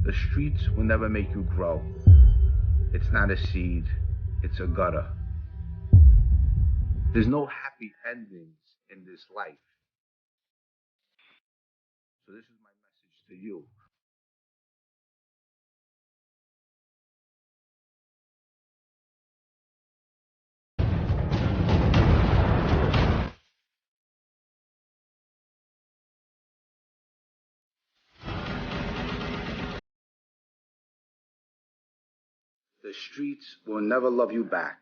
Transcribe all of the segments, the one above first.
The streets will never make you grow. It's not a seed, it's a gutter. There's no happy endings in this life. So this is my message to you. The streets will never love you back.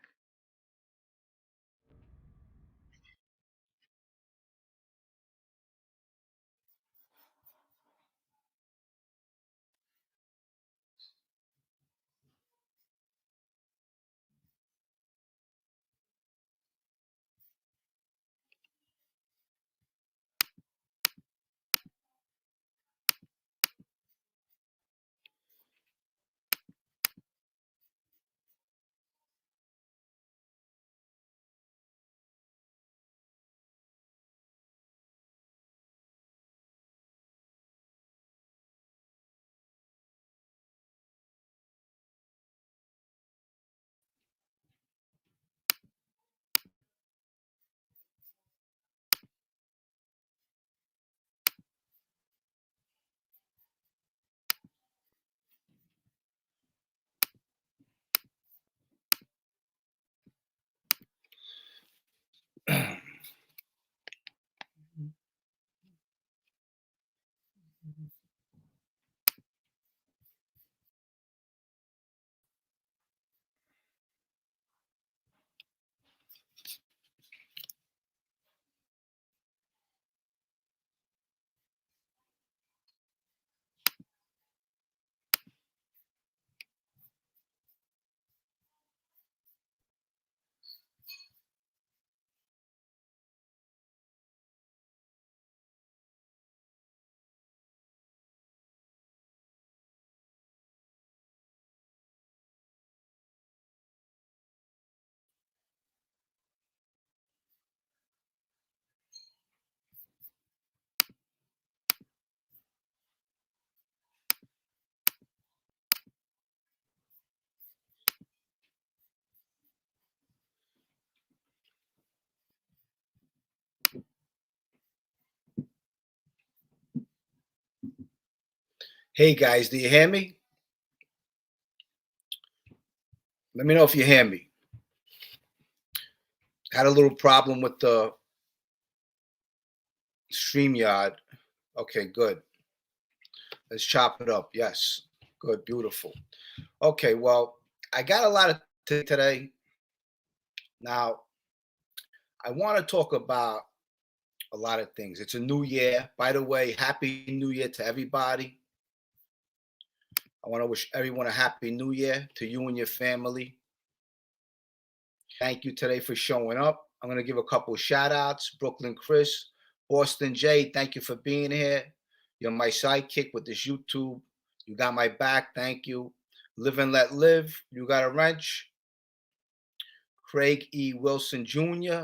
Hey guys, do you hear me? Let me know if you hear me. Had a little problem with the StreamYard. Okay, good. Let's chop it up. Yes. Good, beautiful. Okay, well, I got a lot of today. Now, I want to talk about a lot of things. It's a new year. By the way, happy new year to everybody. I want to wish everyone a happy new year, to you and your family. Thank you today for showing up. I'm going to give a couple of shout outs. Brooklyn Chris, Boston J, thank you for being here. You're my sidekick with this YouTube. You got my back. Thank you. Live and Let Live. You got a wrench. Craig E. Wilson Jr.,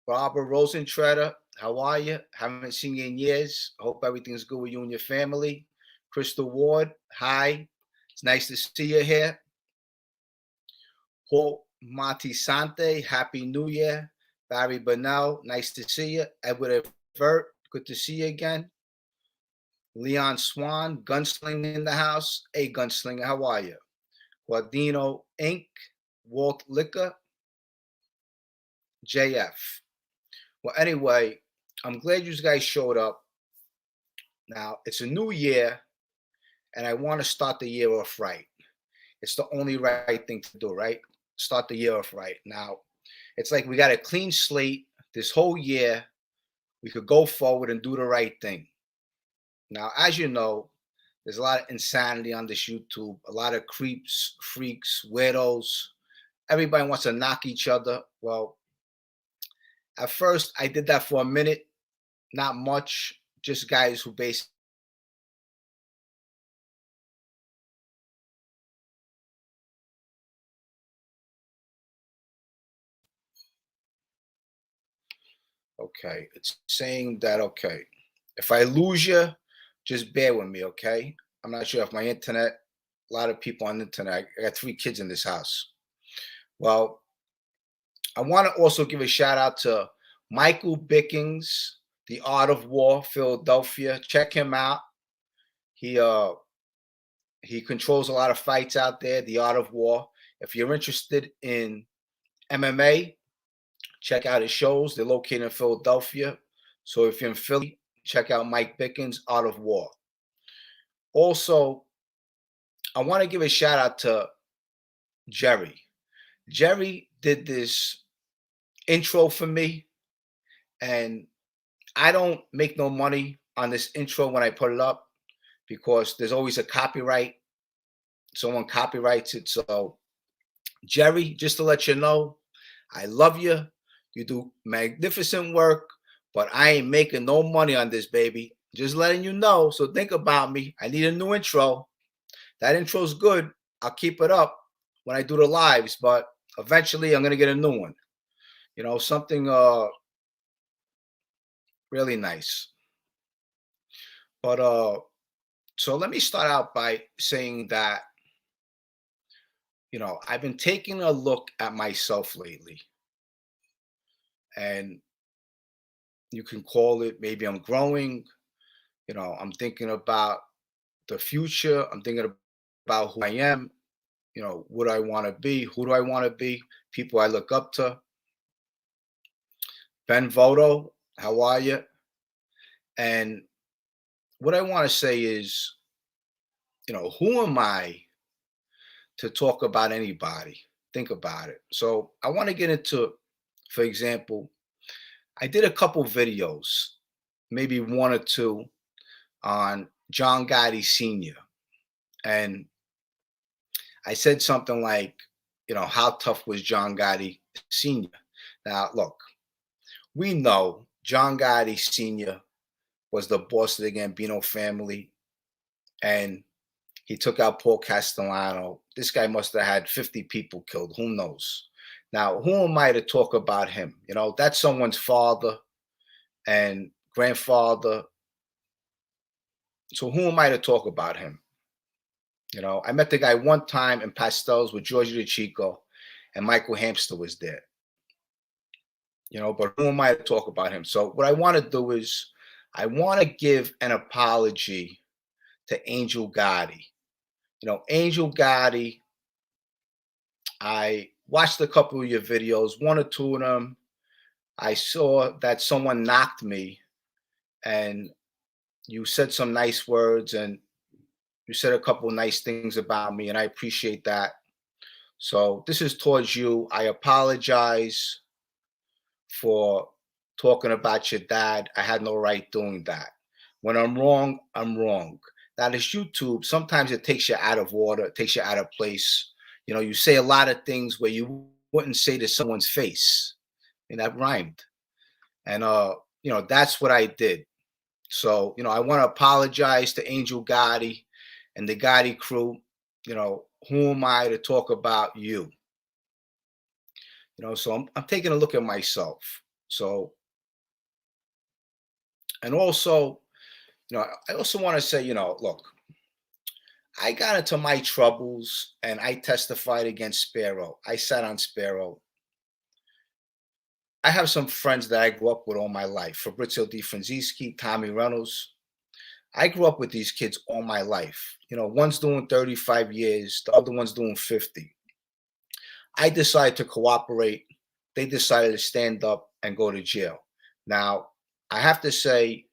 Barbara Rosentreader. How are you? Haven't seen you in years. Hope everything's good with you and your family. Crystal Ward, hi. It's nice to see you here. Paul Montisante, Happy New Year. Barry Burnell, nice to see you. Edward Evert, good to see you again. Leon Swan, Gunslinger in the house. Hey, Gunslinger, how are you? Guardino Inc., Walt Liquor, JF. Well, anyway, I'm glad you guys showed up. Now, it's a new year, and I want to start the year off right. It's the only right thing to do, right? Start the year off right. Now, it's like we got a clean slate this whole year. We could go forward and do the right thing. Now, as you know, there's a lot of insanity on this YouTube, a lot of creeps, freaks, weirdos. Everybody wants to knock each other. Well, at first, I did that for a minute, not much, just guys who basically. Okay, it's saying that, okay, if I lose you, just bear with me, okay? I'm not sure if my internet, a lot of people on the internet. I got 3 kids in this house. Well, I want to also give a shout out to Michael Bickings, The Art of War, Philadelphia. Check him out. He uh he controls a lot of fights out there, The Art of War. If you're interested in MMA, check out his shows. They're located in Philadelphia. So if you're in Philly, check out Mike Bickens, Art of War. Also, I want to give a shout out to Jerry. Jerry did this intro for me, and I don't make no money on this intro when I put it up because there's always a copyright. Someone copyrights it. So, Jerry, just to let you know, I love you. You do magnificent work, but I ain't making no money on this, baby. Just letting you know. So, think about me. I need a new intro. That intro's good. I'll keep it up when I do the lives, but eventually I'm gonna get a new one. Something really nice. But so let me start out by saying that I've been taking a look at myself lately, and you can call it maybe I'm growing. I'm thinking about the future. I'm thinking about who I am. What I want to be. Who do I want to be? People I look up to. Ben Voto, how are you? And what I want to say is, who am I to talk about anybody? Think about it. So I want to get into, for example, I did a couple videos, maybe one or two, on John Gotti Sr. And I said something like, how tough was John Gotti Sr.? Now, look, we know John Gotti Sr. was the boss of the Gambino family, and he took out Paul Castellano. This guy must have had 50 people killed. Who knows? Now, who am I to talk about him? That's someone's father and grandfather. So who am I to talk about him? I met the guy one time in Pastels with Georgie DeChico, and Michael Hamster was there. But who am I to talk about him? So what I want to do is I want to give an apology to Angel Gotti. Angel Gotti, I watched a couple of your videos, one or two of them. I saw that someone knocked me, and you said some nice words, and you said a couple of nice things about me, and I appreciate that. So this is towards you. I apologize for talking about your dad. I had no right doing that. When I'm wrong, I'm wrong. Now, this YouTube, sometimes it takes you out of order, it takes you out of place. You say a lot of things where you wouldn't say to someone's face. And that rhymed. And that's what I did. So, I want to apologize to Angel Gotti and the Gotti crew. Who am I to talk about you? So I'm taking a look at myself. So, and also, I also want to say, look, I got into my troubles and I testified against Sparrow. I sat on Sparrow. I have some friends that I grew up with all my life. Fabrizio Di Franzischi, Tommy Reynolds. I grew up with these kids all my life. One's doing 35 years, the other one's doing 50. I decided to cooperate. They decided to stand up and go to jail. Now, I have to say,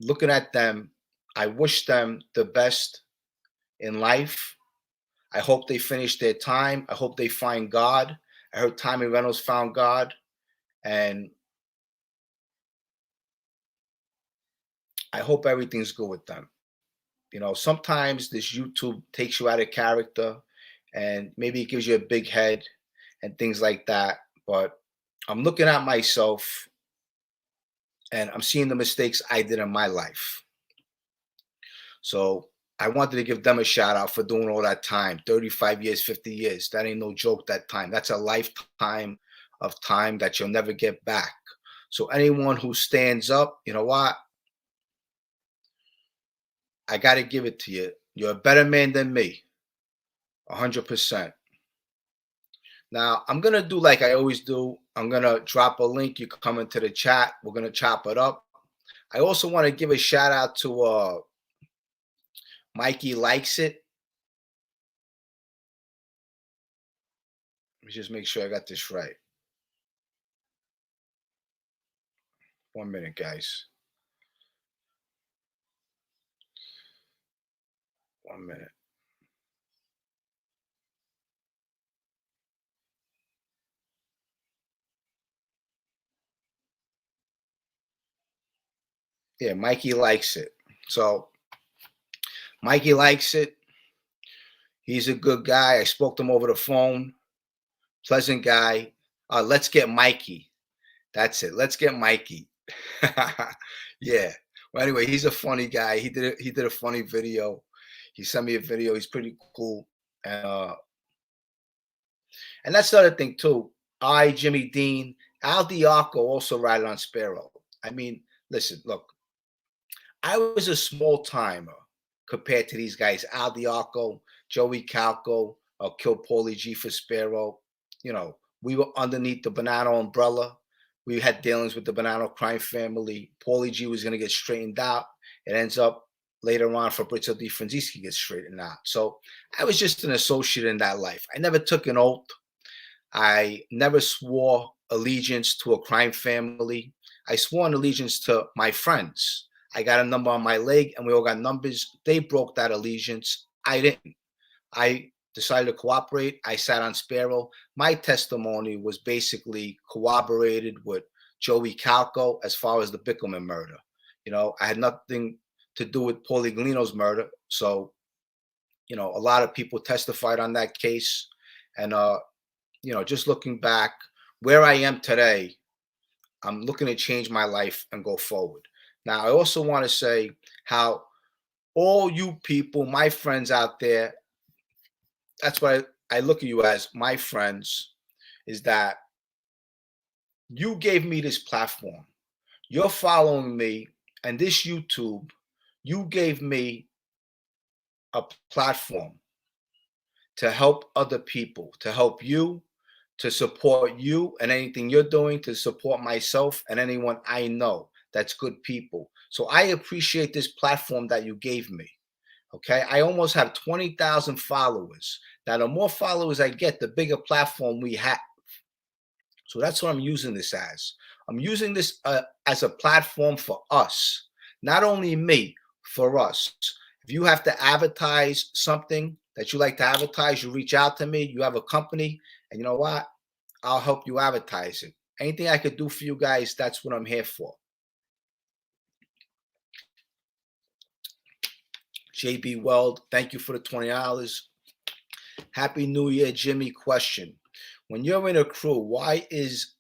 looking at them, I wish them the best in life. I hope they finish their time. I hope they find God. I heard Tommy Reynolds found God. And I hope everything's good with them. Sometimes this YouTube takes you out of character and maybe it gives you a big head and things like that. But I'm looking at myself and I'm seeing the mistakes I did in my life. So I wanted to give them a shout out for doing all that time, 35 years, 50 years. That ain't no joke, that time. That's a lifetime of time that you'll never get back. So anyone who stands up, you know what? I got to give it to you. You're a better man than me, 100%. Now, I'm going to do like I always do. I'm going to drop a link. You can come into the chat. We're going to chop it up. I also want to give a shout out to Mikey Likes It. Let me just make sure I got this right. 1 minute, guys. 1 minute. Yeah, Mikey Likes It. So Mikey likes it. He's a good guy. I spoke to him over the phone. Pleasant guy. Let's get Mikey. That's it. Let's get Mikey. Yeah. Well, anyway, he's a funny guy. He did a funny video. He sent me a video. He's pretty cool. And that's the other thing too. Jimmy Dean, Al Diaco also riding on Sparrow. I mean, listen, look, I was a small timer compared to these guys. Al Diaco, Joey Calco, Kill Paulie G for Sparrow. You know, we were underneath the Bonanno umbrella. We had dealings with the Bonanno crime family. Paulie G was going to get straightened out. It ends up later on Fabrizio Di Francisci gets straightened out. So I was just an associate in that life. I never took an oath. I never swore allegiance to a crime family. I swore an allegiance to my friends. I got a number on my leg and we all got numbers. They broke that allegiance. I didn't. I decided to cooperate. I sat on Sparrow. My testimony was basically corroborated with Joey Calco as far as the Bickelman murder. You know, I had nothing to do with Paulie Galino's murder. So, you know, a lot of people testified on that case. And, you know, just looking back where I am today, I'm looking to change my life and go forward. Now, I also want to say how all you people, my friends out there, that's what I look at you as, my friends, is that you gave me this platform. You're following me, and this YouTube, you gave me a platform to help other people, to help you, to support you and anything you're doing, to support myself and anyone I know that's good people. So I appreciate this platform that you gave me. Okay. I almost have 20,000 followers. Now, the more followers I get, the bigger platform we have. So that's what I'm using this as. I'm using this as a platform for us, not only me, for us. If you have to advertise something that you like to advertise, you reach out to me, you have a company, and you know what? I'll help you advertise it. Anything I could do for you guys, that's what I'm here for. JB Weld, thank you for the $20. Happy New Year, Jimmy. Question. When you're in a crew, why is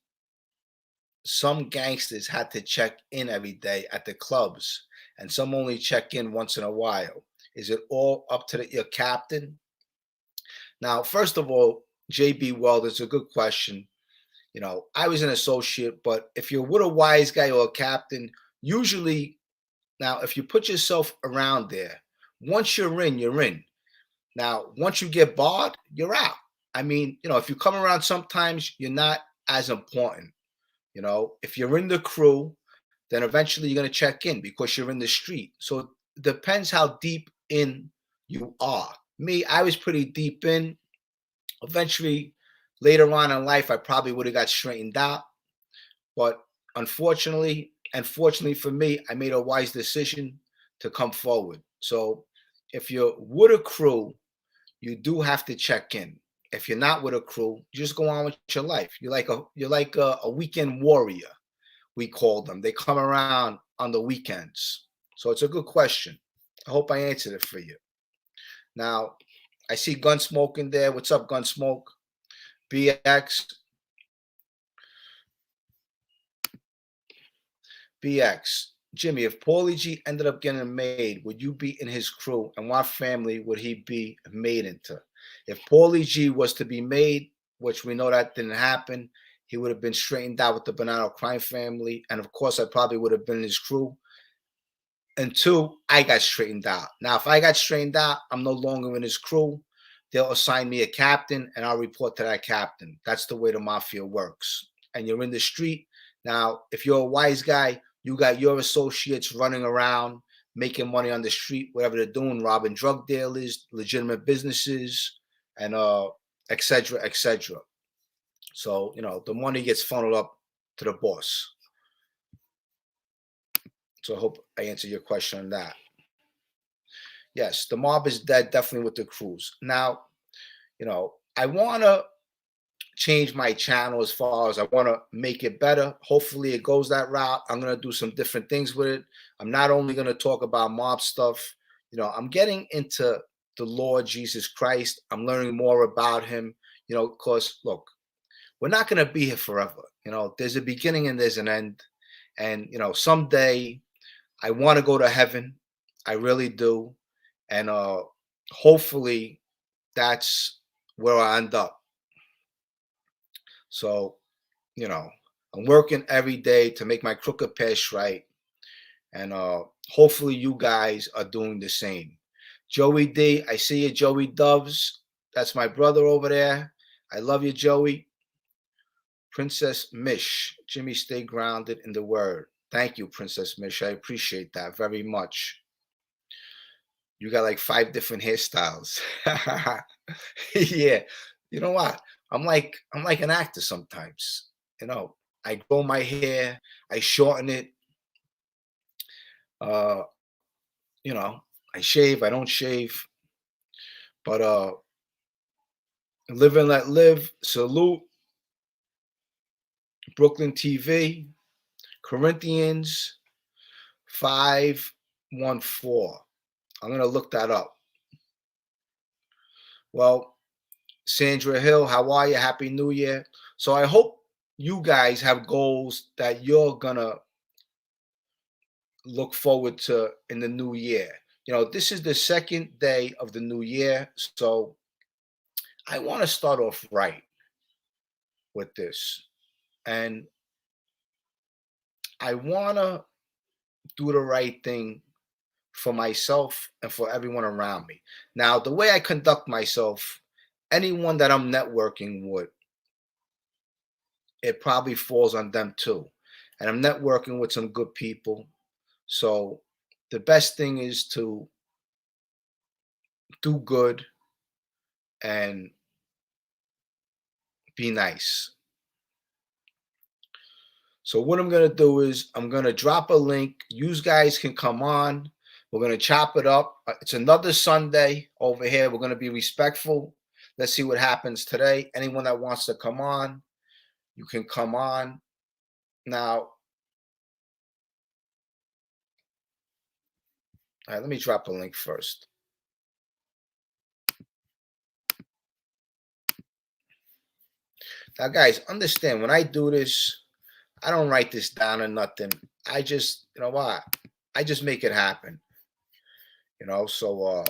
some gangsters had to check in every day at the clubs and some only check in once in a while? Is it all up to your captain? Now, first of all, JB Weld, it's a good question. You know, I was an associate, but if you're with a wise guy or a captain, usually, now, if you put yourself around there, once you're in, you're in. Now, once you get barred, you're out. I mean, you know, if you come around sometimes, you're not as important. You know, if you're in the crew, then eventually you're going to check in because you're in the street. So it depends how deep in you are. Me, I was pretty deep in. Eventually, later on in life, I probably would have got straightened out. But unfortunately, and fortunately for me, I made a wise decision to come forward. So if you're with a crew, you do have to check in. If you're not with a crew, you just go on with your life. You're like a weekend warrior, we call them. They come around on the weekends. So it's a good question. I hope I answered it for you. Now, I see Gunsmoke in there. What's up, Gunsmoke? BX. Jimmy, if Paulie G ended up getting made, would you be in his crew, and what family would he be made into? If Paulie G was to be made, which we know that didn't happen, he would have been straightened out with the Bonanno crime family, and of course, I probably would have been in his crew. And two, I got straightened out. Now, if I got straightened out, I'm no longer in his crew. They'll assign me a captain and I'll report to that captain. That's the way the mafia works. And you're in the street. Now, if you're a wise guy, you got your associates running around, making money on the street, whatever they're doing, robbing drug dealers, legitimate businesses, and et cetera, et cetera. So, the money gets funneled up to the boss. So I hope I answered your question on that. Yes, the mob is dead, definitely with the crews. Now, I want to change my channel as far as I want to make it better. Hopefully it goes that route. I'm going to do some different things with it. I'm not only going to talk about mob stuff, I'm getting into the Lord Jesus Christ. I'm learning more about him, because look, we're not going to be here forever. There's a beginning and there's an end. And, someday I want to go to heaven. I really do. And hopefully that's where I end up. So, I'm working every day to make my crooked path straight. And hopefully you guys are doing the same. Joey D, I see you, Joey Doves. That's my brother over there. I love you, Joey. Princess Mish, Jimmy, stay grounded in the word. Thank you, Princess Mish. I appreciate that very much. You got like 5 different hairstyles. Yeah. You know what? I'm like an actor sometimes. I grow my hair, I shorten it. Uh, I shave, I don't shave. But live and let live. Salute. Brooklyn TV. Corinthians 5:14. I'm gonna look that up. Well, Sandra Hill, how are you? Happy New Year. So I hope you guys have goals that you're gonna look forward to in the new year. This is the second day of the new year, so I want to start off right with this. And I want to do the right thing for myself and for everyone around me. Now, the way I conduct myself, anyone that I'm networking with, it probably falls on them too. And I'm networking with some good people. So the best thing is to do good and be nice. So what I'm going to do is I'm going to drop a link. You guys can come on. We're going to chop it up. It's another Sunday over here. We're going to be respectful. Let's see what happens today. Anyone that wants to come on, you can come on. Now, all right, let me drop a link first. Now, guys, understand when I do this, I don't write this down or nothing. I just, what? I just make it happen. So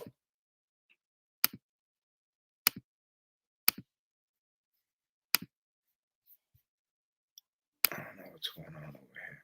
I don't know what's going on over here.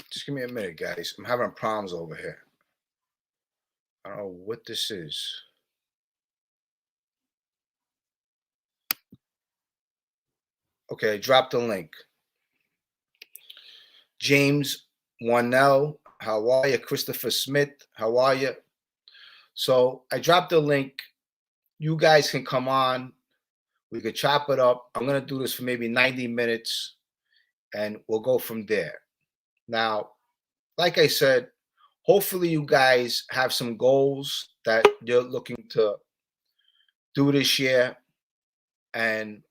Just give me a minute, guys. I'm having problems over here. I don't know what this is. Okay, drop the link. James Wanell, how are you? Christopher Smith, how are you? So I dropped the link. You guys can come on. We could chop it up. I'm going to do this for maybe 90 minutes and we'll go from there. Now, like I said, hopefully you guys have some goals that you're looking to do this year. And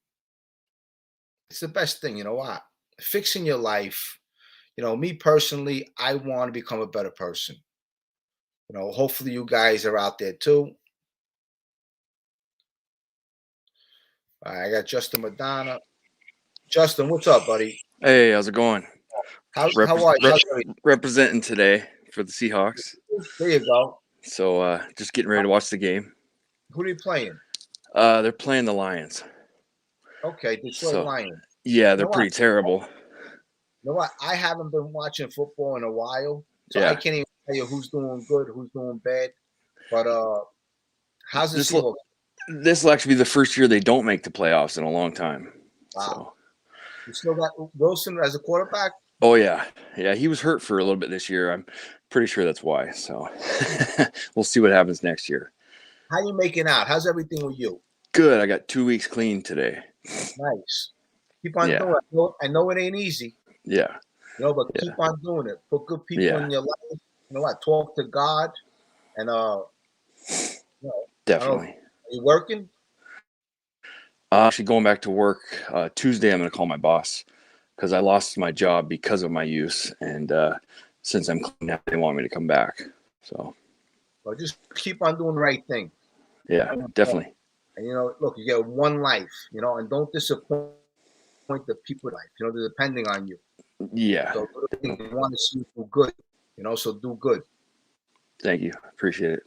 it's the best thing, what? Fixing your life. Me personally, I want to become a better person. Hopefully you guys are out there too. I got Justin Madonna. Justin, what's up, buddy? Hey, how's it going? How are you? Representing today for the Seahawks. There you go. So just getting ready to watch the game. Who are you playing? They're playing the Lions. Okay, Detroit Lions. Yeah, they're pretty terrible. You know what? I haven't been watching football in a while, so Yeah. I can't even tell you who's doing good, who's doing bad. But how's the Seahawks? This will actually be the first year they don't make the playoffs in a long time. Wow. So. You still got Wilson as a quarterback? Oh, yeah. Yeah, he was hurt for a little bit this year. I'm pretty sure that's why. So we'll see what happens next year. How you making out? How's everything with you? Good. I got 2 weeks clean today. Nice. Keep on doing it. I know it ain't easy. Yeah. But keep on doing it. Put good people in your life. You know what? Talk to God. And definitely. Are you working? Actually going back to work Tuesday. I'm going to call my boss because I lost my job because of my use, and since I'm clean now, they want me to come back. So, well, just keep on doing the right thing. Yeah, definitely. And look, you get one life, and don't disappoint the people in life. They're depending on you. Yeah. So they want to see you do good. So do good. Thank you. Appreciate it.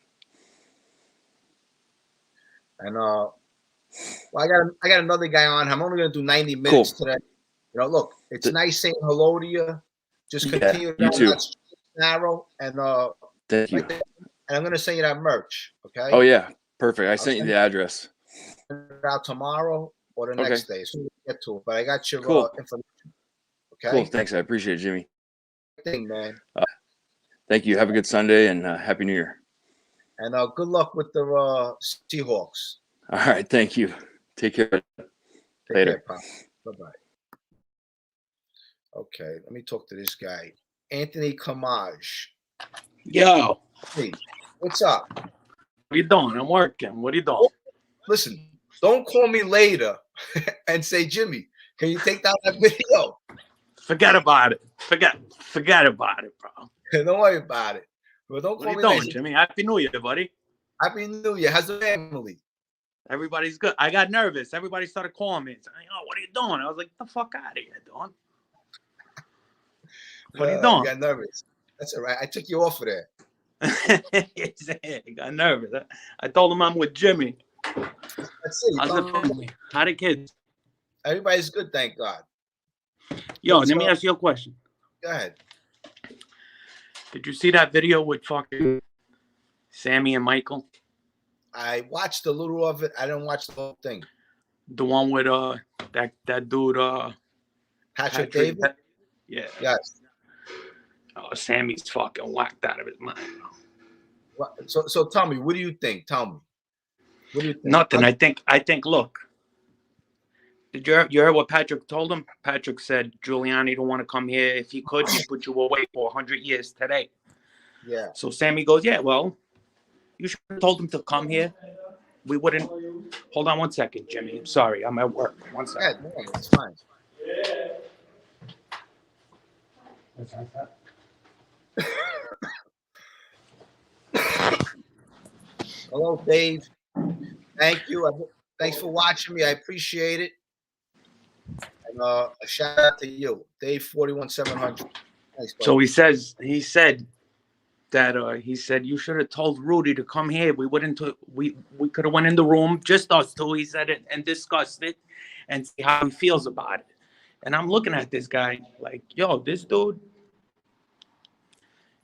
And I got another guy on. I'm only going to do 90 minutes today. Look, it's nice saying hello to you. Just continue down that narrow, and thank you. And I'm going to send you that merch. Okay. Oh yeah, perfect. I sent you the address. Out tomorrow or the next day, so we get to it. But I got your information. Okay. Cool. Thanks. I appreciate it, Jimmy. Thing, man. Thank you. Have a good Sunday and Happy New Year. And good luck with the Seahawks. All right. Thank you. Take care. Later. Bye-bye. Okay. Let me talk to this guy. Anthony Kamaj. Yo. Hey, what's up? What you doing? I'm working. What are you doing? Listen, don't call me later and say, Jimmy, can you take down that video? Forget about it. Forget about it, bro. Don't worry about it. Well, don't call me later. What are you doing, Jimmy? Happy New Year, buddy. Happy New Year. How's the family? Everybody's good. I got nervous. Everybody started calling me. Saying, what are you doing? I was like, the fuck out of here, Don. What are you doing? You got nervous. That's all right. I took you off of there. I got nervous. I told him I'm with Jimmy. That's it. How's the family? How the kids? Everybody's good, thank God. Yo, let me ask you a question. Go ahead. Did you see that video with fucking Sammy and Michael? I watched a little of it. I didn't watch the whole thing. The one with that dude Patrick David? Yeah. Yes. Oh, Sammy's fucking whacked out of his mind. So tell me, what do you think? Tell me. What do you think? Nothing. I think. Look, did you hear what Patrick told him? Patrick said Giuliani don't want to come here. If he could, he'd put you away for 100 years today. Yeah. So Sammy goes, yeah, well, you should have told him to come here. We wouldn't. Hold on one second, Jimmy. I'm sorry, I'm at work. One second. Yeah, no, it's fine. Hello, Dave. Thank you. Thanks for watching me. I appreciate it. And a shout out to you, Dave 41700. Thanks, so he said that he said you should have told Rudy to come here. We wouldn't. We could have went in the room, just us two. He said it and discussed it, and see how he feels about it. And I'm looking at this guy like, yo, this dude.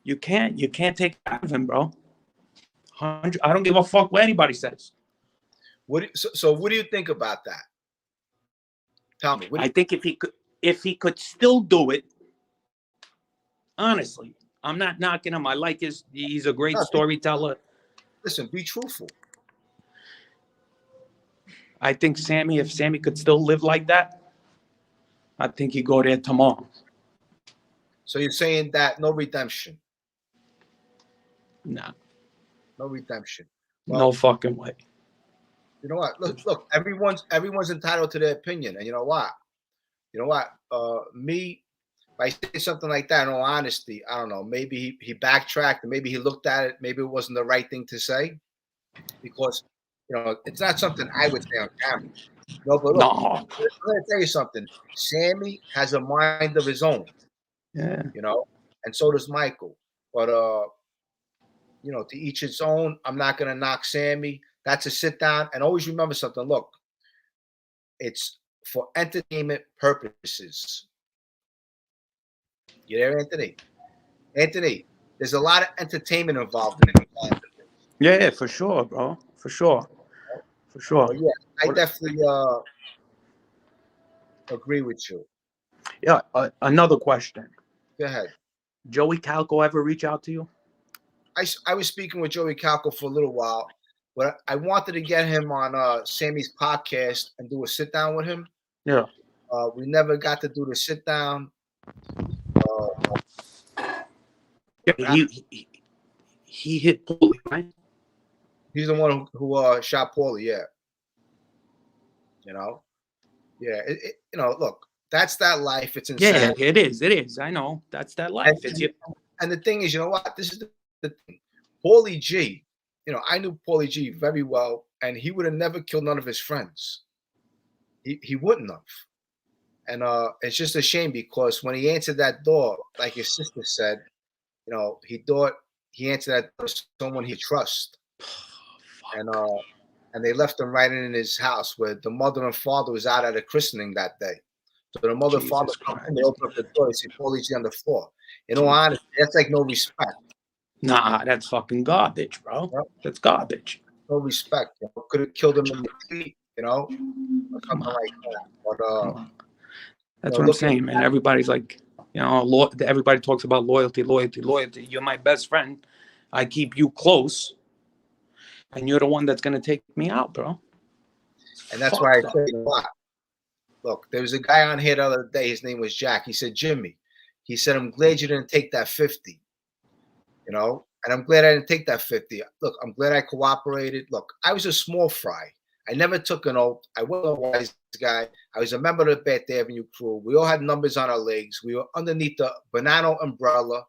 You can't take it out of him, bro. I don't give a fuck what anybody says. So what do you think about that? Tell me. I think if he could still do it, honestly, I'm not knocking him. I like he's a great storyteller. Listen, be truthful. I think if Sammy could still live like that, I think he'd go there tomorrow. So you're saying that no redemption? Nah. No redemption. Well, no fucking way. You know what? Look. Everyone's entitled to their opinion, and you know what? Me, if I say something like that, in all honesty, I don't know. Maybe he backtracked, and maybe he looked at it. Maybe it wasn't the right thing to say, because it's not something I would say on camera. No, but look, I'm going to tell you something. Sammy has a mind of his own. Yeah. You know, and so does Michael. But you know, to each its own. I'm not gonna knock Sammy. That's a sit down. And always remember something. Look, it's for entertainment purposes. You there, Anthony? Anthony, there's a lot of entertainment involved in it. Yeah, for sure, bro. For sure. For sure. But yeah, I definitely agree with you. Yeah. Another question. Go ahead. Joey Calco ever reach out to you? I was speaking with Joey Calco for a little while, but I wanted to get him on Sammy's podcast and do a sit down with him. Yeah. We never got to do the sit down. Yeah, he hit Paulie, right? He's the one who shot Paulie, yeah. You know? Yeah, you know, look, that's that life. It's insane. Yeah, it is. It is. I know. That's that life. And the thing is, you know what? This is the thing. Paulie G, you know, I knew Paulie G very well, and he would have never killed none of his friends. He wouldn't have. And it's just a shame because when he answered that door, like his sister said, you know, he thought he answered that door to someone he trusts. And they left him right in his house where the mother and father was out at a christening that day. So the mother and father come and they open up the door, they see Paulie G on the floor. In all honesty, that's like no respect. Nah, that's fucking garbage, bro. Yep. That's garbage. No respect. You know? Could have killed him in the feet, you know, or something like that. But that's what I'm saying, man. Everybody's like, you know, everybody talks about loyalty. You're my best friend. I keep you close, and you're the one that's gonna take me out, bro. And that's why I say a lot. Look, there was a guy on here the other day. His name was Jack. He said, Jimmy, he said, I'm glad you didn't take that 50. You know, and I'm glad I didn't take that 50. Look, I'm glad I cooperated. Look, I was a small fry. I never took an oath. I wasn't a wise guy. I was a member of the Bath Avenue crew. We all had numbers on our legs. We were underneath the Bonanno umbrella.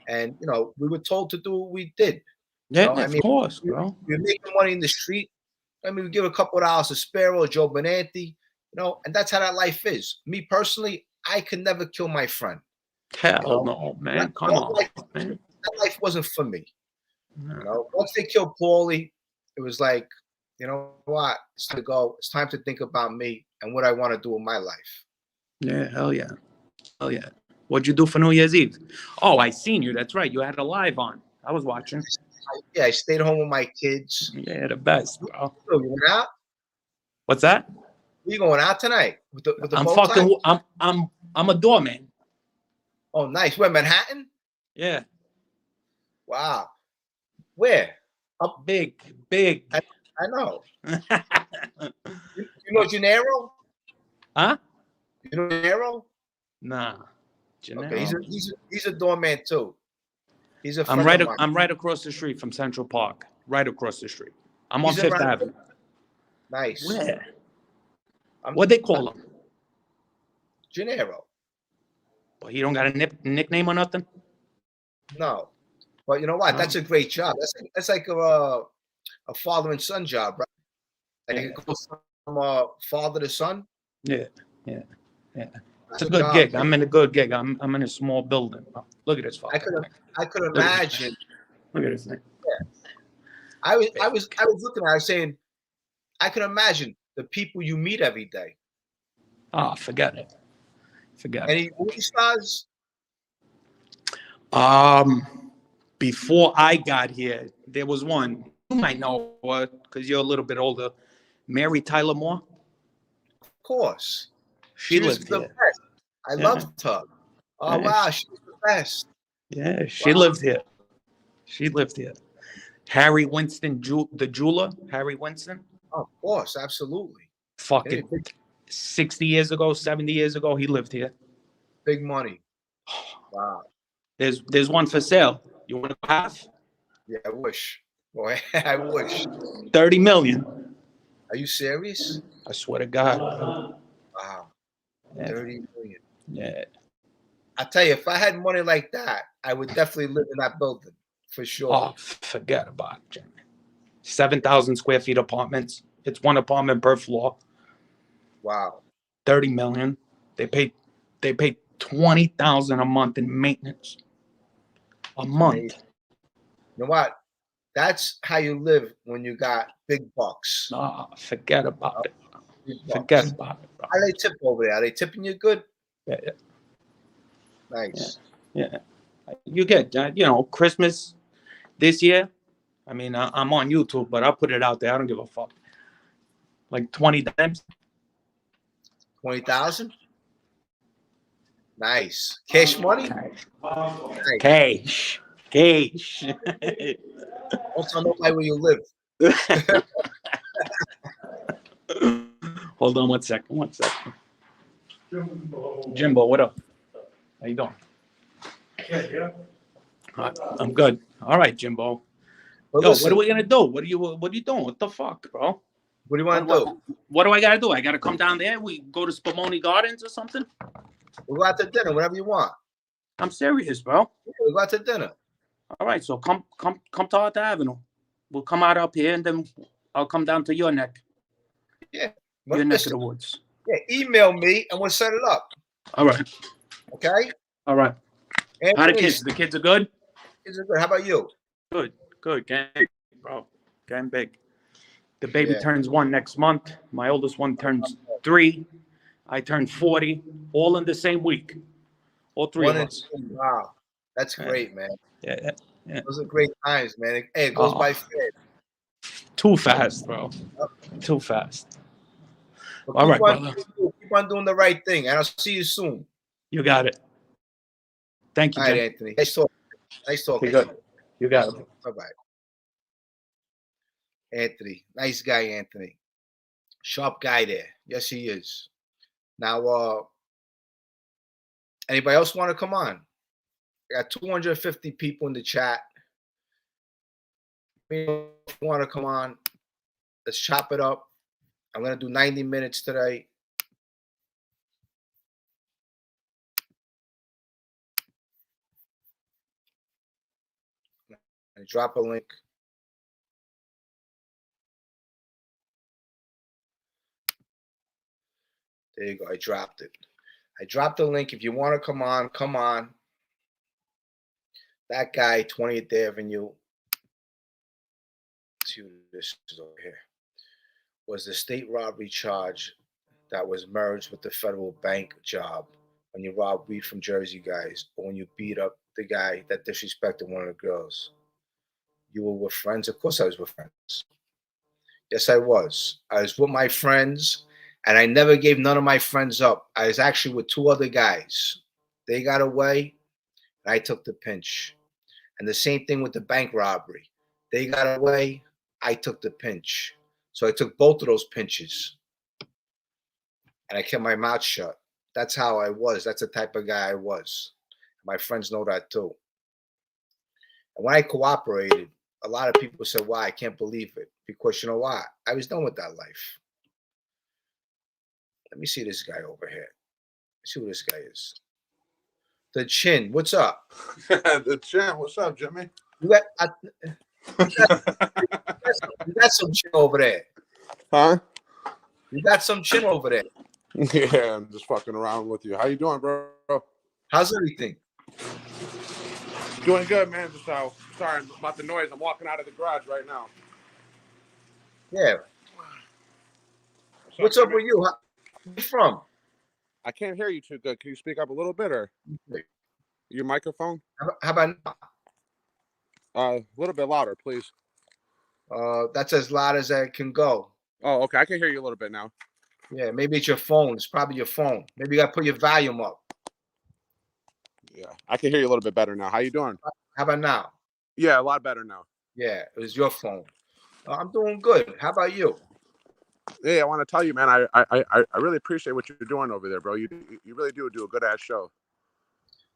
And, you know, we were told to do what we did. Yeah, you know? of course, bro. We were making money in the street. I mean, we give a couple of dollars to Sparrow, Joe Benanti, you know, and that's how that life is. Me personally, I could never kill my friend. Hell no, man. Come on, man. That life wasn't for me. You know, once they killed Paulie, it was like, you know what? It's time to go. It's time to think about me and what I want to do with my life. Yeah, hell yeah. Hell yeah. What'd you do for New Year's Eve? Oh, I seen you. That's right. You had a live on. I was watching. I stayed home with my kids. Yeah, the best, bro. You went out? What's that? We going out tonight with the I'm fucking. I'm a doorman. Oh, nice. Where, Manhattan? Yeah. Wow. Where? Up big. I know. you know Gennaro? Huh? You know Gennaro? Nah. Gennaro. Okay, he's a doorman too. He's a friend of mine. I'm right across the street from Central Park. Right across the street. I'm on Fifth Avenue. Nice. Where? What they call him? Gennaro. But he don't got a nickname or nothing? No. But you know what? No. That's a great job. That's like a father and son job, right? Like it goes from father to son. Yeah. It's a good gig. I'm in a good gig. I'm in a small building. Oh, look at this fucking thing. I could imagine. Look at this thing. Yeah. I was looking at it, I was saying, I can imagine the people you meet every day. Oh, forget it. Any movie stars? Before I got here, there was one. You might know her because you're a little bit older. Mary Tyler Moore. Of course. She was lived the here. Best. I loved her. Oh, wow. She was the best. Yeah, she lived here. Harry Winston, the jeweler. Harry Winston. Oh, of course. Absolutely. Fucking 60 years ago, 70 years ago, he lived here. Big money. Wow. There's one for sale. You want to have? Yeah, I wish. Boy, I wish. 30 million. Are you serious? I swear to God. Wow. Yeah. 30 million. Yeah. I tell you, if I had money like that, I would definitely live in that building for sure. Oh, forget about it, Jimmy. 7,000 square feet apartments. It's one apartment per floor. Wow. 30 million. They paid $20,000 a month in maintenance. A month. Amazing. You know what? That's how you live when you got big bucks. Oh, forget about it. Big bucks. Forget about it, bro. How they tip over there? Are they tipping you good? Yeah. Nice. Yeah. You get, Christmas this year. I mean, I'm on YouTube, but I'll put it out there. I don't give a fuck. Like 20 times. 20,000. Nice. Cash money. Nice. Cash. Don't tell nobody where you live. Hold on 1 second. Jimbo, what up? How you doing? Yeah. I'm good. All right, Jimbo. But Yo, listen, what are we gonna do? What are you doing? What the fuck, bro? what do you want to do? What do I gotta do? I gotta come down there. We go to Spumoni Gardens or something. We'll go out to dinner, whatever you want. I'm serious, bro. We'll go out to dinner. All right, so come to Arthur Avenue. We'll come out up here, and then I'll come down to your neck. Yeah. Your neck of Listen, the woods. yeah, email me and we'll set it up. All right. Okay? All right. And How the please, kids? The kids are good? kids are good. How about you? Good. Getting big, bro. Getting big. The baby Yeah. turns 1 next month. My oldest one turns 3. I turn 40. All in the same week. All three One of and us. two. Wow. That's Yeah. great, man. Yeah. Those are great times, man. Hey, it goes Oh. by fast. Too fast, bro. Too fast. But All right, keep on, brother. keep on doing the right thing, and I'll see you soon. You got it. Thank you, All right, Jim. Anthony. Nice talking. Nice talking. You got it. You got it. Bye-bye. Anthony. Nice guy, Anthony. Sharp guy there. Yes, he is. Now, anybody else want to come on? I got 250 people in the chat. If you want to come on, let's chop it up. I'm going to do 90 minutes today. And drop a link. There you go. I dropped it. I dropped the link. If you want to come on, come on. That guy, 20th Avenue. Let's see what this is over here. Was the state robbery charge that was merged with the federal bank job when you rob weed from Jersey guys, or when you beat up the guy that disrespected one of the girls. You were with friends? Of course I was with friends. Yes, I was. I was with my friends, and I never gave none of my friends up. I was actually with 2 other guys. They got away, and I took the pinch. And the same thing with the bank robbery. They got away, I took the pinch. So I took both of those pinches. And I kept my mouth shut. That's how I was. That's the type of guy I was. My friends know that too. And when I cooperated, a lot of people said, "Why? I can't believe it." Because you know what? I was done with that life. Let me see this guy over here. Let's see who this guy is. The Chin. What's up? The Chin. What's up, Jimmy? You got some chin over there. Huh? You got some chin over there. Yeah, I'm just fucking around with you. How you doing, bro? How's everything? Doing good, man. Just sorry about the noise. I'm walking out of the garage right now. Yeah. What's up with you? Where you from? I can't hear you too good. Can you speak up a little bit, or your microphone? How about now? A little bit louder, please. That's as loud as I can go. Oh, okay. I can hear you a little bit now. Yeah, maybe it's your phone. It's probably your phone. Maybe you got to put your volume up. Yeah, I can hear you a little bit better now. How you doing? How about now? Yeah, a lot better now. Yeah, it was your phone. I'm doing good. How about you? Yeah, I want to tell you, man. I really appreciate what you're doing over there, bro. You really do a good ass show.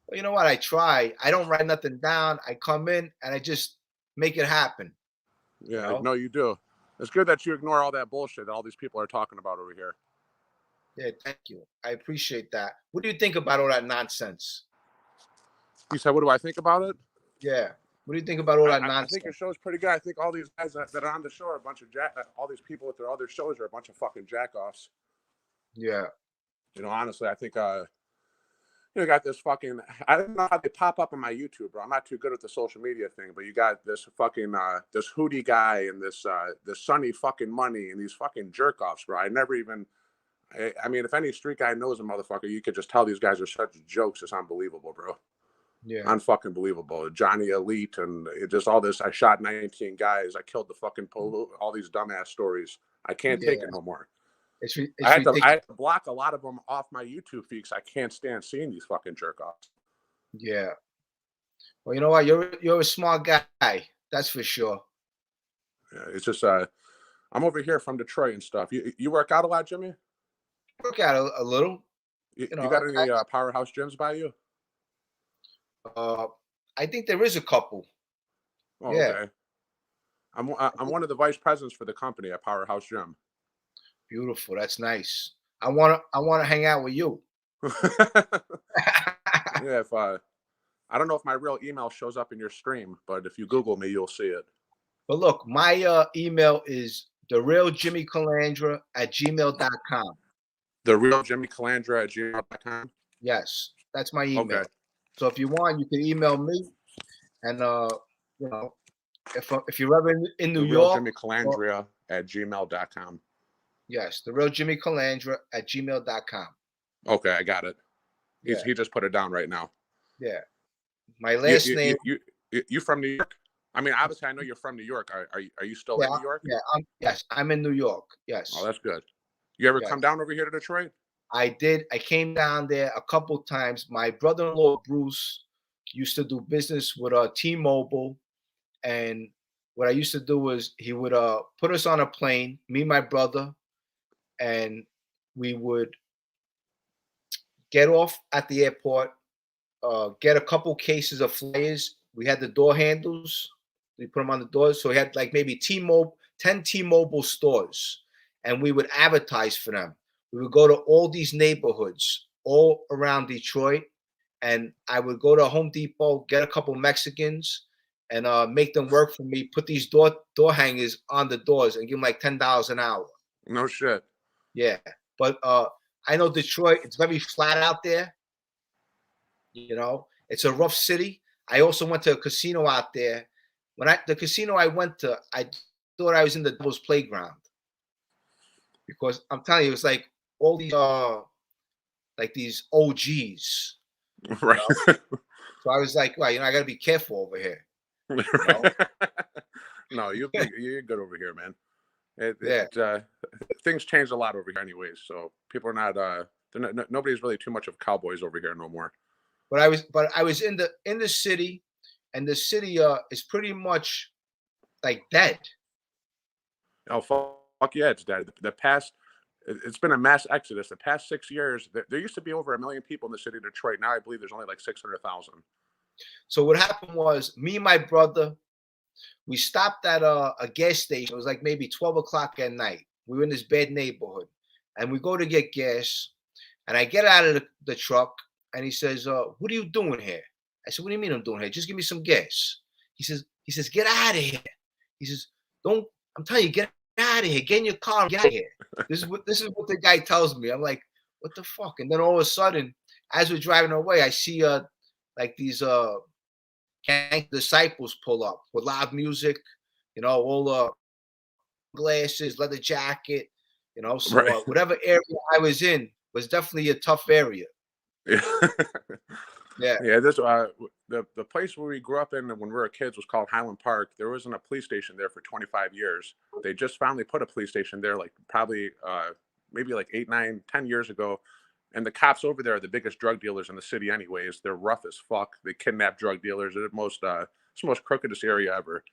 Well, you know what? I try. I don't write nothing down. I come in and I just make it happen. Yeah, You know? no, you do. It's good that you ignore all that bullshit that all these people are talking about over here. Yeah, thank you. I appreciate that. What do you think about all that nonsense? You said, what do I think about it? Yeah. What do you think about all that I nonsense? think your show is pretty good. I think all these guys that are on the show are a bunch of all these people with their other shows are a bunch of fucking jack-offs. Yeah. You know, honestly, I think You got this fucking, I don't know how they pop up on my YouTube, bro. I'm not too good at the social media thing, but you got this fucking, this Hootie guy and this Sunny fucking Money and these fucking jerk offs, bro. I never even, I mean, if any street guy knows a motherfucker, you could just tell these guys are such jokes. It's unbelievable, bro. Yeah. Unfucking believable. Johnny Elite and just all this. I shot 19 guys. I killed the fucking polo. All these dumbass stories. I can't take it no more. It's I had ridiculous. to block a lot of them off my YouTube feed because I can't stand seeing these fucking jerk offs. Yeah. Well, you know what? You're a smart guy. That's for sure. Yeah, it's just I'm over here from Detroit and stuff. You work out a lot, Jimmy? Work out a little. You know, got any powerhouse gyms by you? I think there is a couple. Oh, Yeah. okay. I'm one of the vice presidents for the company at Powerhouse Gym. Beautiful. That's nice. I wanna hang out with you. Yeah, if I don't know if my real email shows up in your stream, but if you Google me, you'll see it. But look, my email is therealjimmycalandra@gmail.com. TheRealJimmyCalandra@gmail.com. Yes, that's my email. Okay. So if you want, you can email me, and you know, if you're ever in New York, TheRealJimmyCalandra@gmail.com. yes, therealjimmycalandra@gmail.com. Okay, I got it. Yeah. He just put it down right now. Yeah. My last name. You from New York? I mean, obviously, I know you're from New York. Are you still in New York? Yeah. Yes, I'm in New York. Yes. Oh, that's good. You ever Yes. come down over here to Detroit? I did. I came down there a couple times. My brother-in-law Bruce used to do business with T-Mobile, and what I used to do was he would put us on a plane, me and my brother, and we would get off at the airport, get a couple cases of flyers. We had the door handles. We put them on the doors. So we had like maybe 10 T-Mobile stores, and we would advertise for them. We would go to all these neighborhoods all around Detroit, and I would go to Home Depot, get a couple Mexicans, and make them work for me. Put these door hangers on the doors and give them like $10 an hour. No shit. Yeah, but I know Detroit. It's very flat out there. You know, it's a rough city. I also went to a casino out there. The casino I went to, I thought I was in the Devil's Playground, because I'm telling you, it was like all these like these OGs. Right. So I was like, well, I got to be careful over here. No, you're good over here, man. Yeah. Things changed a lot over here, anyways. So people are not. Nobody's really too much of cowboys over here no more. But I was in the city, and the city is pretty much like dead. Oh fuck yeah, it's dead. It's been a mass exodus. The past 6 years, there used to be over 1 million people in the city of Detroit. Now I believe there's only like 600,000. So what happened was, me and my brother, we stopped at a gas station. It was like maybe 12 o'clock at night. We were in this bad neighborhood, and we go to get gas, and I get out of the truck, and he says, what are you doing here? I said, what do you mean I'm doing here? Just give me some gas. He says, get out of here. He says, I'm telling you, get out of here. Get in your car and get out of here. This is what the guy tells me. I'm like, what the fuck? And then all of a sudden, as we're driving away, I see like these gang disciples pull up with loud music, all glasses, leather jacket, so Right. whatever area I was in was definitely a tough area. Yeah. Yeah. This the place where we grew up in when we were kids was called Highland Park. There wasn't a police station there for 25 years. They just finally put a police station there, like probably maybe like 8, 9, 10 years ago. And the cops over there are the biggest drug dealers in the city, anyways. They're rough as fuck. They kidnap drug dealers. They're it's the most crookedest area ever.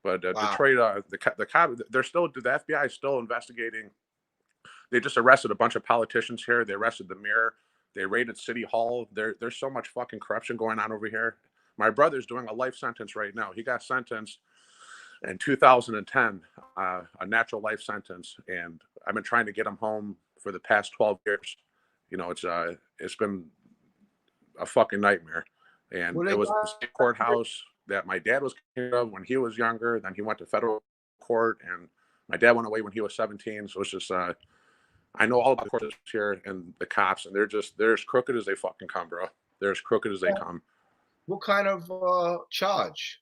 But Wow. Detroit, the cop, the FBI is still investigating. They just arrested a bunch of politicians here. They arrested the mayor. They raided City Hall. There's so much fucking corruption going on over here. My brother's doing a life sentence right now. He got sentenced in 2010, a natural life sentence, and I've been trying to get him home for the past 12 years. It's been a fucking nightmare. And it was the state courthouse that my dad was kicked out of when he was younger. Then he went to federal court, and my dad went away when he was 17. So it's just I know all about the courts here and the cops, and they're as crooked as they fucking come, bro. They're as crooked as they come. What kind of charge?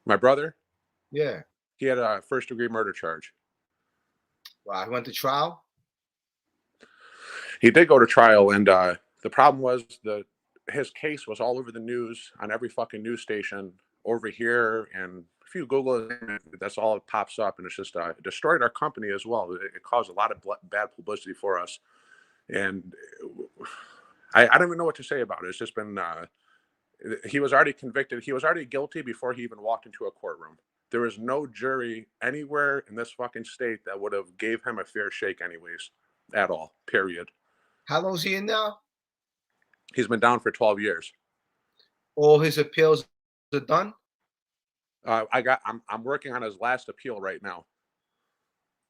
My brother, Yeah. he had a first-degree murder charge. Wow. He went to trial. He did go to trial, and the problem was his case was all over the news on every fucking news station over here, and if you Google it, that's all that pops up, and it's just it destroyed our company as well. It caused a lot of bad publicity for us, and I don't even know what to say about it. It's just been he was already convicted. He was already guilty before he even walked into a courtroom. There was no jury anywhere in this fucking state that would have gave him a fair shake anyways, at all, period. How long is he in now? He's been down for 12 years. All his appeals are done. I'm working on his last appeal right now,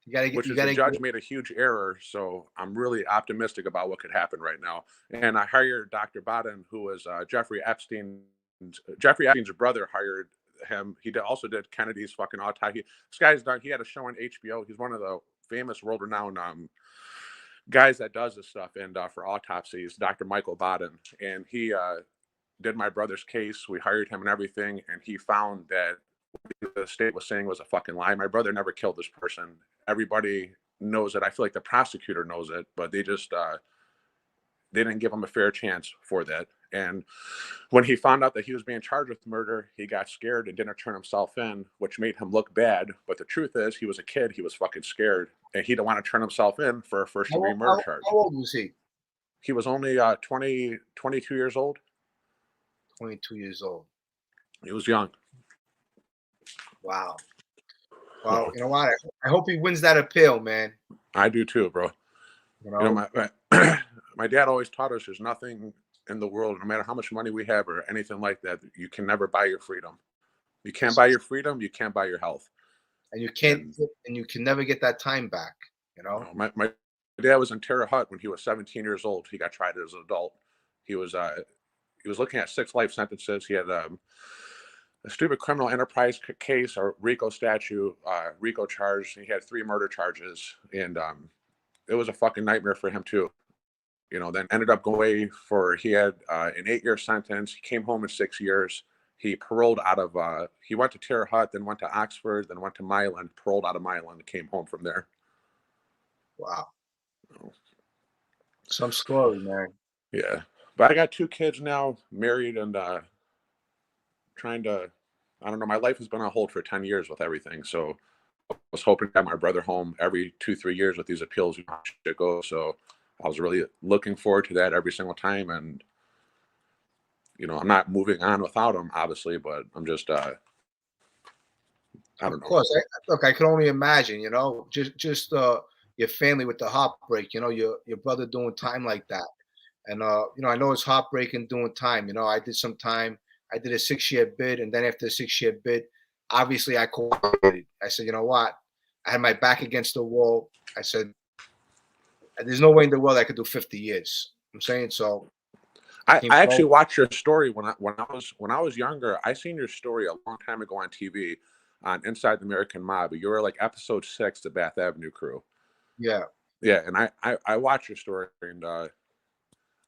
the judge made a huge error. So I'm really optimistic about what could happen right now. And I hired Dr. Baden, who was Jeffrey Epstein's brother, hired him. He also did Kennedy's fucking autopsy. This guy's done. He had a show on HBO. He's one of the famous, world-renowned guys that does this stuff and for autopsies, Dr. Michael Baden. And he did my brother's case. We hired him and everything, and he found that the state was saying was a fucking lie. My brother never killed this person. Everybody knows it. I feel like the prosecutor knows it, but they just they didn't give him a fair chance for that. And when he found out that he was being charged with murder, he got scared and didn't turn himself in, which made him look bad. But the truth is, he was a kid. He was fucking scared, and he didn't want to turn himself in for a first-degree murder charge. How old was he? He was only 22 years old. 22 years old. He was young. Wow. Well, you know what? I hope he wins that appeal, man. I do too, bro. You know, my dad always taught us there's nothing in the world, no matter how much money we have or anything like that, you can never buy your freedom. You can't buy your freedom. You can't buy your health. And you can't, and you can never get that time back. You know, my dad was in Terre Haute when he was 17 years old. He got tried as an adult. He was looking at 6 life sentences. He had a stupid criminal enterprise case, or RICO statute, RICO charge. He had 3 murder charges, and it was a fucking nightmare for him too. You know, then ended up going away he had an 8-year sentence. He came home in 6 years. He paroled out of, he went to Terre Haute, then went to Oxford, then went to Milan, paroled out of Milan, and came home from there. Wow. Some story, man. Yeah. But I got 2 kids now, married, and trying to, I don't know, my life has been on hold for 10 years with everything. So I was hoping to have my brother home every 2-3 years with these appeals, to go. So I was really looking forward to that every single time. And, you know, I'm not moving on without him, obviously, but I'm just, I don't know. Of course. Look, I can only imagine, you know, just your family with the heartbreak, you know, your brother doing time like that. And, you know, I know it's heartbreaking doing time. You know, I did some time. I did a 6-year bid. And then after the 6-year bid, obviously I cooperated. I said, you know what? I had my back against the wall. I said, there's no way in the world I could do 50 years. I'm saying so. I actually watched your story when I was younger. I seen your story a long time ago on TV on Inside the American Mob. You were like episode 6, the Bath Avenue Crew. Yeah. Yeah, and I watched your story, and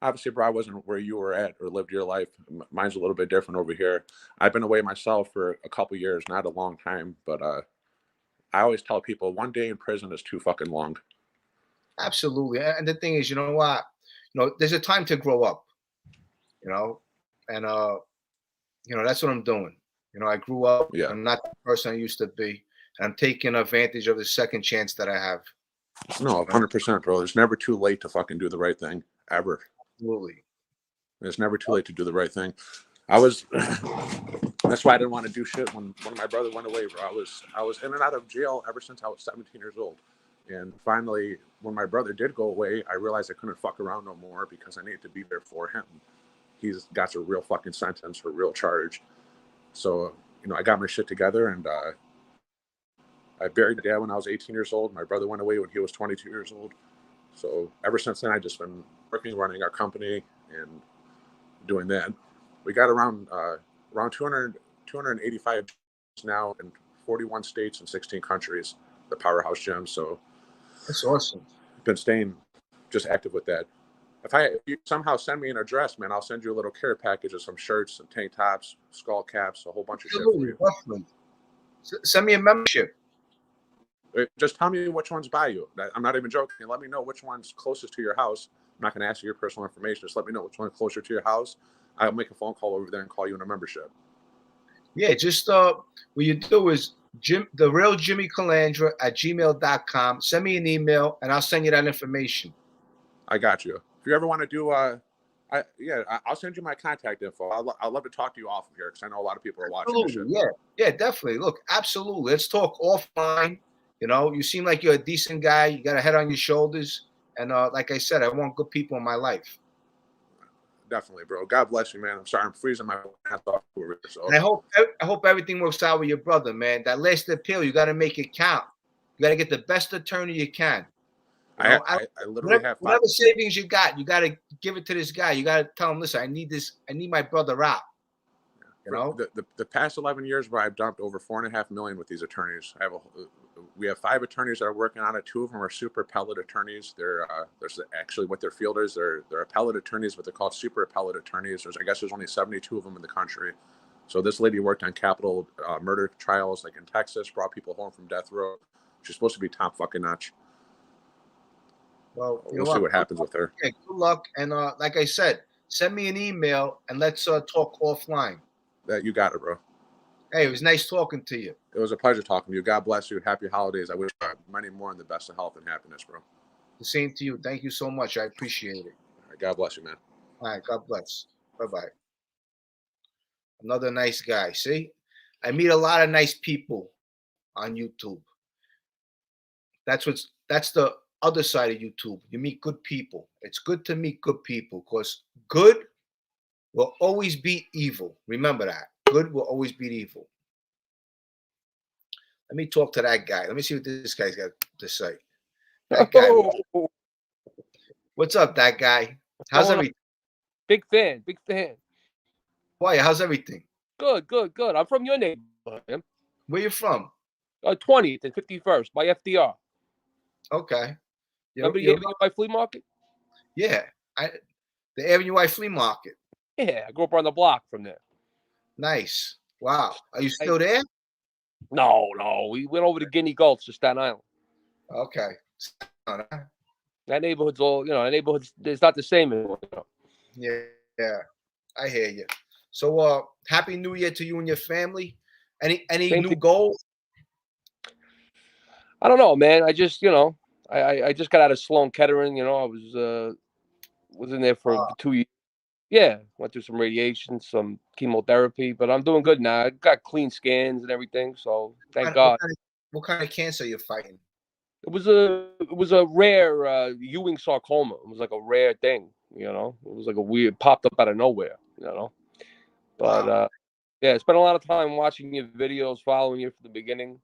obviously, bro, I wasn't where you were at or lived your life. Mine's a little bit different over here. I've been away myself for a couple years, not a long time, but I always tell people 1 day in prison is too fucking long. Absolutely. And the thing is, you know what? You know, there's a time to grow up, you know, and, you know, that's what I'm doing. You know, I grew up. Yeah. I'm not the person I used to be. And I'm taking advantage of the second chance that I have. No, 100%, bro. It's never too late to fucking do the right thing, ever. Absolutely. It's never too late to do the right thing. That's why I didn't want to do shit when my brother went away, bro. I was in and out of jail ever since I was 17 years old. And finally, when my brother did go away, I realized I couldn't fuck around no more because I needed to be there for him. He's got a real fucking sentence for real charge. So, you know, I got my shit together, and I buried my dad when I was 18 years old. My brother went away when he was 22 years old. So ever since then, I've just been working, running our company, and doing that. We got around 285 now in 41 states and 16 countries, the Powerhouse Gym. So That's awesome. been staying just active with that. If you somehow send me an address, man, I'll send you a little care package of some shirts, some tank tops, skull caps, a whole bunch of shit for you. Definitely. Send me a membership. Just tell me which one's by you. I'm not even joking. Let me know which one's closest to your house. I'm not going to ask you your personal information. Just let me know which one's closer to your house. I'll make a phone call over there and call you in a membership. Yeah, just what you do is the real Jimmy Calandra at gmail.com. Send me an email and I'll send you that information. I got you. If you ever want to do, I'll send you my contact info. I'd love to talk to you off of here because I know a lot of people are watching this shit. Yeah, definitely. Look, absolutely. Let's talk offline. You know, you seem like you're a decent guy. You got a head on your shoulders. And like I said, I want good people in my life. Definitely, bro. God bless you, man. I'm sorry, I'm freezing my ass off over here. So. And I hope everything works out with your brother, man. That last appeal, you got to make it count. You got to get the best attorney you can. You know, I literally have whatever savings you got to give it to this guy. You got to tell him, listen, I need this. I need my brother out. You know, the past 11 years, bro, I've dumped over $4.5 million with these attorneys. We have 5 attorneys that are working on it. 2 of them are super appellate attorneys. They're there's actually what their field is. They're appellate attorneys, but they're called super appellate attorneys. I guess there's only 72 of them in the country. So this lady worked on capital murder trials, like in Texas, brought people home from death row. She's supposed to be top fucking notch. Well, we'll see what happens with her. Yeah, good luck. And like I said, send me an email and let's talk offline. You got it, bro. Hey, it was nice talking to you. It was a pleasure talking to you. God bless you. Happy holidays. I wish you many more and the best of health and happiness, bro. The same to you. Thank you so much. I appreciate it. All right, God bless you, man. All right. God bless. Bye-bye. Another nice guy. See, I meet a lot of nice people on YouTube. That's the other side of YouTube. You meet good people. It's good to meet good people because good will always beat evil. Remember that. Good will always beat evil. Let me talk to that guy. Let me see what this guy's got to say. That guy. What's up, that guy? How's everything? Big fan. Big fan. Why? How's everything? Good. I'm from your neighborhood, man. Where you from? 20th and 51st by FDR. Okay. Remember the Avenue Y Flea Market? Yeah. The Avenue Y Flea Market. Yeah, I grew up on the block from there. Nice. Wow. Are you still there? No. We went over to Guinea Gulch to Staten Island. Okay. That neighborhood's all, that neighborhood's it's not the same anymore. Yeah. I hear you. So happy New Year to you and your family. Any new goals? I don't know, man. I just, I just got out of Sloan Kettering, I was in there for 2 years. Yeah, went through some radiation, some chemotherapy, but I'm doing good now. I got clean scans and everything, so thank God. What kind of cancer are you fighting? It was a rare Ewing sarcoma. It was like a rare thing, It was like a weird popped up out of nowhere, But wow. Yeah, I spent a lot of time watching your videos, following you from the beginning,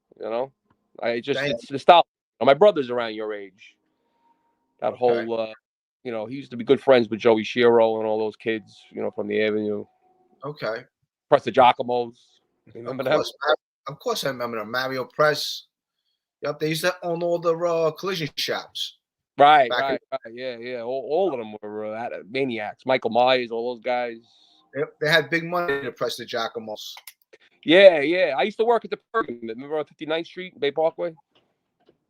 It's nostalgic. My brother's around your age. That whole he used to be good friends with Joey Shiro and all those kids, from the Avenue. Okay. Press the Giacomos. Remember them? Of course I remember them. Mario Press. Yep, they used to own all the collision shops. Right. Yeah. All of them were maniacs. Michael Myers, all those guys. They had big money to press the Giacomos. Yeah. I used to work at the Perkins. Remember on 59th Street, Bay Parkway?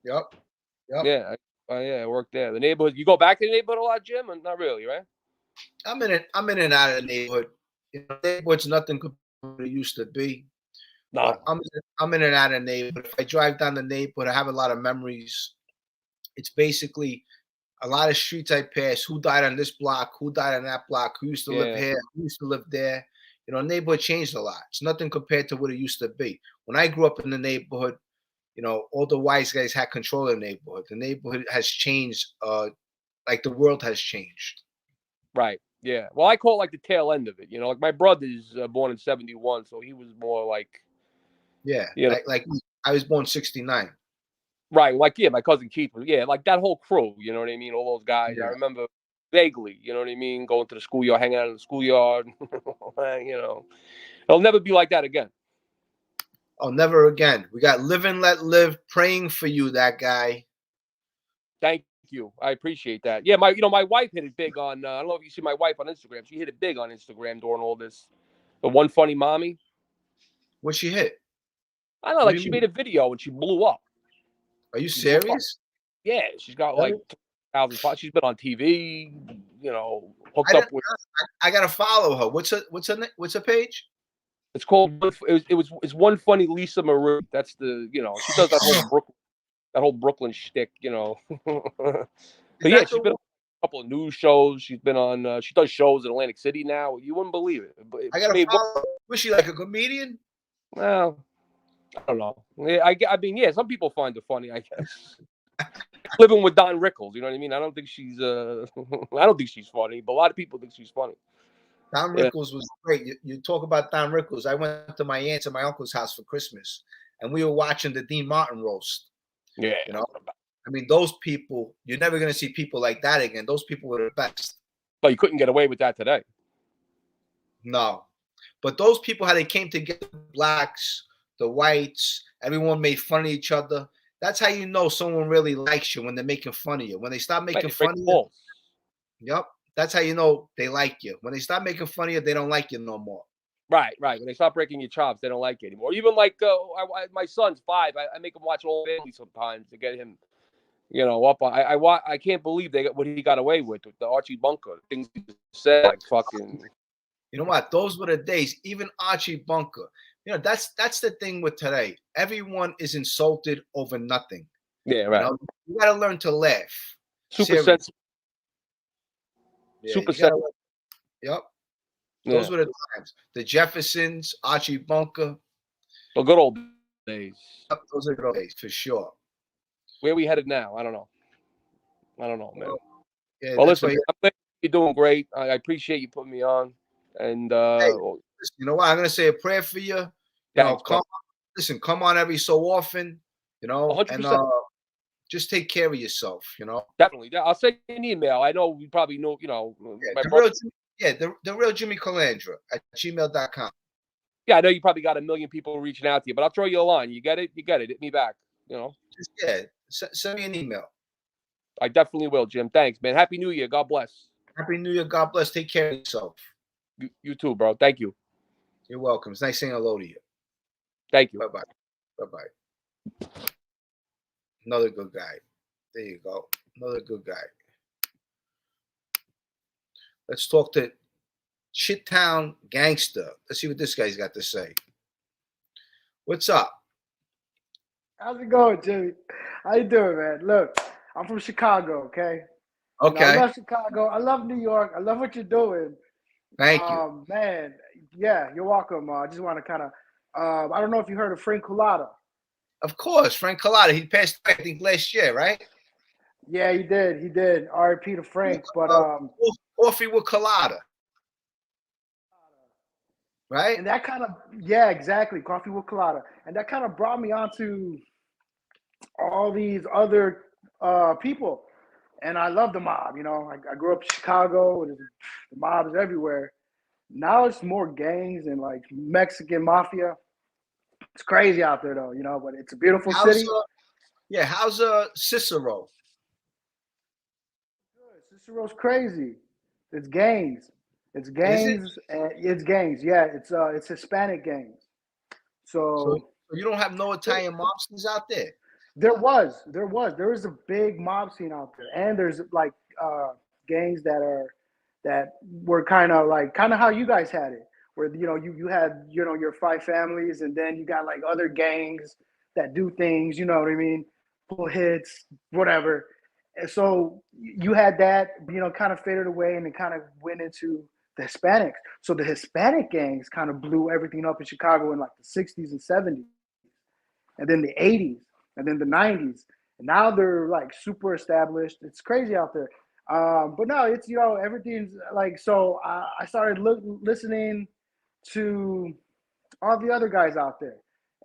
Yep. Yeah. I worked there. The neighborhood. You go back to the neighborhood a lot, Jim? Not really, right? I'm in and out of the neighborhood. The neighborhood's nothing compared to what it used to be. No. I'm in and out of the neighborhood. If I drive down the neighborhood, I have a lot of memories. It's basically a lot of streets I pass. Who died on this block? Who died on that block? Who used to live here? Who used to live there? Neighborhood changed a lot. It's nothing compared to what it used to be. When I grew up in the neighborhood, all the wise guys had control of the neighborhood. The neighborhood has changed, like the world has changed. Right. Yeah. Well, I call it like the tail end of it. Like my brother's born in 71, so he was more like. Yeah. Like I was born 69. Right. Like, my cousin Keith was, like that whole crew, you know what I mean? All those guys. Yeah. I remember vaguely, you know what I mean? Going to the schoolyard, hanging out in the schoolyard, It'll never be like that again. Oh, never again. We got Live and Let Live praying for you, that guy. Thank you. I appreciate that. Yeah, my wife hit it big on. I don't know if you see my wife on Instagram. She hit it big on Instagram during all this. The one funny mommy. What she hit? I don't know, What like do she you made mean? a video and she blew up. Are you She blew up. serious? Yeah, she's got Really? like 2,000 followers. She's been on TV. Hooked I up didn't. with. I gotta follow her. What's her page? It's called. It's one funny Lisa Marie. That's the. She does that whole Brooklyn shtick. But Is yeah, that she's the been one? on a couple of news shows. She's been on. She does shows in Atlantic City now. You wouldn't believe it. But I she gotta made one. follow her. Was she like a comedian? Well, I don't know. Yeah, I mean, yeah, some people find it funny. I guess. Living with Don Rickles, you know what I mean? I don't think she's. I don't think she's funny, but a lot of people think she's funny. Don Yeah. Rickles was great. You talk about Don Rickles. I went to my aunt's and my uncle's house for Christmas, and we were watching the Dean Martin roast. Yeah. You know, I mean, those people, you're never going to see people like that again. Those people were the best. But you couldn't get away with that today. No. But those people, how they came together, blacks, the whites, everyone made fun of each other. That's how you know someone really likes you, when they're making fun of you. When they stop making fun of you, yep, that's how you know they like you. When they stop making fun of you, they don't like you no more. Right. When they stop breaking your chops, they don't like you anymore. Even like my son's 5. I make him watch Old Family sometimes to get him, up. I can't believe what he got away with the Archie Bunker things he said, like fucking. You know what? Those were the days. Even Archie Bunker. That's the thing with today. Everyone is insulted over nothing. Yeah, right. You got to learn to laugh. Super sensitive. Yeah, super sensitive. Yep. Those were the times. The Jeffersons, Archie Bunker. The good old days. Yep, those are the good days for sure. Where are we headed now? I don't know, man. Yeah, well, listen, I'm glad you're doing great. I appreciate you putting me on. And hey, you know what? I'm gonna say a prayer for you. Thanks, come on every so often. 100%. And just take care of yourself. Definitely. I'll send you an email. I know we probably know. The real Jimmy Calandra at gmail.com. Yeah, I know you probably got a million people reaching out to you, but I'll throw you a line. You get it? Hit me back. Send me an email. I definitely will, Jim. Thanks, man. Happy New Year. God bless. Happy New Year. God bless. Take care of yourself. You too, bro. Thank you. You're welcome. It's nice saying hello to you. Thank you. Bye-bye. Bye-bye. Another good guy. There you go. Another good guy. Let's talk to Shittown Gangster. Let's see what this guy's got to say. What's up? How's it going, Jimmy? How you doing, man? Look, I'm from Chicago, okay? Okay. I love Chicago. I love New York. I love what you're doing. Thank you. Man, yeah, you're welcome. I just want to kind of, I don't know if you heard of Frank Cullotta. Of course, Frank Cullotta. He passed away, I think, last year, right? Yeah, he did. R.I.P. to Frank. But Coffee with Cullotta. Right? And that kind of, yeah, exactly. Coffee with Cullotta. And that kind of brought me onto all these other people. And I love the mob. I grew up in Chicago. The mob is everywhere. Now it's more gangs and like Mexican mafia. It's crazy out there, though, but it's a beautiful city. How's Cicero? Cicero's crazy. It's gangs. It's gangs. It's gangs. Yeah, it's Hispanic gangs. So you don't have no Italian mobsters out there? There is a big mob scene out there, and there's like gangs that were kind of how you guys had it, where you had your 5 families, and then you got like other gangs that do things, you know what I mean, pull hits, whatever. And so you had that, kind of faded away, and it kind of went into the Hispanics. So the Hispanic gangs kind of blew everything up in Chicago in like the 60s and 70s, and then the 80s, and then the 90s. And now they're like super established. It's crazy out there. But no, it's, everything's like, so I started listening to all the other guys out there.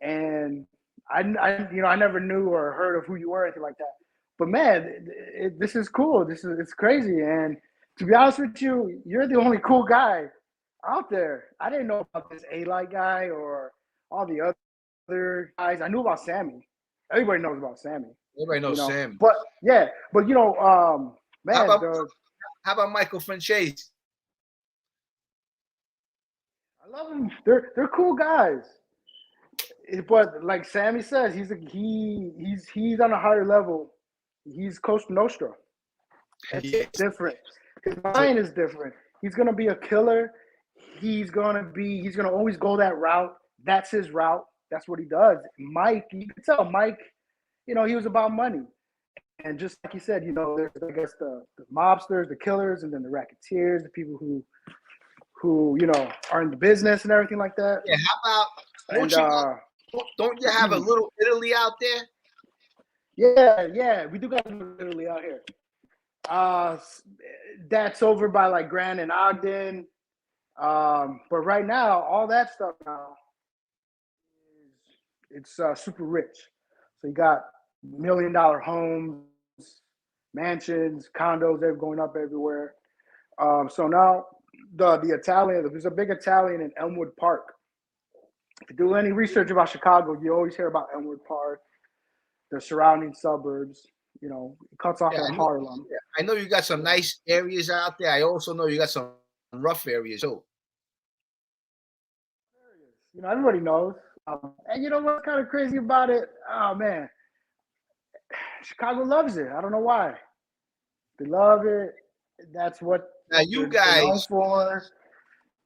And I never knew or heard of who you were or anything like that. But man, this is cool. It's crazy. And to be honest with you, you're the only cool guy out there. I didn't know about this A-Light guy or all the other guys. I knew about Sammy. Everybody knows about Sammy. Everybody knows You know, Sam. but yeah, but you know, man, How about Michael Franchese? I love them. They're cool guys. But like Sammy says, he's on a higher level. He's Costa Nostra. It's Yes. different. His mind is different. He's gonna be a killer. He's gonna always go that route. That's his route. That's what he does. Mike, you can tell Mike, you know, he was about money. And just like you said, you know, there's I guess the mobsters, the killers, and then the racketeers, the people who you know are in the business and everything like that. Yeah, how about don't you have a little Italy out there? Yeah, we do got a little Italy out here. That's over by like Grand and Ogden. But right now, all that stuff now it's super rich. So you got $1 million homes, mansions, condos, they're going up everywhere. So now the Italian, there's a big Italian in Elmwood Park. If you do any research about Chicago, you always hear about Elmwood Park, the surrounding suburbs. You know, it cuts off at Harlem. Yeah, I know you got some nice areas out there. I also know you got some rough areas too. You know, everybody knows. And you know what's kind of crazy about it? Oh man, Chicago loves it. I don't know why. They love it. That's what now you guys known for.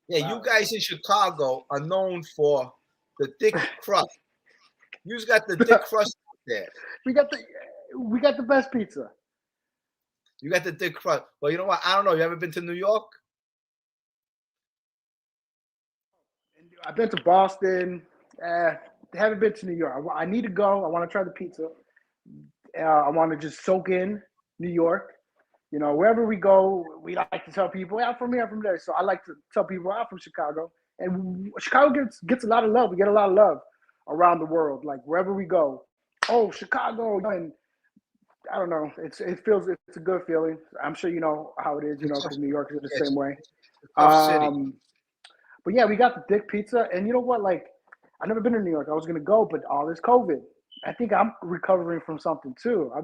Yeah, wow. You guys in Chicago are known for the thick crust. You've got the thick crust out there. We got the best pizza. You got the thick crust. Well, you know what? I don't know. You ever been to New York? I've been to Boston. Haven't been to New York. I need to go. I want to try the pizza. I want to just soak in New York. You know, wherever we go, we like to tell people, I'm from here, I'm from there. So I like to tell people I'm from Chicago. And Chicago gets a lot of love. We get a lot of love around the world. Like wherever we go, oh, Chicago. And I don't know. It's a good feeling. I'm sure you know how it is, you know, because New York is the same way. But yeah, we got the thick pizza. And you know what? Like, I've never been to New York. I was going to go, but all this COVID. I think I'm recovering from something too. I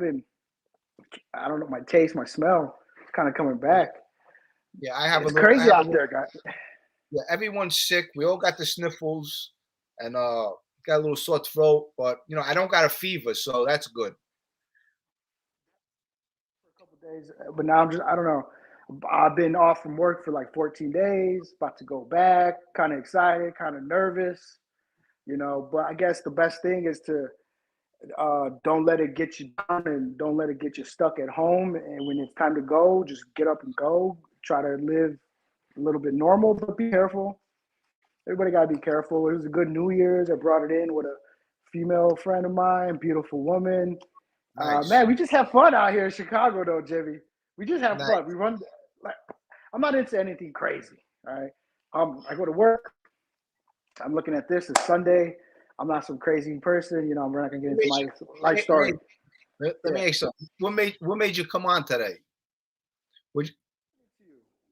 don't know, my taste, my smell is kind of coming back. Yeah, it's crazy out there, guys. Yeah, everyone's sick. We all got the sniffles and got a little sore throat, but you know, I don't got a fever, so that's good. For a couple of days, but now I don't know. I've been off from work for like 14 days, about to go back, kind of excited, kind of nervous, you know, but I guess the best thing is to don't let it get you down and don't let it get you stuck at home. And when it's time to go, just get up and go. Try to live a little bit normal, but be careful. Everybody got to be careful. It was a good New Year's. I brought it in with a female friend of mine, beautiful woman. Nice. Man, we just have fun out here in Chicago, though, Jimmy. We just have fun. We run. Like, I'm not into anything crazy. All right. I go to work. I'm looking at this. It's Sunday. I'm not some crazy person, you know. We're not gonna get into my life story. Let me ask you something. What made you come on today?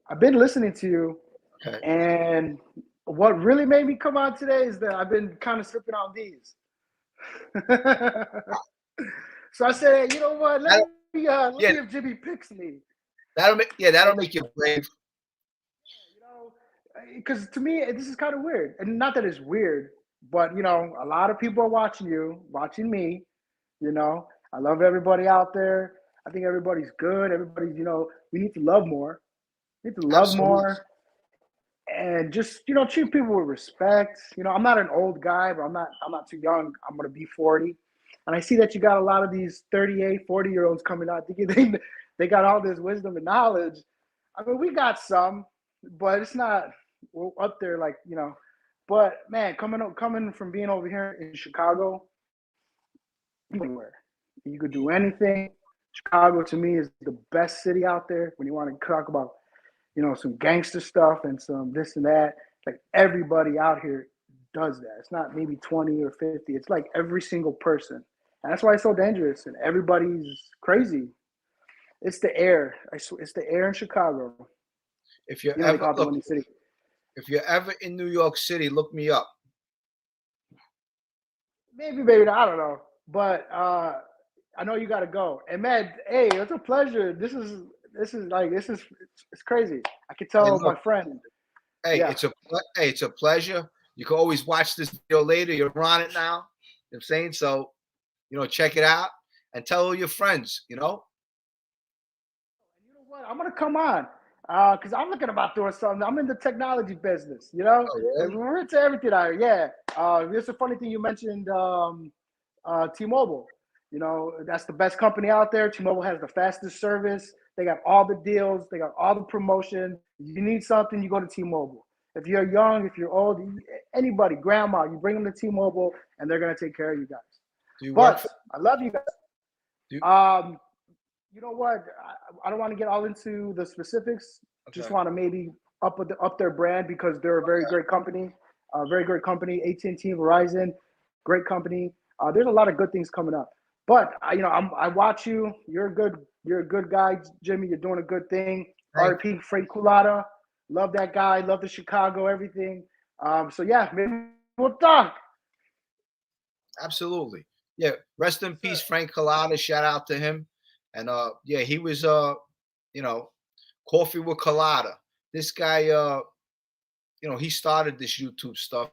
I've been listening to you, okay. And what really made me come on today is that I've been kind of slipping on these. So I said, you know what? Let me if Jimmy picks me. That'll make you brave. You know, because to me, this is kind of weird, and not that it's weird. But, you know, a lot of people are watching me, you know. I love everybody out there. I think everybody's good. Everybody's, you know, we need to love more. We need to love more and just, you know, treat people with respect. You know, I'm not an old guy, but I'm not too young. I'm going to be 40. And I see that you got a lot of these 38, 40-year-olds coming out thinking they got all this wisdom and knowledge. I mean, we got some, but it's not up there like, you know. But man, coming from being over here in Chicago, anywhere you could do anything. Chicago to me is the best city out there when you want to talk about, you know, some gangster stuff and some this and that. Like everybody out here does that. It's not maybe 20 or 50. It's like every single person, and that's why it's so dangerous. And everybody's crazy. It's the air. It's the air in Chicago. If you're ever in New York City, look me up. Maybe, I don't know. But I I know you got to go. And man, hey, it's a pleasure. This is it's crazy. I can tell look, my friend. Hey, Yeah. it's a pleasure. You can always watch this video later. You're on it now. You know what I'm saying? So, check it out and tell all your friends, You know what? I'm gonna come on. Because I'm looking about doing something. I'm in the technology business, Oh, really? and we're into everything out here. Yeah. It's a funny thing you mentioned T-Mobile. That's the best company out there. T-Mobile has the fastest service. They got all the deals. They got all the promotion. You need something, you go to T-Mobile. If you're young, if you're old, anybody, grandma, you bring them to T-Mobile, and they're gonna take care of you guys. But I love you guys. You know what? I don't want to get all into the specifics. Okay. Just want to maybe up their brand because they're a very great company. Very great company. AT&T, Verizon, great company. There's a lot of good things coming up. But I watch you. You're a good guy, Jimmy. You're doing a good thing. RP Frank Culata. Love that guy. Love the Chicago, everything. So yeah, maybe we'll talk. Absolutely. Yeah. Rest in peace, Frank Culata. Shout out to him. And yeah, he was Coffee with Culata. This guy he started this YouTube stuff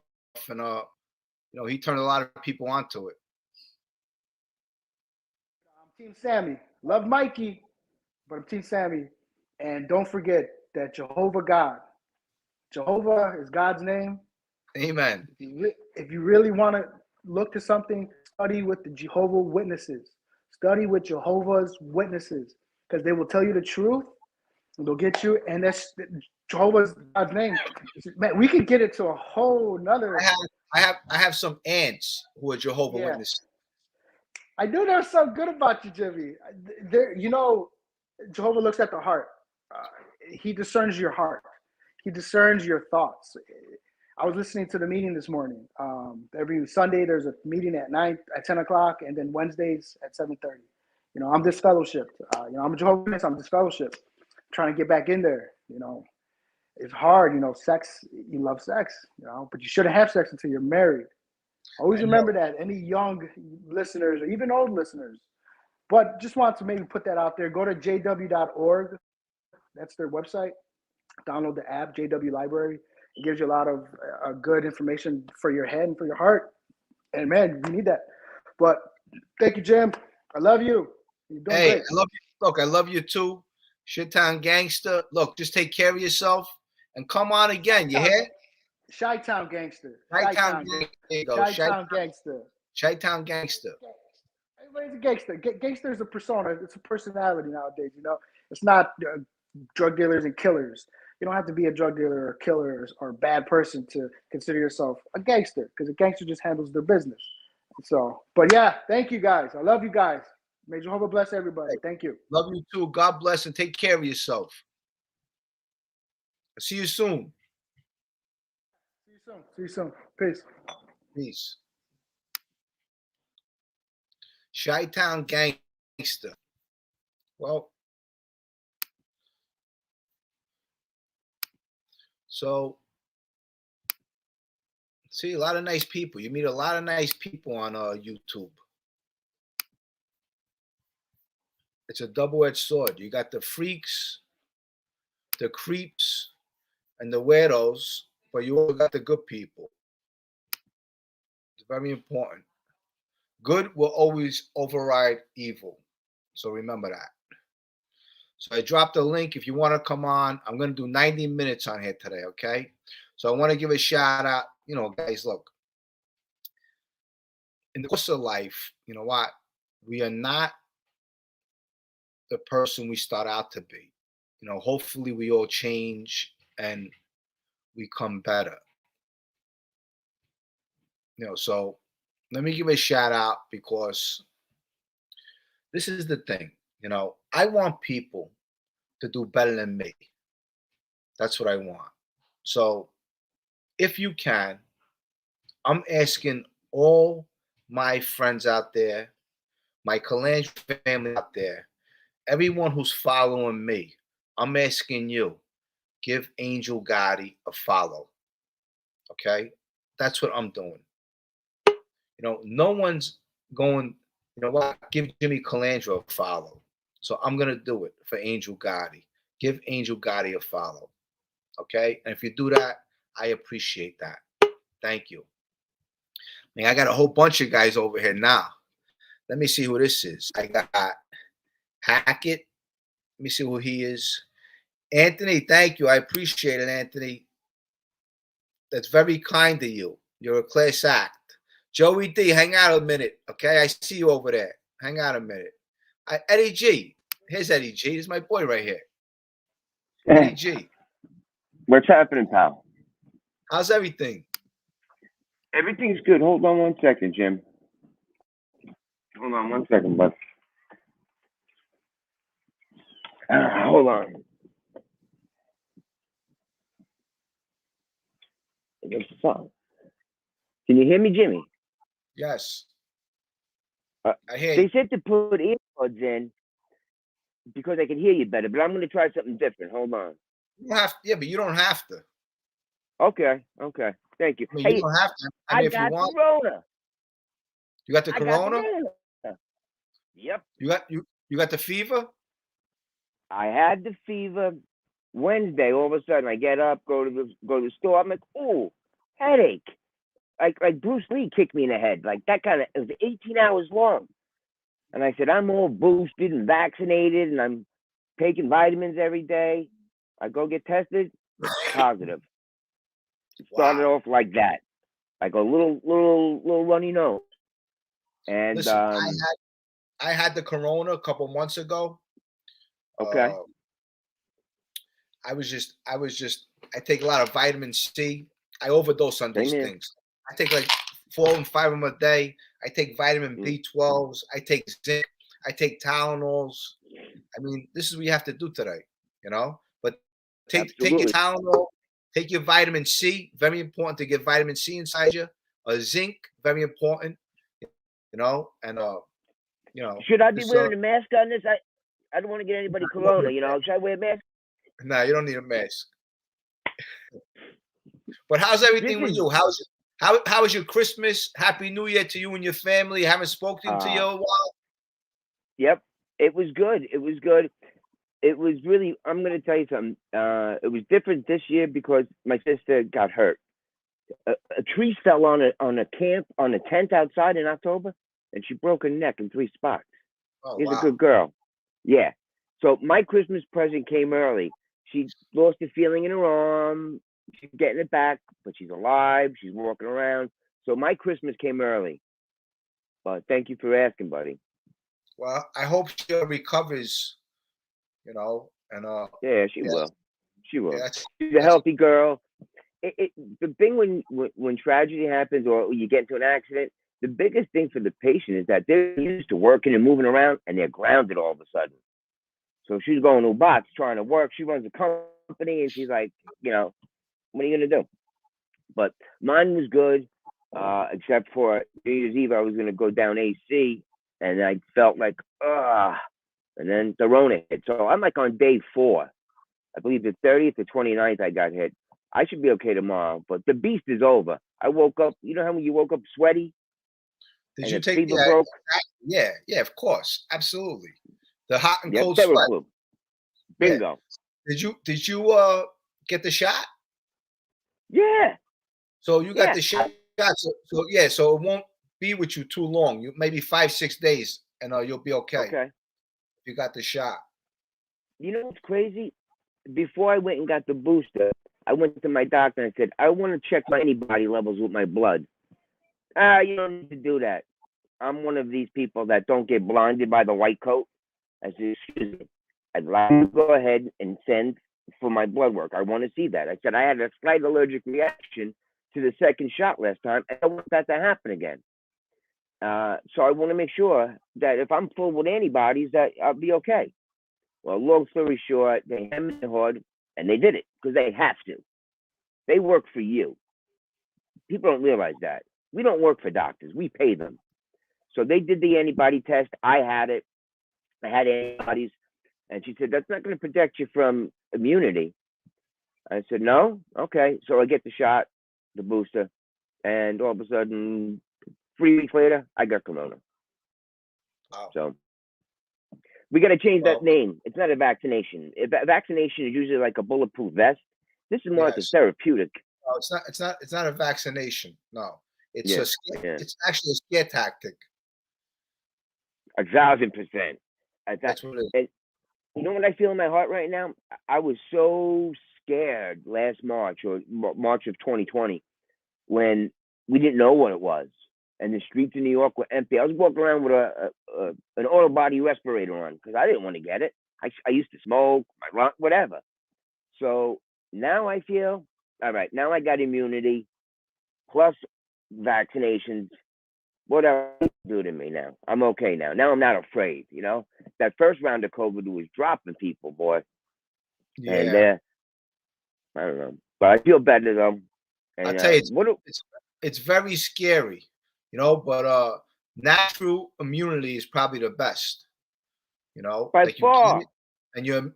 and he turned a lot of people onto it. I'm Team Sammy. Love Mikey, but I'm Team Sammy. And don't forget that Jehovah is God's name. Amen. If you really want to look to something, study with the Jehovah Witnesses. Study with Jehovah's Witnesses because they will tell you the truth and they'll get you. And that's Jehovah's God's name. Man, we could get it to a whole nother. I have some aunts who are Jehovah Witnesses. I knew there was something good about you, Jimmy. Jehovah looks at the heart. He discerns your heart. He discerns your thoughts. I was listening to the meeting this morning. Every Sunday there's a meeting at 10 o'clock, and then Wednesdays at 7:30. I'm disfellowshipped. I'm a Jehovah's Witness. I'm disfellowshipped. Trying to get back in there. It's hard. Sex. You love sex. But you shouldn't have sex until you're married. Always remember that. Any young listeners or even old listeners. But just want to maybe put that out there. Go to jw.org. That's their website. Download the app, JW Library. It gives you a lot of good information for your head and for your heart. And man, you need that. But thank you, Jim. I love you. You're doing great. I love you. Look, I love you too. Shit-town gangster. Look, just take care of yourself and come on again. You hear? Chi-town gangster. Chi-town gangster. Chi-town gangster. Everybody's a gangster. Gangster is a persona. It's a personality nowadays. It's not drug dealers and killers. You don't have to be a drug dealer or killer or a bad person to consider yourself a gangster because a gangster just handles their business. So, but yeah, thank you guys. I love you guys. May Jehovah bless everybody. Thank you. Love you too. God bless and take care of yourself. See you soon. See you soon. Peace. Peace. Chi-town gangster. Well, so see a lot of nice people. You meet a lot of nice people on YouTube. It's a double-edged sword. You got the freaks, the creeps, and the weirdos, but you also got the good people. It's very important. Good will always override evil. So remember that. So I dropped a link. If you want to come on, I'm going to do 90 minutes on here today, okay? So I want to give a shout out. Guys, look. In the course of life, you know what? We are not the person we start out to be. Hopefully we all change and we come better. So let me give a shout out because this is the thing. I want people to do better than me. That's what I want. So if you can, I'm asking all my friends out there, my Colangelo family out there, everyone who's following me, I'm asking you, give Angel Gotti a follow. Okay? That's what I'm doing. No one's going You know what? Give Jimmy Calandra a follow. So I'm gonna do it for Angel Gotti. Give Angel Gotti a follow. Okay? And if you do that, I appreciate that. Thank you. I mean, I got a whole bunch of guys over here now. Let me see who this is. I got Hackett. Let me see who he is. Anthony, thank you. I appreciate it, Anthony. That's very kind of you. You're a class act. Joey D, hang out a minute. Okay? I see you over there. Hang out a minute. Eddie G. Here's Eddie G. This is my boy right here. Eddie G. What's happening, pal? How's everything? Everything's good. Hold on 1 second, Jim. Hold on 1 second, bud. Hold on. What's the song? Can you hear me, Jimmy? Yes. I hear They you. said to put earbuds in because I can hear you better, but I'm going to try something different. Hold on. You don't have to, yeah, but you don't have to. Okay. Thank you. I mean, Hey, you don't have to. I I mean, if you got want, Corona. you got the I got corona. Corona. Yep. You got the fever. I had the fever Wednesday. All of a sudden, I get up, go to the store. I'm like, oh, headache. Like Bruce Lee kicked me in the head. Like that kind of. It was 18 hours long. And I said, I'm all boosted and vaccinated, and I'm taking vitamins every day. I go get tested, positive. It started Wow. off like that, like a little runny nose. And Listen, I had the corona a couple months ago. okay. I take a lot of vitamin C. I overdose on these Same here. things. I take like 4 and 5 of them a day. I take vitamin Mm. B12s. I take zinc. I take Tylenols. I mean, this is what you have to do today, you know. But take your Absolutely. Tylenol. Take your vitamin C. Very important to get vitamin C inside you. Zinc. Very important. You know, and you know. Should I be this, wearing a mask on this? I don't want to get anybody corona. You know, should I wear a mask? No, you don't need a mask. But how's everything with you? How was your Christmas? Happy New Year to you and your family. Haven't spoken to you in a while. Yep, it was good. It was good. It was really. I'm going to tell you something. It was different this year because my sister got hurt. A tree fell on a tent outside in October, and she broke her neck in 3 spots. Oh, She's wow. a good girl. Yeah. So my Christmas present came early. She lost a feeling in her arm. She's getting it back, but she's alive. She's walking around. So my Christmas came early. But thank you for asking, buddy. Well, I hope she recovers, you know, and Yeah, she will. She will. yeah, She's a healthy girl. The thing when tragedy happens or you get into an accident, the biggest thing for the patient is that they're used to working and moving around and they're grounded all of a sudden. So she's going to a box trying to work. She runs a company and she's like, you know, what are you going to do? But mine was good, except for New Year's Eve, I was going to go down AC and I felt like, and then the Rona hit. So I'm like on day 4. I believe the 30th or 29th I got hit. I should be okay tomorrow, but the beast is over. I woke up, you know how when you woke up sweaty? Did and you the take fever broke? Yeah, of course. Absolutely. The hot and cold Yep, sweat. Bingo. Yeah. Did you get the shot? Yeah. So you got the shot. So it won't be with you too long. You maybe 5-6 days and you'll be okay. Okay. You got the shot. You know what's crazy? Before I went and got the booster, I went to my doctor and I said, I want to check my antibody levels with my blood. You don't need to do that. I'm one of these people that don't get blinded by the white coat. I said, excuse me. I'd like to go ahead and send for my blood work. I want to see that. I said I had a slight allergic reaction to the second shot last time, and I want that to happen again. So I want to make sure that if I'm full with antibodies, that I'll be okay. Well, long story short, they hemmed and hawed, and they did it because they have to. They work for you. People don't realize that. We don't work for doctors. We pay them. So they did the antibody test. I had it. I had antibodies. And she said, that's not going to protect you from immunity. I said, no? Okay. So I get the shot, the booster, and all of a sudden, 3 weeks later, I got corona. Wow. So we got to change Well, that name. It's not a vaccination. Vaccination is usually like a bulletproof vest. This is more like a yes. therapeutic. No, it's not. It's not a vaccination. No, it's Yeah, a. Scare, yeah, it's actually a scare tactic. 1,000%. That's what it is. And you know what I feel in my heart right now? I was so scared last March or March of 2020 when we didn't know what it was, and the streets in New York were empty. I was walking around with an auto body respirator on because I didn't want to get it. I used to smoke, whatever. So now I feel all right. Now I got immunity plus vaccinations. Whatever it do to me now, I'm okay now. Now I'm not afraid. You know, that first round of COVID was dropping people, boy, and Yeah, I don't know, but I feel better though. I'll And tell you, what? it's very scary, you know. But natural immunity is probably the best. You know, By like you get far, it, and you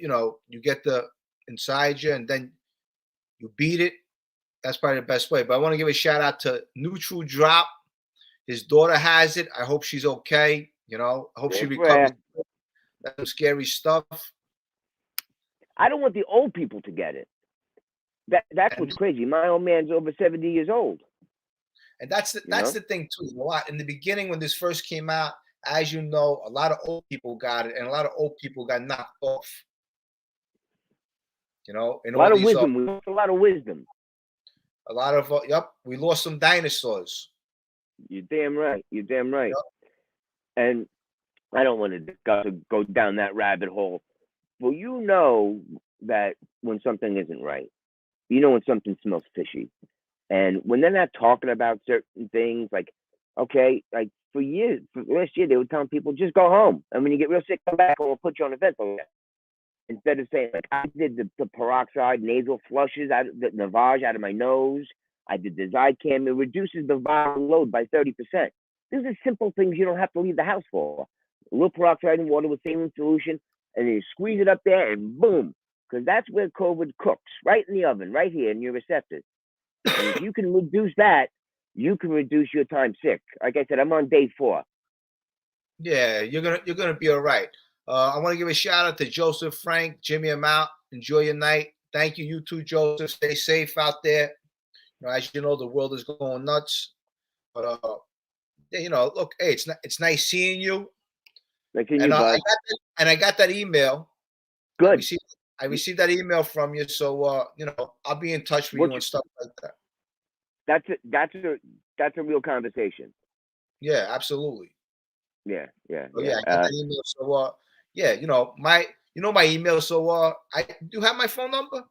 know you get the inside you, and then you beat it. That's probably the best way. But I want to give a shout out to Neutral Drop. His daughter has it. I hope she's okay. You know, I hope she recovers. That's some scary stuff. I don't want the old people to get it. That's what's crazy. My old man's over 70 years old. And that's the thing too. You know what? In the beginning, when this first came out, as you know, a lot of old people got it, and a lot of old people got knocked off. You know, in a lot all of these, wisdom. We lost a lot of wisdom. a lot of yep, we lost some dinosaurs. You're damn right. You're damn right. Yep. And I don't want to go down that rabbit hole. Well, you know that when something isn't right, you know when something smells fishy, and when they're not talking about certain things, like okay, like for last year they were telling people just go home, and when you get real sick, come back, and we'll put you on a ventilator. Instead of saying like I did the peroxide nasal flushes, the Navage out of my nose. I did the Zicam. It reduces the viral load by 30%. These are simple things you don't have to leave the house for. A little peroxide and water with saline solution, and then you squeeze it up there, and boom, because that's where COVID cooks, right in the oven, right here in your receptors. And if you can reduce that, you can reduce your time sick. Like I said, I'm on day 4. Yeah, you're gonna be all right. I want to give a shout out to Joseph, Frank, Jimmy. I'm out. Enjoy your night. Thank you. You too, Joseph. Stay safe out there. You know, as you know, the world is going nuts. But yeah, you know, look, hey, it's nice seeing you. Like in you, bud. I got that email. Good. I received that email from you, so you know, I'll be in touch with you and stuff like that. That's a real conversation. Yeah, absolutely. Yeah. Oh, yeah, I got that email. So yeah, you know my email. So I do have my phone number.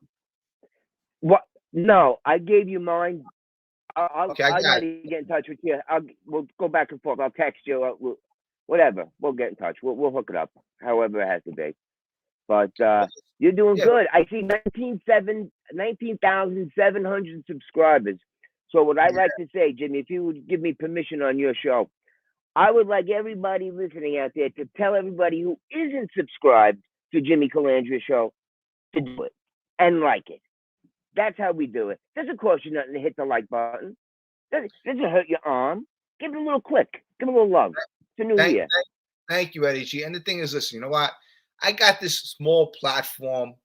What? No, I gave you mine. I'll Okay, I got it. Get in touch with you. We'll go back and forth. I'll text you. Whatever. We'll get in touch. We'll hook it up. However it has to be. But you're doing good. I see 19,700 subscribers. So what I like to say, Jimmy, if you would give me permission on your show, I would like everybody listening out there to tell everybody who isn't subscribed to Jimmy Calandra show to do it and like it. That's how we do it. Doesn't cost you nothing to hit the like button. Doesn't hurt your arm. Give it a little click. Give it a little love. It's a new year. Thank you, Eddie G. And the thing is, listen, you know what? I got this small platform.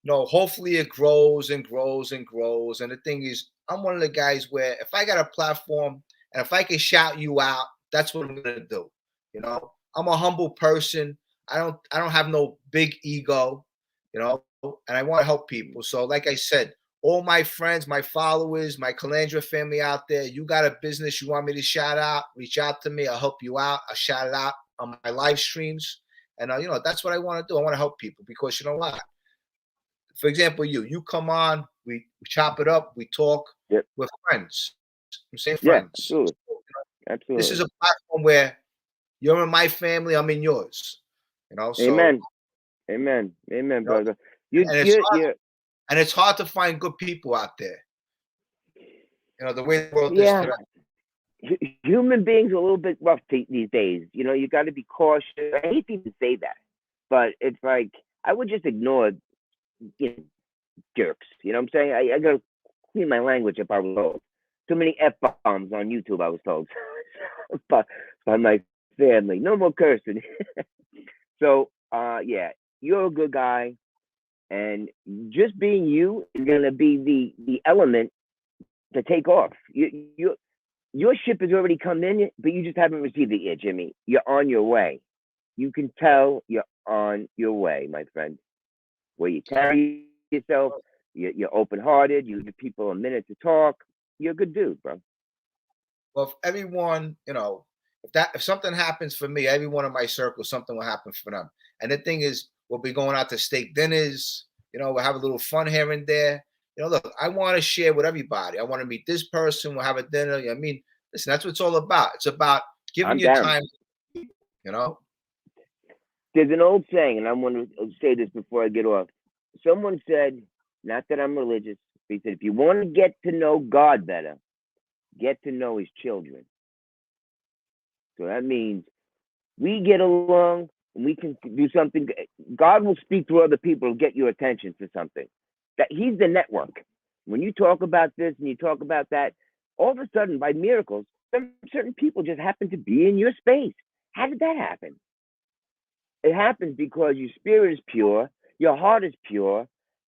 You know, hopefully it grows and grows and grows. And the thing is, I'm one of the guys where if I got a platform and if I can shout you out, that's what I'm gonna do. You know, I'm a humble person. I don't have no big ego, you know, and I want to help people. So, like I said, all my friends, my followers, my Calandra family out there, you got a business you want me to shout out, reach out to me. I'll help you out. I'll shout it out on my live streams. And, you know, that's what I want to do. I want to help people because, you know what? For example, you come on, we chop it up, we talk. Yep. We're friends. I'm saying Yeah, friends. absolutely. Absolutely. This is a platform where you're in my family, I'm in yours. You know, so Amen. Amen, brother. And it's hard to find good people out there. You know, the way the world is today. Human beings are a little bit rough these days. You know, you got to be cautious. I hate to even say that, but it's like I would just ignore, jerks. You know what I'm saying? I got to clean my language if I was told. Too many F-bombs on YouTube, I was told. by my family. No more cursing. So, yeah, you're a good guy, and just being you is gonna be the element to take off. Your ship has already come in, but you just haven't received it yet, Jimmy. You're on your way. You can tell you're on your way, my friend. Where you carry yourself, you're open-hearted. You give people a minute to talk. You're a good dude, bro. Well, if everyone, if something happens for me, everyone in my circle, something will happen for them. And the thing is, we'll be going out to steak dinners. We'll have a little fun here and there. Look, I want to share with everybody. I want to meet this person. We'll have a dinner. I mean, listen, that's what it's all about. It's about giving you time. There's an old saying, and I want to say this before I get off. Someone said, not that I'm religious, but he said, if you want to get to know God better, get to know his children. So that means we get along and we can do something. God will speak through other people to get your attention to something. That he's the network. When you talk about this and you talk about that, all of a sudden, by miracles, certain people just happen to be in your space. How did that happen? It happens because your spirit is pure, your heart is pure,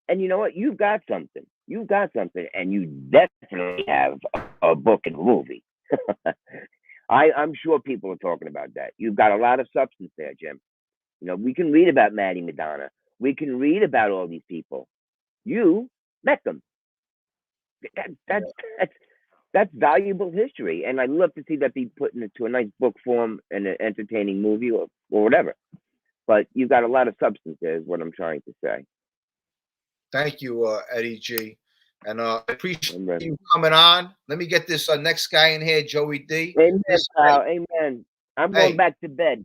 and you know what? You've got something. You've got something, and you definitely have a book and a movie. I'm sure people are talking about that. You've got a lot of substance there, Jim. We can read about Maddie Madonna. We can read about all these people. You met them. That's valuable history, and I'd love to see that be put into a nice book form and an entertaining movie or whatever. But you've got a lot of substance there, is what I'm trying to say. Thank you, Eddie G. And I appreciate you coming on. Let me get this next guy in here, Joey D. Amen, pal. Amen. I'm going back to bed.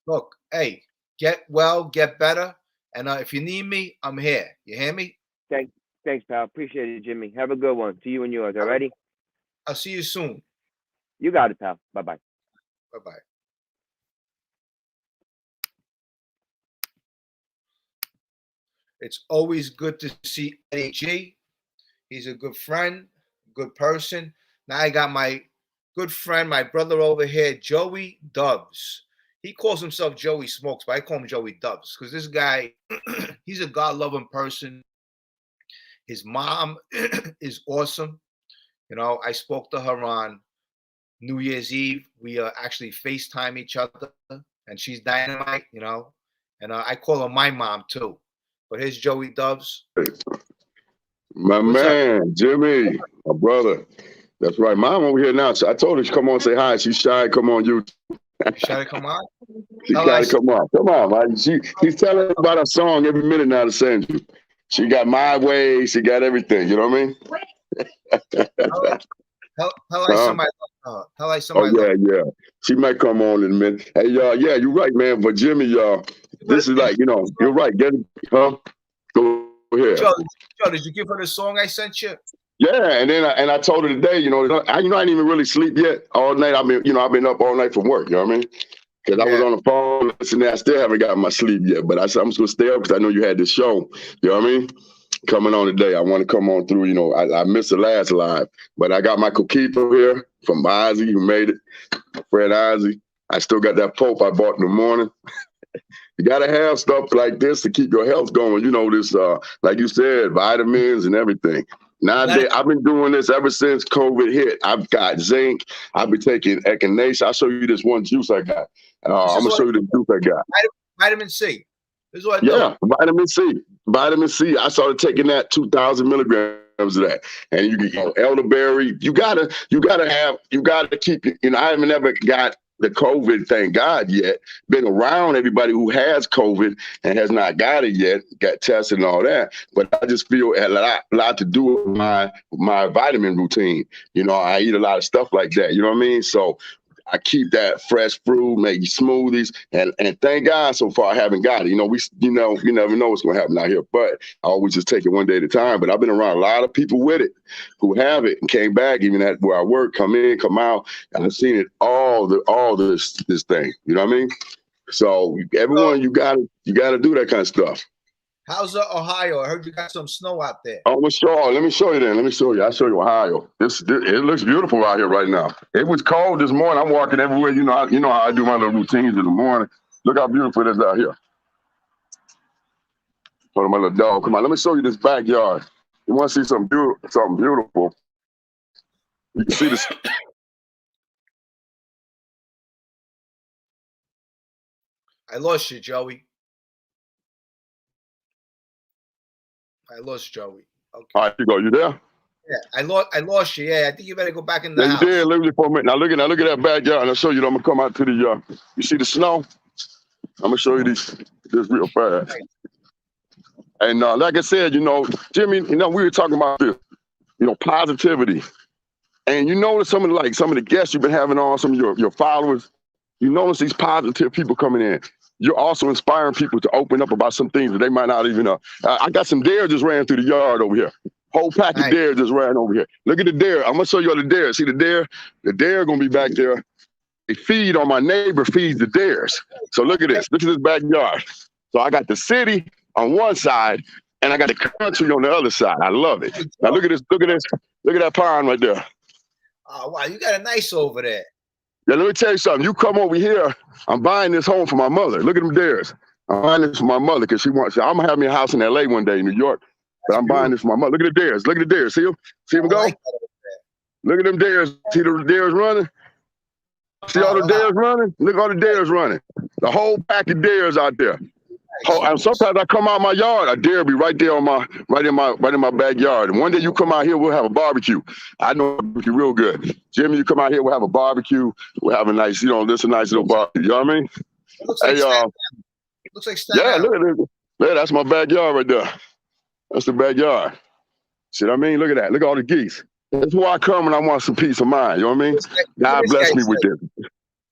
Look, hey, get well, get better. And if you need me, I'm here. You hear me? Thanks, pal. Appreciate it, Jimmy. Have a good one. To you and yours. All righty? I'll see you soon. You got it, pal. Bye-bye. Bye-bye. It's always good to see Eddie G. He's a good friend, good person. Now I got my good friend, my brother over here, Joey Dubs. He calls himself Joey Smokes, but I call him Joey Dubs because this guy, he's a God-loving person. His mom is awesome. I spoke to her on New Year's Eve. We actually FaceTime each other, and she's dynamite, and I call her my mom too. But here's Joey Dubs. My What's man, up? Jimmy, my brother. That's right. Mom over here now. So I told her to come on and say hi. She's shy. Come on, you. Shy to come on? She got to come on. Come on, man. She's telling me about a song every minute now to send you. She got My Way. She got everything. You know what I mean? Tell I somebody. Yeah. She might come on in a minute. Hey, y'all. Yeah, you're right, man. But Jimmy, y'all, this is like, you're right. Get it, huh? Go ahead. Joe, did you give her the song I sent you? Yeah, and then I told her today, I didn't even really sleep yet all night. I've been up all night from work. You know what I mean? Because I was on the phone listening. I still haven't gotten my sleep yet. But I said I'm just gonna stay up because I know you had this show. You know what I mean? Coming on today. I want to come on through. I missed the last live, but I got my coquito here from Ozzy who made it. My friend Ozzy. I still got that Pope I bought in the morning. You got to have stuff like this to keep your health going. This, like you said, vitamins and everything. Nowadays, I've been doing this ever since COVID hit. I've got zinc. I've been taking echinacea. I'll show you this one juice I got. I'm going to show you this juice I got. Vitamin C. This is what I do. Vitamin C. Vitamin C. I started taking that 2,000 milligrams of that. And you can elderberry. You gotta keep it. I haven't ever got the COVID, thank God, yet. Been around everybody who has COVID and has not got it yet, got tested and all that. But I just feel it had a lot to do with my vitamin routine. I eat a lot of stuff like that. You know what I mean? So I keep that fresh fruit, make smoothies, and thank God so far I haven't got it. You never know what's gonna happen out here, but I always just take it one day at a time. But I've been around a lot of people with it who have it and came back, even at where I work, come in, come out, and I've seen it all this thing. You know what I mean? So everyone, you gotta do that kind of stuff. How's Ohio? I heard you got some snow out there. Oh, let me show you then. Let me show you. I'll show you Ohio. It looks beautiful out here right now. It was cold this morning. I'm walking everywhere. You know how I do my little routines in the morning. Look how beautiful it is out here. Hold on, my little dog. Come on, let me show you this backyard. You want to see something beautiful? You can see this. I lost you, Joey. I lost Joey. Okay. All right, you there? Yeah, I lost you. Yeah, I think you better go back in the house. You did. Leave me for a minute. Now look at that backyard. I'll show you. I'm gonna come out to the yard. You see the snow? I'm gonna show you this real fast. Right. And like I said, Jimmy, we were talking about this, positivity. And you notice some of the guests you've been having on, some of your followers. You notice these positive people coming in. You're also inspiring people to open up about some things that they might not even know. I got some deer just ran through the yard over here. Whole pack of deer just ran over here. Look at the deer. I'm gonna show you all the deer. See the deer? The deer gonna be back there. They feed on my neighbor feeds the deers. So look at this. Look at this backyard. So I got the city on one side and I got the country on the other side. I love it. Now look at this. Look at this. Look at that pond right there. Oh wow, you got a nice over there. Yeah, let me tell you something. You come over here, I'm buying this home for my mother. Look at them deers. I'm buying this for my mother because I'm going to have me a house in LA one day in New York. But I'm buying this for my mother. Look at the deers. Look at the deers. See them? See them go? Like look at them deers. See the deers running? See all the deers running? Look at all the deers running. The whole pack of deers out there. And sometimes I come out my yard, a deer be right there right in my backyard. And one day you come out here, we'll have a barbecue. I know barbecue real good. Jimmy, you come out here, we'll have a barbecue. We'll have a nice, this a nice little barbecue. You know what I mean? It looks like it looks like yeah, look at it. Yeah, that's my backyard right there. That's the backyard. See what I mean? Look at that. Look at all the geese. That's why I come and I want some peace of mind. You know what I mean? God bless me with this.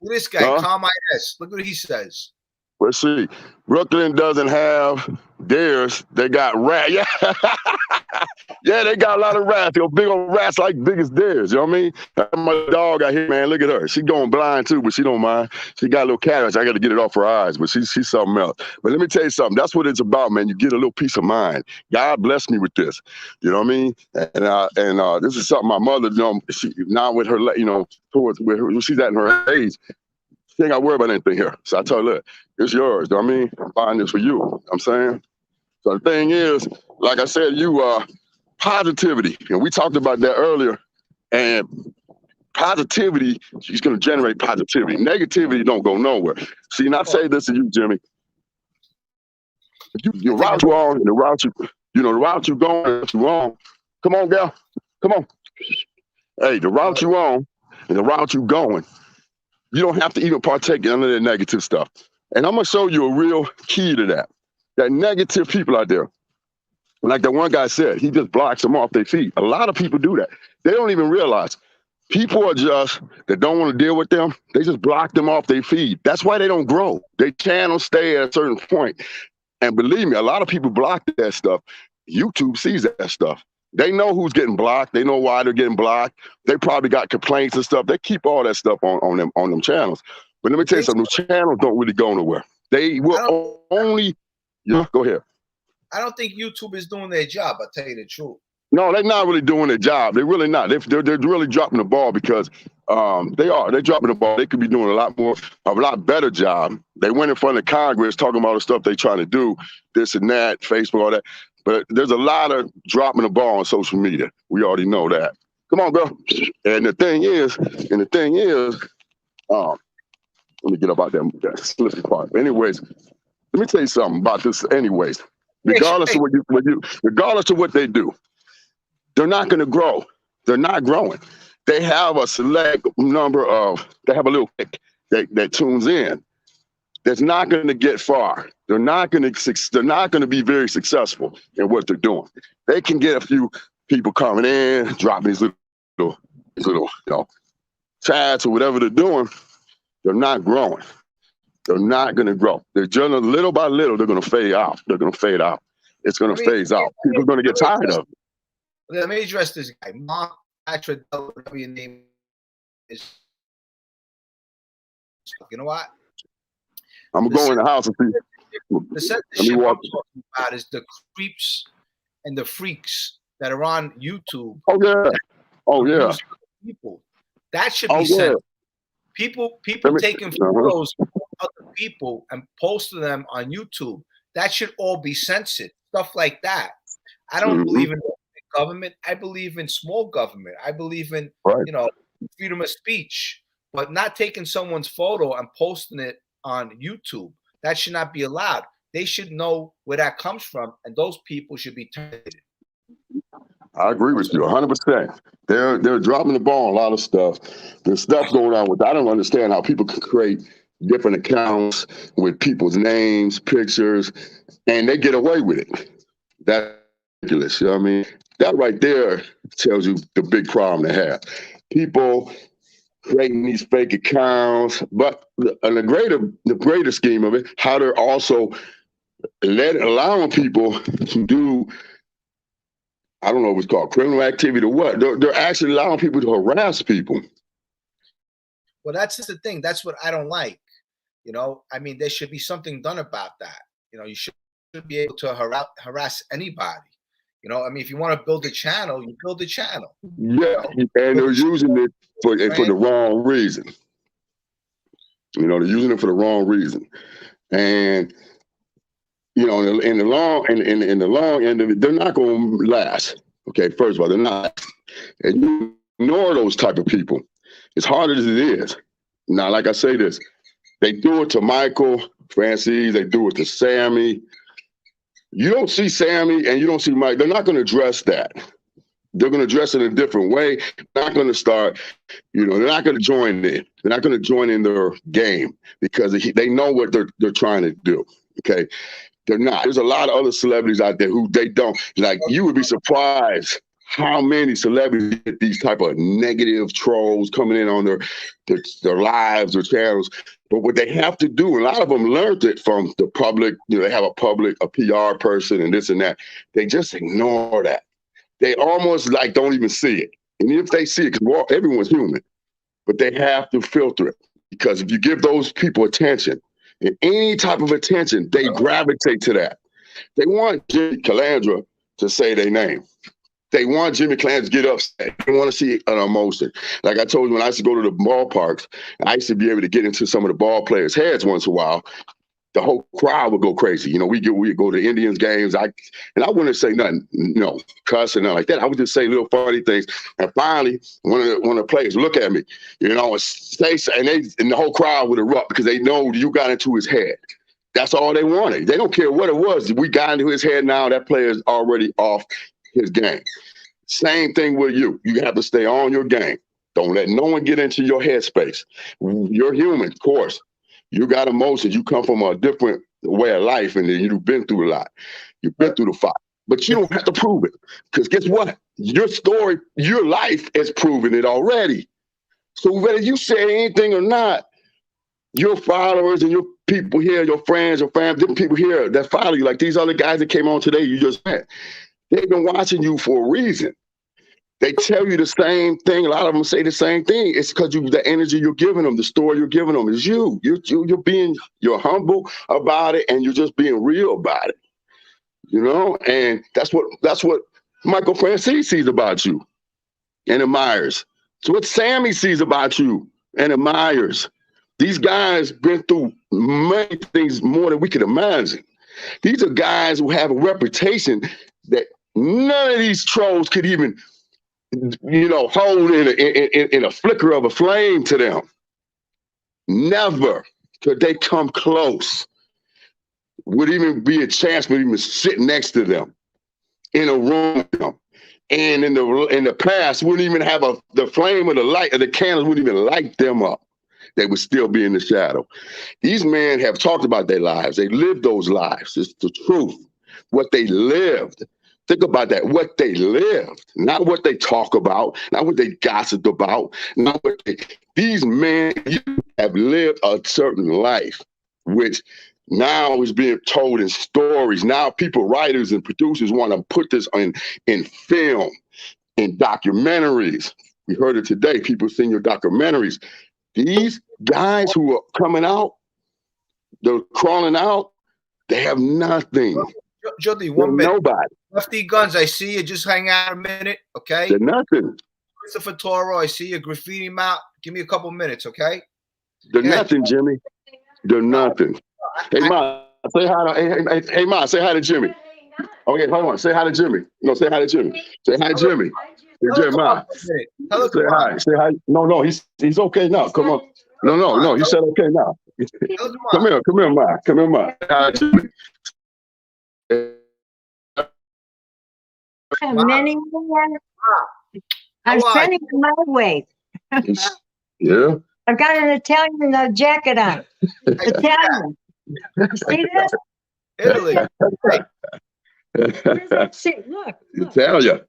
Look at this guy, Calm IS. Look what he says. Let's see. Brooklyn doesn't have deers. They got rats. Yeah. Yeah, they got a lot of rats. They're big old rats like big as deers. You know what I mean? My dog out here, man, look at her. She going blind too, but she don't mind. She got a little cataracts. I got to get it off her eyes, but she's something else. But let me tell you something. That's what it's about, man. You get a little peace of mind. God bless me with this. You know what I mean? And this is something my mother, she now with her, towards where she's at in her age. She ain't got to worry about anything here. So I told her, look, it's yours. You know what I mean? I'm buying this for you. You know what I'm saying? So the thing is, like I said, positivity. And we talked about that earlier. And positivity is going to generate positivity. Negativity don't go nowhere. See, and I say this to you, Jimmy. The route you're on, the route you're going, you're wrong. Come on, gal. Come on. Hey, the route you're on and the route you're going, you don't have to even partake in any of that negative stuff. And I'm going to show you a real key to that. That negative people out there, like that one guy said, he just blocks them off their feet. A lot of people do that. They don't even realize. People are just, that don't want to deal with them, they just block them off their feed. That's why they don't grow. They channel stay at a certain point. And believe me, a lot of people block that stuff. YouTube sees that stuff. They know who's getting blocked. They know why they're getting blocked. They probably got complaints and stuff. They keep all that stuff on them channels. But let me tell you something, those channels don't really go nowhere. They will only, go ahead. I don't think YouTube is doing their job, I'll tell you the truth. No, they're not really doing their job. They're really not. They're really dropping the ball because they're dropping the ball. They could be doing a lot better job. They went in front of Congress talking about the stuff they're trying to do, this and that, Facebook, all that. But there's a lot of dropping the ball on social media. We already know that. Come on, girl. And the thing is, let me get up out that slippery part. Anyways, let me tell you something about this. Anyways, regardless of what they do, they're not going to grow. They're not growing. They have a select number they have a little clique that tunes in. That's not going to get far. They're not going to be very successful in what they're doing. They can get a few people coming in, dropping these little chats or whatever they're doing. They're not growing. They're not going to grow. They're just little by little, they're going to fade out. They're going to fade out. It's going to phase out. People are going to get tired of it. Let me address this guy, Mark Patrick, whatever your name is. You know what? I'm going to go in the house and see. The censorship I'm talking about is the creeps and the freaks that are on YouTube. Oh yeah. Oh yeah. People. That should be censored. People taking photos of other people and posting them on YouTube. That should all be censored. Stuff like that. I don't believe in government. I believe in small government. I believe in freedom of speech, but not taking someone's photo and posting it on YouTube. That should not be allowed. They should know where that comes from, and those people should be terminated. I agree with you 100%. They're dropping the ball on a lot of stuff. There's stuff going on with. I don't understand how people can create different accounts with people's names, pictures, and they get away with it. That's ridiculous. You know what I mean? That right there tells you the big problem they have. People creating these fake accounts, but the greater scheme of it, how they're also allowing people to do, I don't know if it's called criminal activity or what. They're actually allowing people to harass people. Well, that's just the thing. That's what I don't like. I mean, there should be something done about that. You should be able to harass anybody. I mean, if you want to build a channel, you build a channel. Yeah, and they're using it for the wrong reason. They're using it for the wrong reason, and in the long end of it, they're not going to last. Okay, first of all, they're not. And you ignore those type of people. As hard as it is. Now, like I say this, they do it to Michael, Francis, they do it to Sammy. You don't see Sammy and you don't see Mike. They're not going to address that. They're going to address it in a different way. They're not going to start, they're not going to join in. They're not going to join in their game because they know what they're trying to do. Okay. They're not. There's a lot of other celebrities out there who they don't. Like, you would be surprised how many celebrities get these type of negative trolls coming in on their lives or channels. But what they have to do, a lot of them learned it from the public. They have a PR person and this and that. They just ignore that. They almost don't even see it. And if they see it, because everyone's human, but they have to filter it. Because if you give those people attention, and any type of attention, they gravitate to that. They want Jimmy Calandra to say their name. They want Jimmy Calandra to get upset. They want to see an emotion. Like I told you, when I used to go to the ballparks, I used to be able to get into some of the ball players' heads once in a while. The whole crowd would go crazy. We go to Indians games. I wouldn't say nothing, cuss and nothing like that. I would just say little funny things. And finally, one of the players look at me, and say, and the whole crowd would erupt because they know you got into his head. That's all they wanted. They don't care what it was. We got into his head now. That player is already off his game. Same thing with you. You have to stay on your game. Don't let no one get into your headspace. You're human, of course. You got emotions. You come from a different way of life, and you've been through a lot. You've been through the fight. But you don't have to prove it. Because guess what? Your story, your life has proven it already. So whether you say anything or not, your followers and your people here, your friends, your family, different people here that follow you, like these other guys that came on today you just met, they've been watching you for a reason. They tell you the same thing. A lot of them say the same thing. It's because the energy you're giving them, the story you're giving them is you. You're humble about it, and you're just being real about it. And that's what Michael Francis sees about you and admires. It's what Sammy sees about you and admires. These guys been through many things more than we can imagine. These are guys who have a reputation that none of these trolls could even hold in a flicker of a flame to them. Never could they come close. Would even be a chance for even sit next to them in a room with them. And in the past, wouldn't even have the flame of the light of the candles wouldn't even light them up. They would still be in the shadow. These men have talked about their lives. They lived those lives. It's the truth. What they lived. Think about that, what they lived, not what they talk about, not what they gossiped about, these men have lived a certain life, which now is being told in stories. Now people, writers and producers want to put this in film, in documentaries. We heard it today, people seeing your documentaries. These guys who are coming out, they're crawling out, They have nothing. Jody, They're 1 minute. nobody. Lefty Guns, I see you. Just hang out a minute, okay? They're nothing. Christopher Toro, I see you. Graffiti Mount. Give me a couple minutes, okay? They're nothing, Jimmy. They're nothing. Hey, Ma, say hi to hey, Ma, say hi to Jimmy. Okay, hold on. Say hi to Jimmy. No, say hi to Jimmy. Say hi to Jimmy. Hey, Jimmy, Ma. Say hi. Say hi. No, he's okay now. Come on. No. He said okay now. Come here, Ma. Come here, Ma. Say hi to Jimmy. Many more. I'm sending it my way. Yeah. I've got an Italian jacket on. Italian. You see this? Italy. Look. Italia.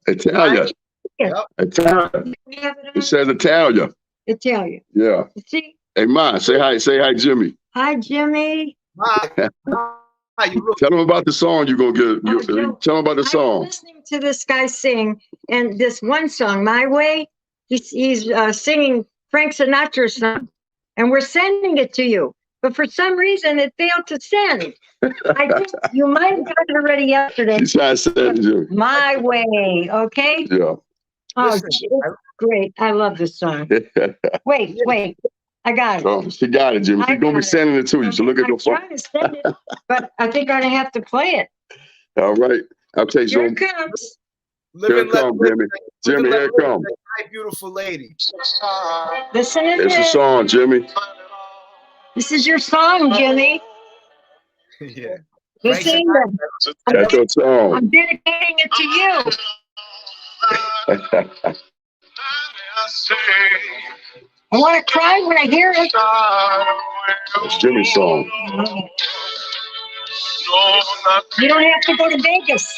Yep. Italian. It says Italia. Italian. Yeah. See? Hey, Ma, say hi, Jimmy. Hi, Jimmy. Hi. Tell him about the song you're going to get. Tell him about the I'm song. listening to this guy sing, and this one song, My Way, he's singing Frank Sinatra's song, and we're sending it to you. But for some reason, it failed to send. I think you might have got it already yesterday. He's trying to send it to you. My Way, okay? Yeah. Oh, it's great. I love this song. Wait. I got it. Oh, she got it, Jimmy. She's going to be sending it to you. So look at your phone. I'm trying to send it, but I think I have to play it. All right. Okay, so Here it comes. Here it comes, Jimmy. Jimmy, here it comes. Hi, beautiful lady. Listen to It's a this. song, Jimmy. This is your song, Jimmy. Yeah. Listen. That's your song. I'm dedicating it to you. I want to cry when I hear it. It's Jimmy's song. You don't have to go to Vegas.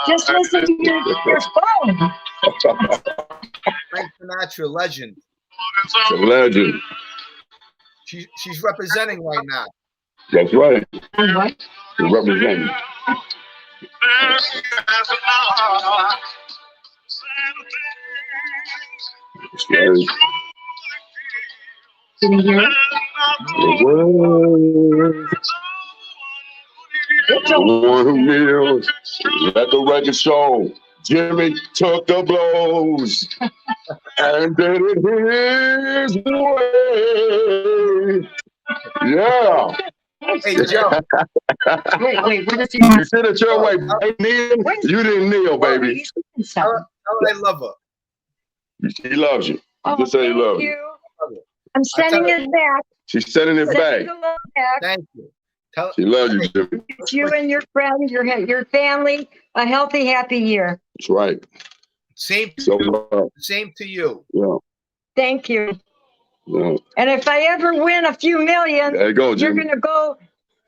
Just listen to your phone. Frank Sinatra, legend. It's a legend. She's representing right now. That's right. She's representing. That's right. Can you hear it? The one who kneels at the record show. Jimmy took the blows and did it his way. Yeah. Hey, Joe. Wait, what is he? You did it your way. You didn't kneel, baby. How I love her. He loves you. Just say he loves you. I'm sending it back. She's sending it back. Thank you. She loves you, Jimmy. You and your friends, your family, a healthy, happy year. That's right. Same to you. Same to you. Yeah. Thank you. Yeah. And if I ever win a few million, there you go, you're Jimmy. going to go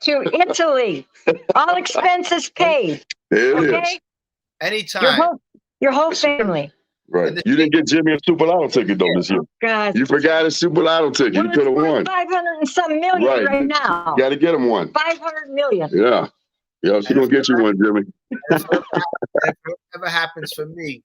to Italy. All expenses paid. It okay? is. Anytime. Your whole family. Right. You didn't get Jimmy a Super Lotto ticket, though, this year. God. You forgot a Super Lotto ticket. You could have won. 500 and some million right now. You got to get him one. 500 million. Yeah. Yeah, she's going to get you one, Jimmy. If it ever happens for me.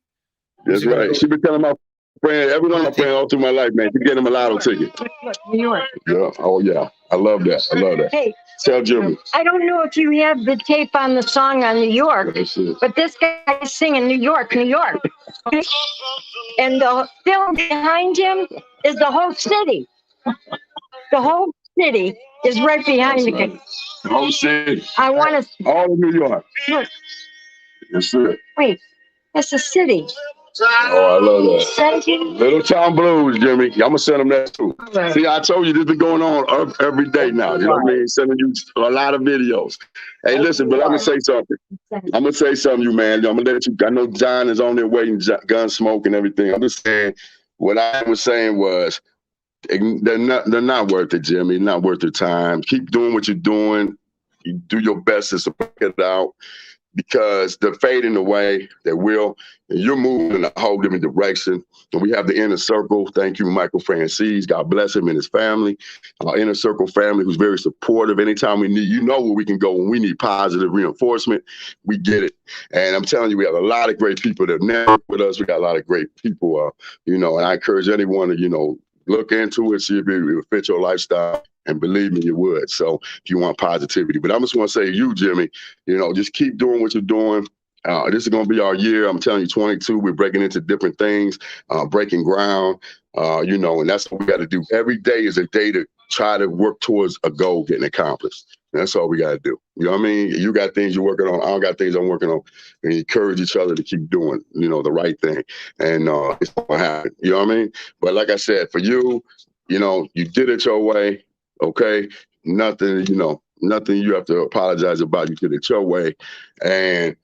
That's right. She been telling my friend, every one of my friends all through my life, man, you get him a Lotto ticket. Look, New York. Yeah. Oh, yeah. I love that. I love that. Hey. Tell Jimmy. I don't know if you have the tape on the song on New York, but this guy is singing New York, New York. Okay? And the film behind him is the whole city. The whole city is right behind the guy. The whole city. I want to. All of New York. Look. That's it. Wait, that's a city. Oh, I love that. Little Town Blues, Jimmy. I'm going to send them that too. Right. See, I told you this been going on every day now. You know what I mean? Sending you a lot of videos. Hey, listen, but I'm going to say something. I'm going to say something to you, man. I'm going to let you. I know John is on there waiting, Gunsmoke and everything. I'm just saying, what I was saying was, they're not worth it, Jimmy. Not worth your time. Keep doing what you're doing. You do your best to support it out. Because they're fading away, they will. And you're moving in a whole different direction. And we have the Inner Circle. Thank you, Michael Francis. God bless him and his family. Our Inner Circle family who's very supportive. Anytime we need, you know where we can go when we need positive reinforcement, we get it. And I'm telling you, we have a lot of great people that network with us. We got a lot of great people, and I encourage anyone to, look into it, see if it will fit your lifestyle. And believe me, you would. So if you want positivity. But I'm just going to say, you, Jimmy, just keep doing what you're doing. This is going to be our year. I'm telling you, 22, we're breaking into different things, breaking ground, and that's what we got to do. Every day is a day to try to work towards a goal getting accomplished. That's all we got to do. You know what I mean? You got things you're working on. I got things I'm working on. And encourage each other to keep doing, the right thing. And it's going to happen. You know what I mean? But like I said, for you, you did it your way. Okay? Nothing you have to apologize about. You did it your way. And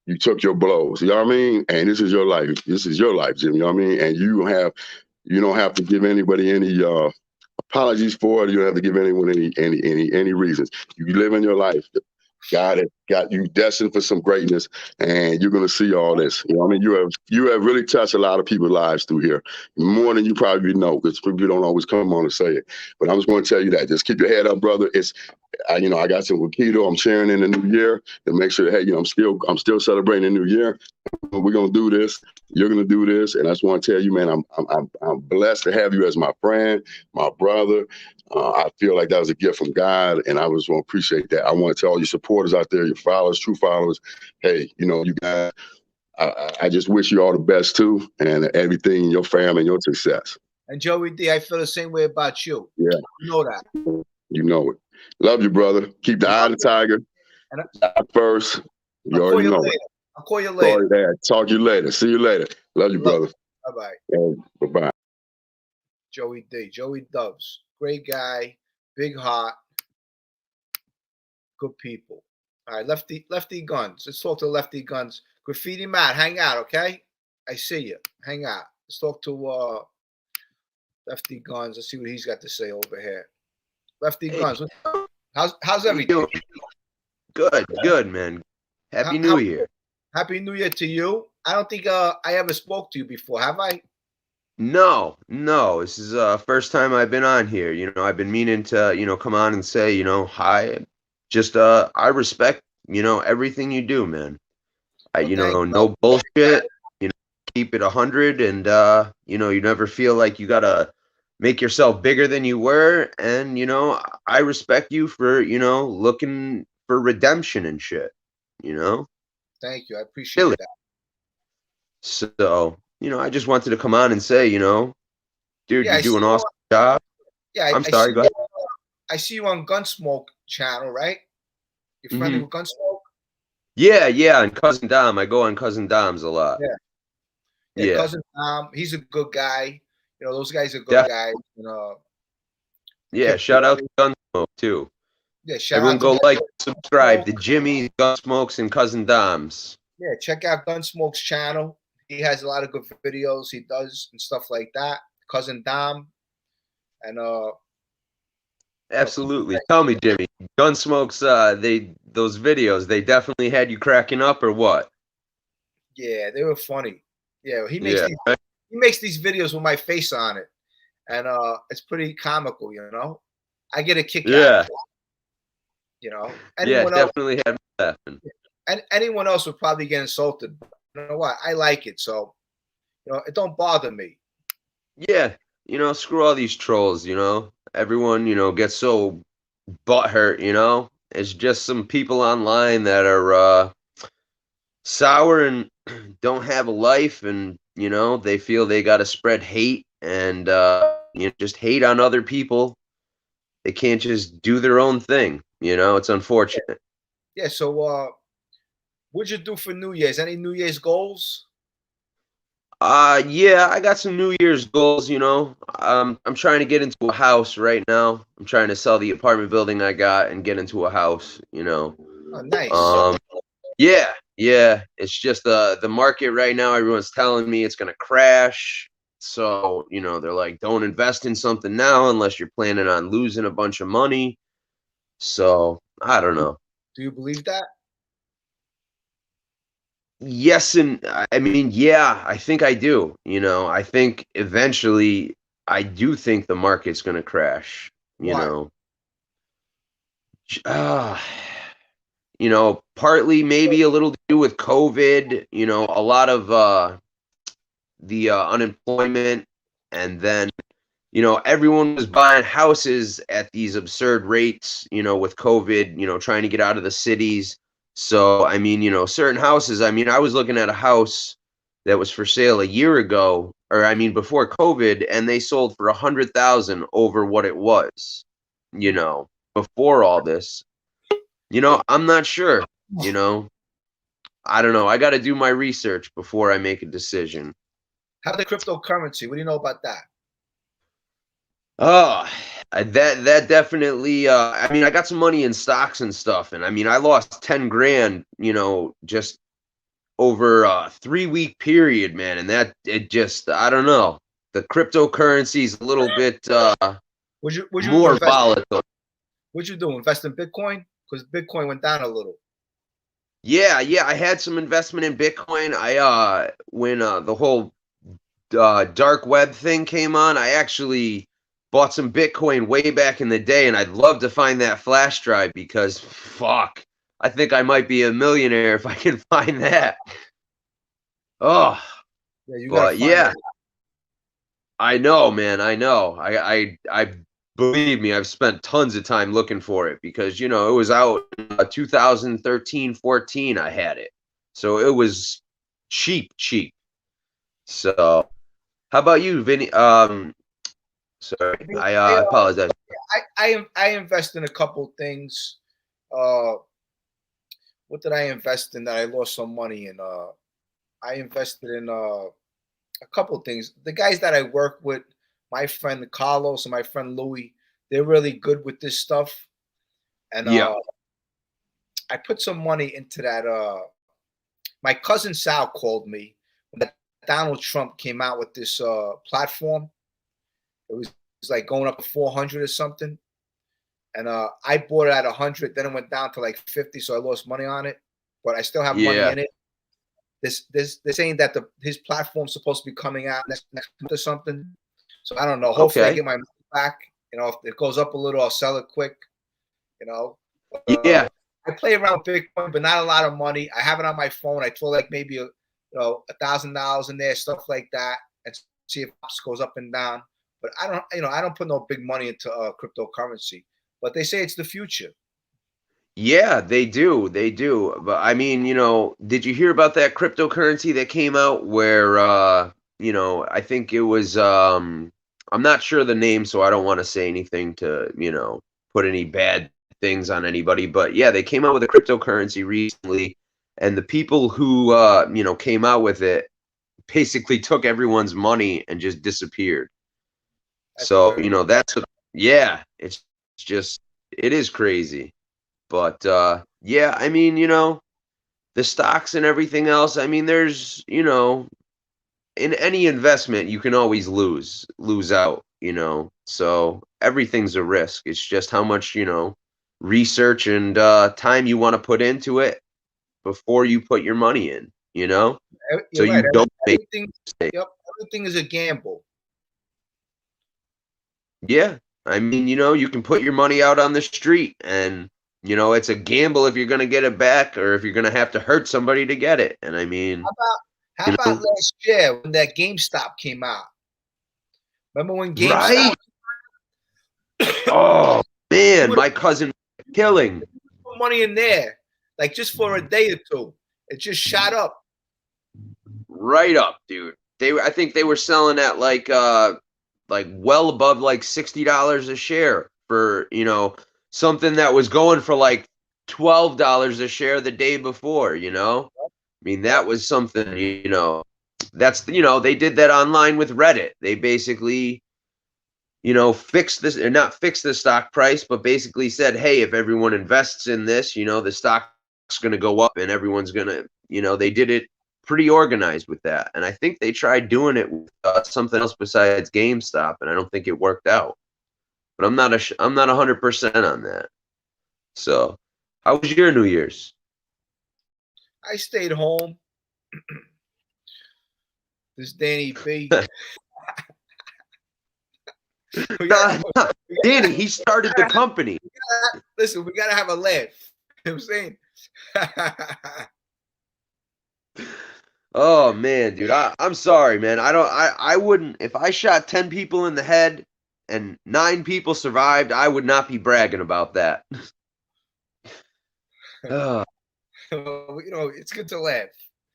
you took your blows. You know what I mean? And this is your life. This is your life, Jim. You know what I mean? And you don't have to give anybody any apologies for it. You don't have to give anyone any reasons. You live in your life. God has got you destined for some greatness, and you're gonna see all this. You know what I mean? You have really touched a lot of people's lives through here, more than you probably know, because people don't always come on and say it. But I'm just going to tell you that. Just keep your head up, brother. I got some keto I'm sharing in the new year to make sure, hey, I'm still celebrating the new year. We're gonna do this. You're gonna do this, and I just want to tell you, man, I'm blessed to have you as my friend, my brother. I feel like that was a gift from God, and I just want to appreciate that. I want to tell all your supporters out there, your followers, true followers, hey, you guys, I just wish you all the best too, and everything in your family and your success. And Joey D, I feel the same way about you. Yeah. You know that. You know it. Love you, brother. Keep the eye on the tiger. First. You already know it. I'll call you later. Talk to you later. See you later. Love you, brother. Bye-bye. Bye-bye. Joey D. Joey Dubs. Great guy. Big heart. Good people. All right, Lefty Guns. Let's talk to Lefty Guns. Graffiti Matt, hang out, okay? I see you. Hang out. Let's talk to Lefty Guns. Let's see what he's got to say over here. Lefty Guns. How's everything? Good, man. Happy New Year. Happy New Year to you. I don't think I ever spoke to you before, have I? No. This is first time I've been on here. I've been meaning to, come on and say, hi. Just I respect, everything you do, man. No bullshit. Keep it 100, and you never feel like you gotta make yourself bigger than you were. And I respect you for looking for redemption and shit. Thank you. I appreciate that. So, I just wanted to come on and say, dude, you do an awesome job. Yeah, I'm sorry, go ahead. I see you on Gunsmoke channel, right? You're friendly with Gunsmoke? Yeah, and Cousin Dom. I go on Cousin Dom's a lot. Yeah. Cousin Dom, he's a good guy. Those guys are good guys. Yeah, shout out to Gunsmoke too. Yeah, shout Everyone out go to like, subscribe to Jimmy's, Gunsmokes, and Cousin Dom's. Yeah, check out Gunsmoke's channel. He has a lot of good videos he does and stuff like that. Cousin Dom. And absolutely. Tell me, Jimmy, Gunsmokes, those videos, they definitely had you cracking up or what? Yeah, they were funny. Yeah, he makes these videos with my face on it. And it's pretty comical, I get a kick out of it. Anyone else, definitely had me laughing. And anyone else would probably get insulted. But you know what? I like it, so it don't bother me. Yeah, screw all these trolls. Everyone gets so butthurt. It's just some people online that are sour and don't have a life, and they feel they got to spread hate and just hate on other people. They can't just do their own thing. It's unfortunate. Yeah. So, what'd you do for New Year's? Any New Year's goals? Yeah, I got some New Year's goals. I'm trying to get into a house right now. I'm trying to sell the apartment building I got and get into a house. Oh, nice. Yeah. It's just the market right now. Everyone's telling me it's gonna crash. So they're like, don't invest in something now unless you're planning on losing a bunch of money. So I don't know. Do you believe that? Yes, and I mean, yeah, I think I do. I think eventually, I do think the market's going to crash. Why? Partly maybe a little to do with COVID. A lot of the unemployment, and then everyone was buying houses at these absurd rates, with COVID, trying to get out of the cities. So, I mean, certain houses, I mean, I was looking at a house that was for sale a year ago, or I mean, before COVID, and they sold for 100,000 over what it was, before all this. I'm not sure, I don't know. I got to do my research before I make a decision. How the cryptocurrency? What do you know about that? Oh, that definitely. I mean, I got some money in stocks and stuff, and I mean, I lost 10 grand, just over a 3-week period, man. And I don't know. The cryptocurrency is a little bit Would you more volatile. What'd you do? Invest in Bitcoin? Because Bitcoin went down a little. Yeah, I had some investment in Bitcoin. When the whole dark web thing came on, I actually bought some Bitcoin way back in the day, and I'd love to find that flash drive because fuck, I think I might be a millionaire if I can find that. Oh, yeah, you gotta find it. I know, man. I know. I believe me, I've spent tons of time looking for it because, it was out in 2013, 14, I had it. So it was cheap. So how about you, Vinny? Sorry, I apologize. I invest in a couple things. What did I invest in that I lost some money in? I invested in a couple things. The guys that I work with, my friend Carlos and my friend Louis, they're really good with this stuff. And I put some money into that. My cousin Sal called me when Donald Trump came out with this platform. It was like going up to 400 or something. And I bought it at 100. Then it went down to like 50. So I lost money on it. But I still have money in it. They're saying that his platform's supposed to be coming out next month or something. So I don't know. Hopefully I get my money back. If it goes up a little, I'll sell it quick. I play around with Bitcoin, but not a lot of money. I have it on my phone. I throw like maybe $1,000 in there, stuff like that, and see if it goes up and down. But I don't put no big money into cryptocurrency. But they say it's the future. Yeah, they do. But I mean, did you hear about that cryptocurrency that came out where, I think it was, I'm not sure of the name, so I don't want to say anything to, put any bad things on anybody. But yeah, they came out with a cryptocurrency recently, and the people who, came out with it basically took everyone's money and just disappeared. So, it's just, it is crazy. But I mean, the stocks and everything else, I mean, there's, in any investment, you can always lose out, so everything's a risk. It's just how much, research and time you want to put into it before you put your money in, so right. You don't make mistakes. Yep, everything is a gamble. Yeah, I mean, you can put your money out on the street and it's a gamble if you're going to get it back or if you're going to have to hurt somebody to get it. And I mean, how about last year when that GameStop came out? Remember when GameStop? Right? Oh man, my cousin was killing. Put money in there, like just for a day or two. It just shot up. Right up, dude. I think they were selling at like well above like $60 a share for something that was going for like $12 a share the day before, I mean, that was something, that's, they did that online with Reddit. They basically, fixed this, or not fixed the stock price, but basically said, hey, if everyone invests in this, the stock's going to go up and everyone's going to, they did it pretty organized with that. And I think they tried doing it with something else besides GameStop, and I don't think it worked out. But I'm not 100% on that. So, how was your New Year's? I stayed home. This Danny B. Danny, he started the company. Listen, we gotta have a laugh. You know what I'm saying? Oh man, dude, I'm sorry, man. I wouldn't. If I shot 10 people in the head, and 9 people survived, I would not be bragging about that. You know, it's good to laugh.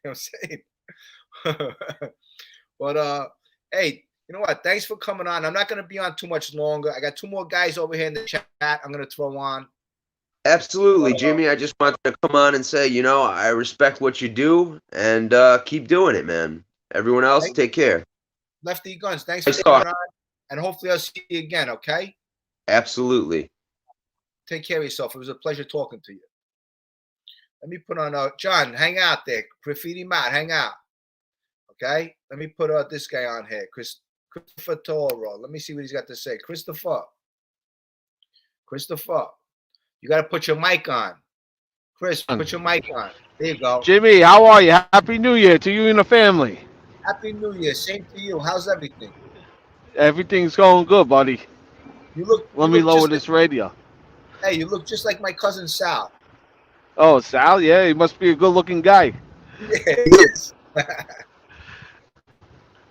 You know what I'm saying? But hey, you know what? Thanks for coming on. I'm not going to be on too much longer. I got 2 more guys over here in the chat I'm going to throw on. Absolutely, Jimmy. I just wanted to come on and say, you know, I respect what you do, and keep doing it, man. Everyone else, take care. Lefty Guns, thanks for coming on, and hopefully I'll see you again, okay? Absolutely. Take care of yourself. It was a pleasure talking to you. Let me put on John, hang out there. Graffiti Matt, hang out. Okay? Let me put this guy on here. Christopher Toro. Let me see what he's got to say. Christopher, you got to put your mic on. Chris, put your mic on. There you go. Jimmy, how are you? Happy New Year to you and the family. Happy New Year. Same to you. How's everything? Everything's going good, buddy. Let me lower this radio. Hey, you look just like my cousin Sal. Oh, Sal? Yeah, he must be a good-looking guy. Yeah, he is.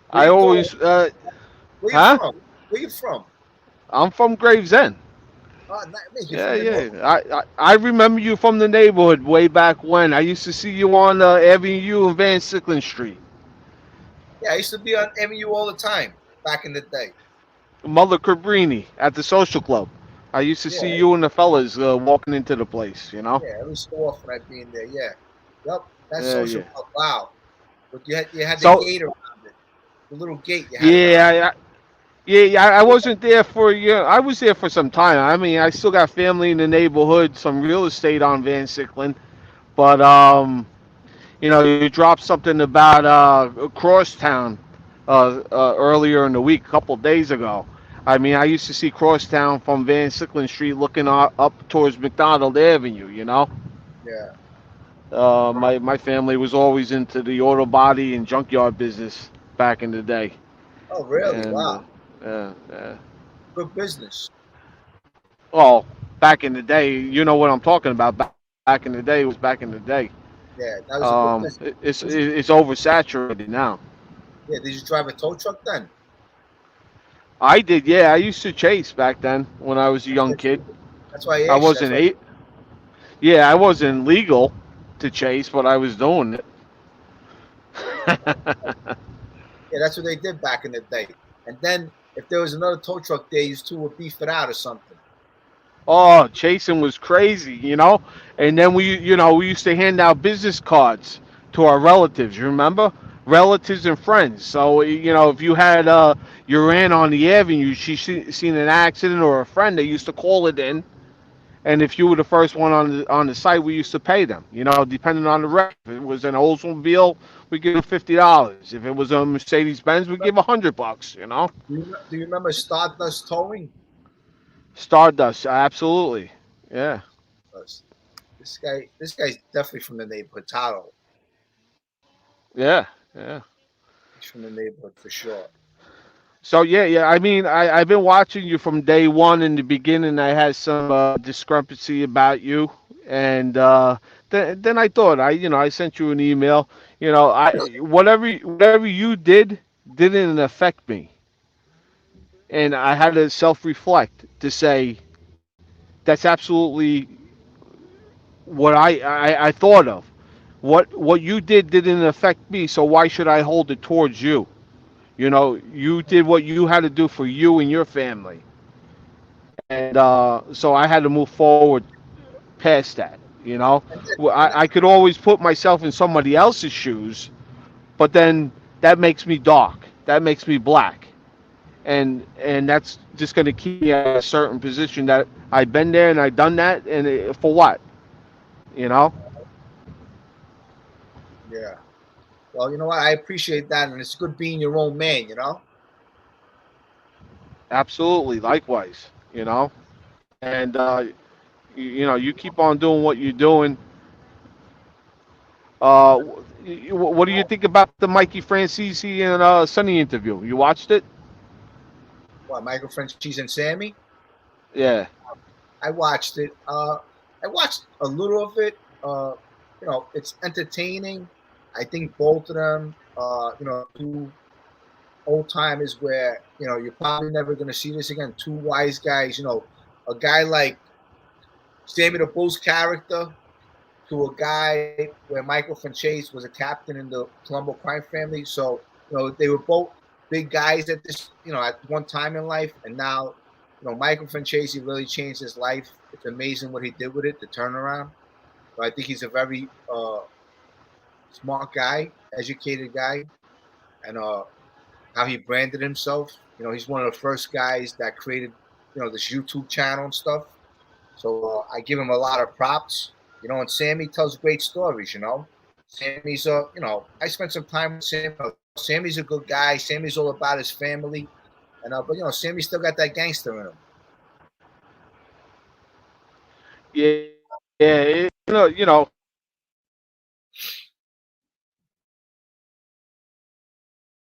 I always... Where you from? Where you from? I'm from Gravesend. Oh, Yeah. I remember you from the neighborhood way back when. I used to see you on Avenue U and Van Sicklen Street. Yeah, I used to be on Avenue all the time back in the day. Mother Cabrini at the social club. I used to see you and the fellas walking into the place, you know? Yeah, every so often I'd be in there, yeah. Yep, that Yeah, social yeah. club, wow. But you had the So- gate around it. The little gate you had. Yeah, I wasn't there for a year. I was there for some time. I mean, I still got family in the neighborhood, some real estate on Van Sicklen. But, you know, you dropped something about Crosstown earlier in the week, a couple days ago. I mean, I used to see Crosstown from Van Sicklen Street looking up towards McDonald Avenue, you know? Yeah. My family was always into the auto body and junkyard business back in the day. Oh, really? And, Wow. yeah. Good business. Well, back in the day, you know what I'm talking about. Back in the day, it was back in the day. Yeah, that was a good business. It's oversaturated now. Yeah, did you drive a tow truck then? I did, yeah. I used to chase back then when I was a young kid. That's why I asked. I wasn't Yeah, I wasn't legal to chase, but I was doing it. Yeah, that's what they did back in the day. And then if there was another tow truck there, you two would beef it out or something. Oh, chasing was crazy, you know? And then we used to hand out business cards to our relatives, you remember? Relatives and friends. So, you know, if you had your aunt on the avenue, seen an accident or a friend, they used to call it in. And if you were the first one on the site, we used to pay them, you know, depending on the wreck. If it was an Oldsmobile, we give them $50. If it was a Mercedes-Benz, we give $100, you know? Do you remember Stardust Towing? Stardust, absolutely. Yeah. This guy's definitely from the neighborhood, Taro. Yeah. He's from the neighborhood for sure. So yeah. I mean, I've been watching you from day one. In the beginning, I had some discrepancy about you, and then I thought I sent you an email. You know, whatever you did didn't affect me, and I had to self-reflect to say that's absolutely what I thought of. What you did didn't affect me, so why should I hold it towards you? You know, you did what you had to do for you and your family. And so I had to move forward past that, you know. I could always put myself in somebody else's shoes, but then that makes me dark. That makes me black. And that's just going to keep me at a certain position that I've been there and I've done that, and for what? You know? Yeah. Well, you know what? I appreciate that, and it's good being your own man, you know? Absolutely. Likewise, you know? And, you know, you keep on doing what you're doing. What do you think about the Mikey Francisi and Sonny interview? You watched it? What, Michael Franchise and Sammy? Yeah. I watched it. I watched a little of it. You know, it's entertaining. I think both of them, you know, do old timers where, you know, you're probably never going to see this again. Two wise guys, you know, a guy like Sammy the Bull's character to a guy where Michael Franchese was a captain in the Colombo crime family. So, you know, they were both big guys at this, you know, at one time in life. And now, you know, Michael Franchese really changed his life. It's amazing what he did with it, the turnaround. So I think he's a very smart guy, educated guy, and how he branded himself. You know, he's one of the first guys that created, you know, this YouTube channel and stuff. So I give him a lot of props. You know, and Sammy tells great stories. You know, Sammy's you know, I spent some time with Sammy. Sammy's a good guy. Sammy's all about his family, and but you know, Sammy still got that gangster in him. Yeah, you know.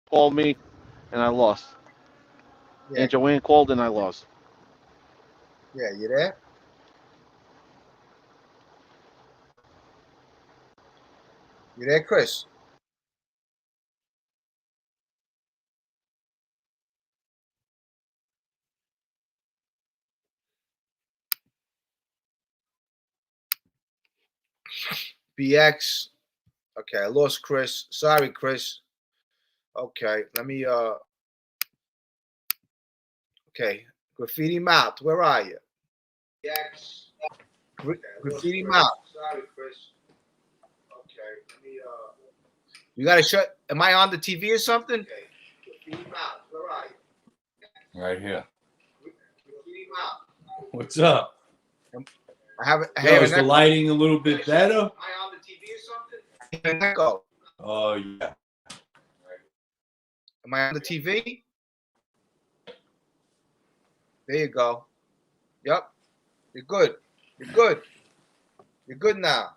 Called me, and I lost. Yeah. And Joanne called, and I lost. Yeah, you there? You there, Chris? BX. Okay, I lost Chris. Sorry, Chris. Okay, let me okay. Graffiti Mouth, where are you? BX. Graffiti Mouth. Sorry, Chris. Okay, let me you gotta shut. Am I on the TV or something? Okay. Graffiti Mouth, where are you? Right here. Graffiti Mouth. What's up? I have Yo, is the lighting a little bit better? Am I on the TV or something? I hear an echo. Oh, yeah. Am I on the TV? There you go. Yep. You're good. You're good. You're good now.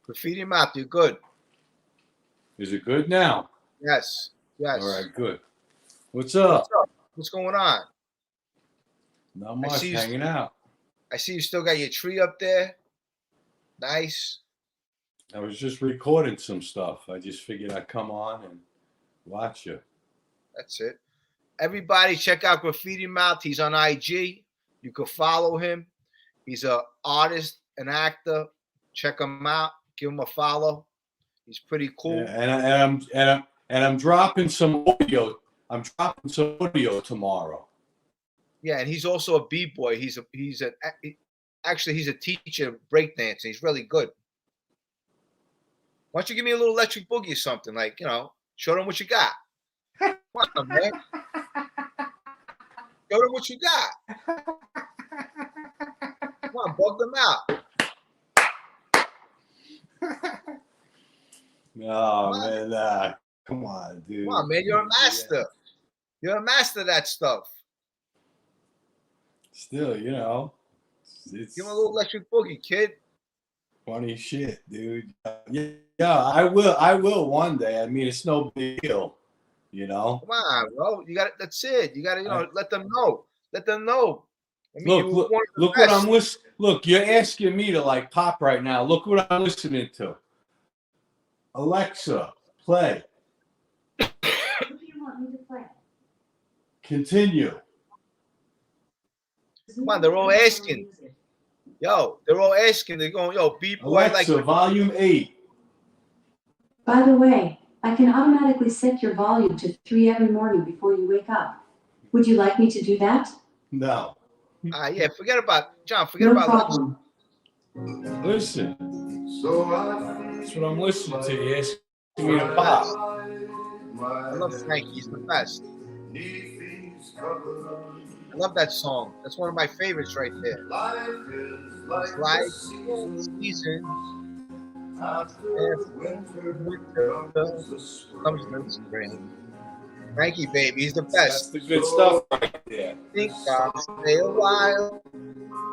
Graffiti Mouth, you're good. Is it good now? Yes. Yes. All right, good. What's up? What's up? What's going on? Not much, hanging out. I see you still got your tree up there. Nice. I was just recording some stuff. I just figured I'd come on and watch you. That's it. Everybody check out Graffiti Mouth. He's on IG. You can follow him. He's an artist, an actor. Check him out. Give him a follow. He's pretty cool. Yeah, and I'm dropping some audio. I'm dropping some audio tomorrow. Yeah, and he's also a b-boy. Actually he's a teacher of breakdancing. He's really good. Why don't you give me a little electric boogie or something? Like, you know, show them what you got. Come on, man. Show them what you got. Come on, bug them out. No, man, come on, dude. Come on, man. You're a master. Yeah. You're a master of that stuff. Still, you know. It's give him a little electric boogie, kid. Funny shit, dude. Yeah, I will one day. I mean, it's no big deal, you know. Come on, bro. You got it. That's it. You got to, you know, let them know. Let them know. I mean, look what I'm listening. Look, you're asking me to like pop right now. Look what I'm listening to. Alexa, play. What do you want me to play? Continue. Come on, they're all asking. Yo, they're all asking. They're going, yo, B-boy. Alexa, like volume 8. By the way, I can automatically set your volume to 3 every morning before you wake up. Would you like me to do that? No. Yeah, forget about, John, forget about problem. Listen. That's what I'm listening to. You're asking me to pop. I love Frankie. He's the best. I love that song. That's one of my favorites right there. It's like seasons. After winter comes the spring. Frankie, baby, he's the best. That's the good stuff right there. Think I'll stay a while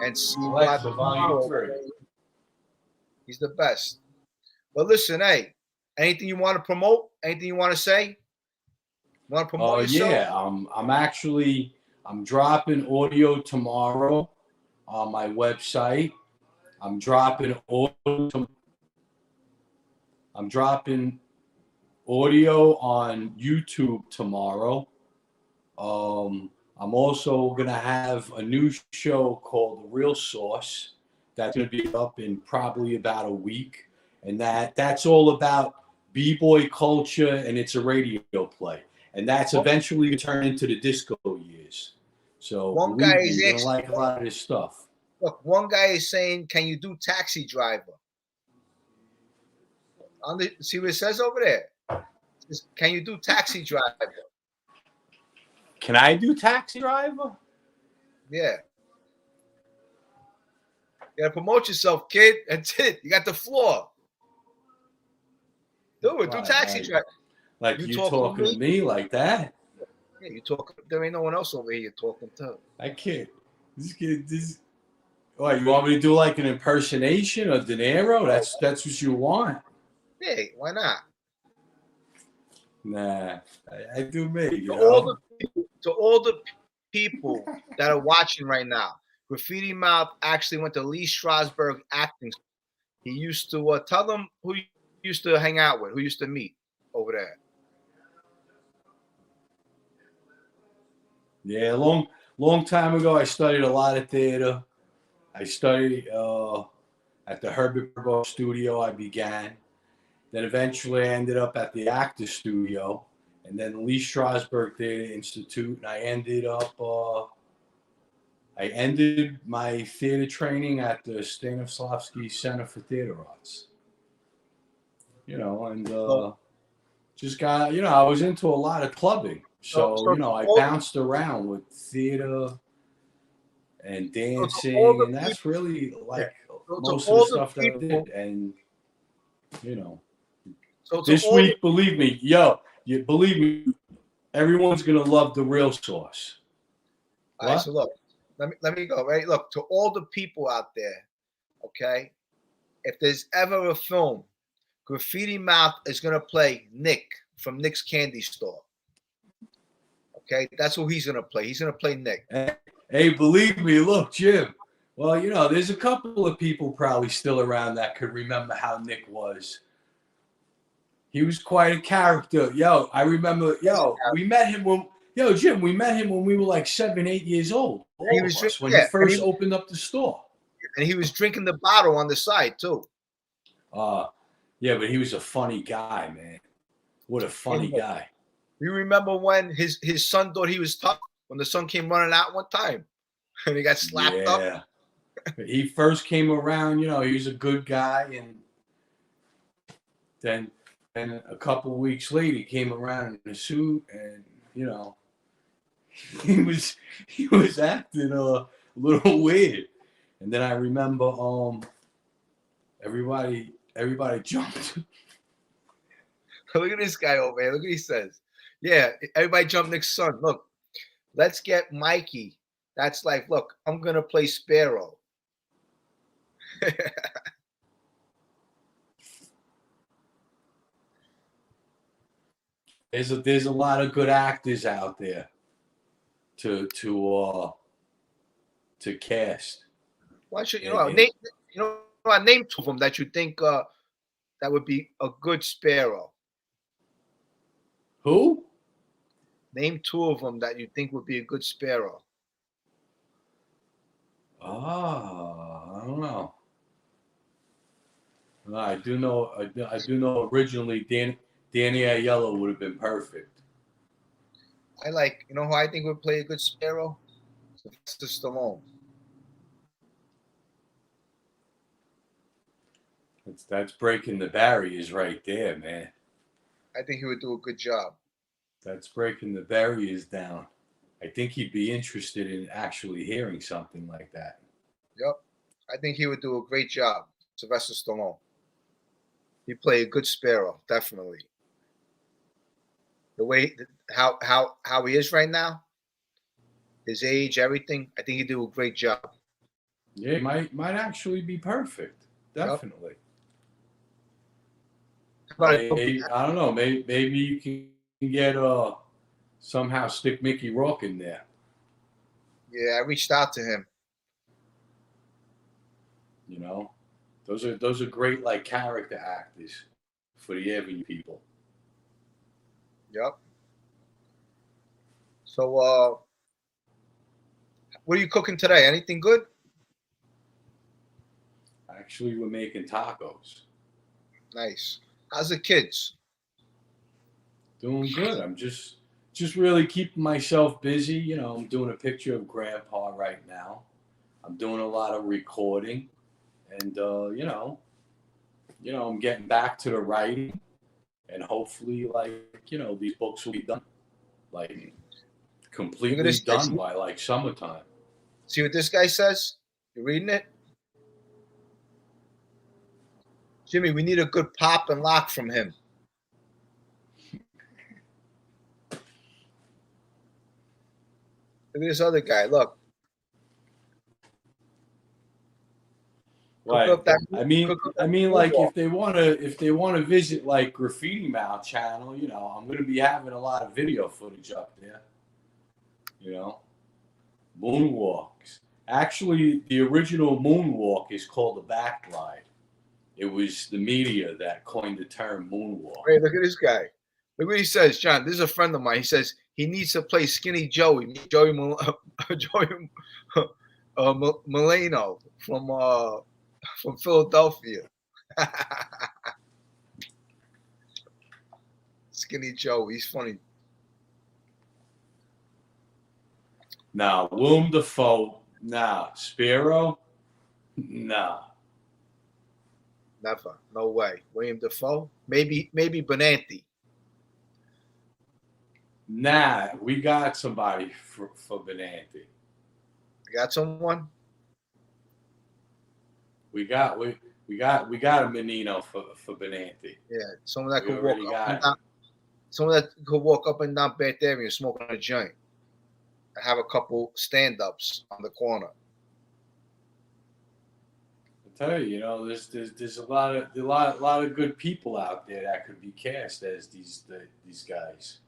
and see what tomorrow brings. He's the best. But listen, hey, anything you want to promote? Anything you want to say? You want to promote yourself? Yeah, I'm dropping audio tomorrow on my website. I'm dropping I'm dropping audio on YouTube tomorrow. I'm also gonna have a new show called The Real Source that's gonna be up in probably about a week, and that's all about b-boy culture, and it's a radio play, and that's eventually gonna turn into the disco years. So One guy believe me, is you're gonna asking, like a lot of this stuff. look, one guy is saying, can you do taxi driver? See what it says over there? It says, can you do taxi driver? Can I do taxi driver? Yeah. You gotta promote yourself, kid. That's it. You got the floor. Do it. Do taxi driver. Like you talking to me like that? Yeah, you talk. There ain't no one else over here you're talking to. I can't. This. What, you want me to do like an impersonation of De Niro? That's what you want. Yeah, why not? Nah, I do me. You To know? all the people that are watching right now, Graffiti Mouth actually went to Lee Strasberg acting. He used to tell them who he used to hang out with, who used to meet over there. Yeah, long time ago, I studied a lot of theater. I studied at the Herbert Berghoff Studio. I began. Then eventually I ended up at the Actors Studio, and then Lee Strasberg Theater Institute. And I ended my theater training at the Stanislavski Center for Theater Arts. You know, and just got, you know, I was into a lot of clubbing. So you know, I bounced around with theater and dancing, and that's really like most of the stuff that I did. And you know, this week, believe me, you believe me, everyone's gonna love The Real Source. All right, so look, let me go. Right, look, to all the people out there, okay, if there's ever a film, Graffiti Mouth is gonna play Nick from Nick's Candy Store. Okay, that's who he's gonna play. He's gonna play Nick. Hey, believe me, look, Jim. Well, you know, there's a couple of people probably still around that could remember how Nick was. He was quite a character. Yo, I remember. We met him when. Jim, we met him when we were like 7, 8 years old. When he first opened up the store. And he was drinking the bottle on the side too. Yeah, but he was a funny guy, man. What a funny guy. You remember when his son thought he was tough when the son came running out one time and he got slapped up? Yeah. He first came around, you know, he was a good guy, and then a couple of weeks later he came around in a suit, and you know, he was acting a little weird. And then I remember everybody jumped. Look at this guy over here. Look what he says. Yeah, everybody jumped Nick's son. Look, let's get Mikey. That's like, look, I'm gonna play Sparrow. There's a lot of good actors out there to cast. Why should name two of them that you think that would be a good Sparrow? Who? Name two of them that you think would be a good Sparrow. I don't know. No, I do know originally Danny Aiello would have been perfect. I like, you know who I think would play a good Sparrow? Sylvester Stallone. That's breaking the barriers right there, man. I think he would do a good job. That's breaking the barriers down. I think he'd be interested in actually hearing something like that. Yep. I think he would do a great job, Sylvester Stallone. He'd play a good Sparrow, definitely. The way how he is right now, his age, everything, I think he'd do a great job. Yeah, he might actually be perfect. Definitely. Yep. I don't know. Maybe you can get somehow stick Mickey Rourke in there. Yeah, I reached out to him. You know, those are great like character actors. for the Avenue people. Yep. So, what are you cooking today? Anything good? Actually, we're making tacos. Nice. How's the kids? Doing good. I'm just really keeping myself busy. You know, I'm doing a picture of Grandpa right now. I'm doing a lot of recording, and you know, I'm getting back to the writing, and hopefully, like, you know, these books will be done, like, completely done by like summertime. See what this guy says? You reading it? Jimmy, we need a good pop and lock from him. Look at this other guy. Look. Right. I mean, like, if they want to visit like Graffiti Mouth channel, you know, I'm going to be having a lot of video footage up there. You know, moonwalks. Actually, the original moonwalk is called the backglide. It was the media that coined the term moonwalk. Hey, look at this guy. Look what he says, John. This is a friend of mine. He says he needs to play Skinny Joey, Joey Milano from Philadelphia. Skinny Joe, he's funny. Nah, Willem Dafoe. Nah, Spiro. Nah. Never. No way. William Dafoe? Maybe Benanti. Nah, we got somebody for Benanti. You got someone? We got a Menino for Benanti. Yeah, someone that could walk up and down. Someone that could walk up and down Bath Avenue smoking a joint. And have a couple stand-ups on the corner. Tell you, you know, there's a lot of good people out there that could be cast as these guys.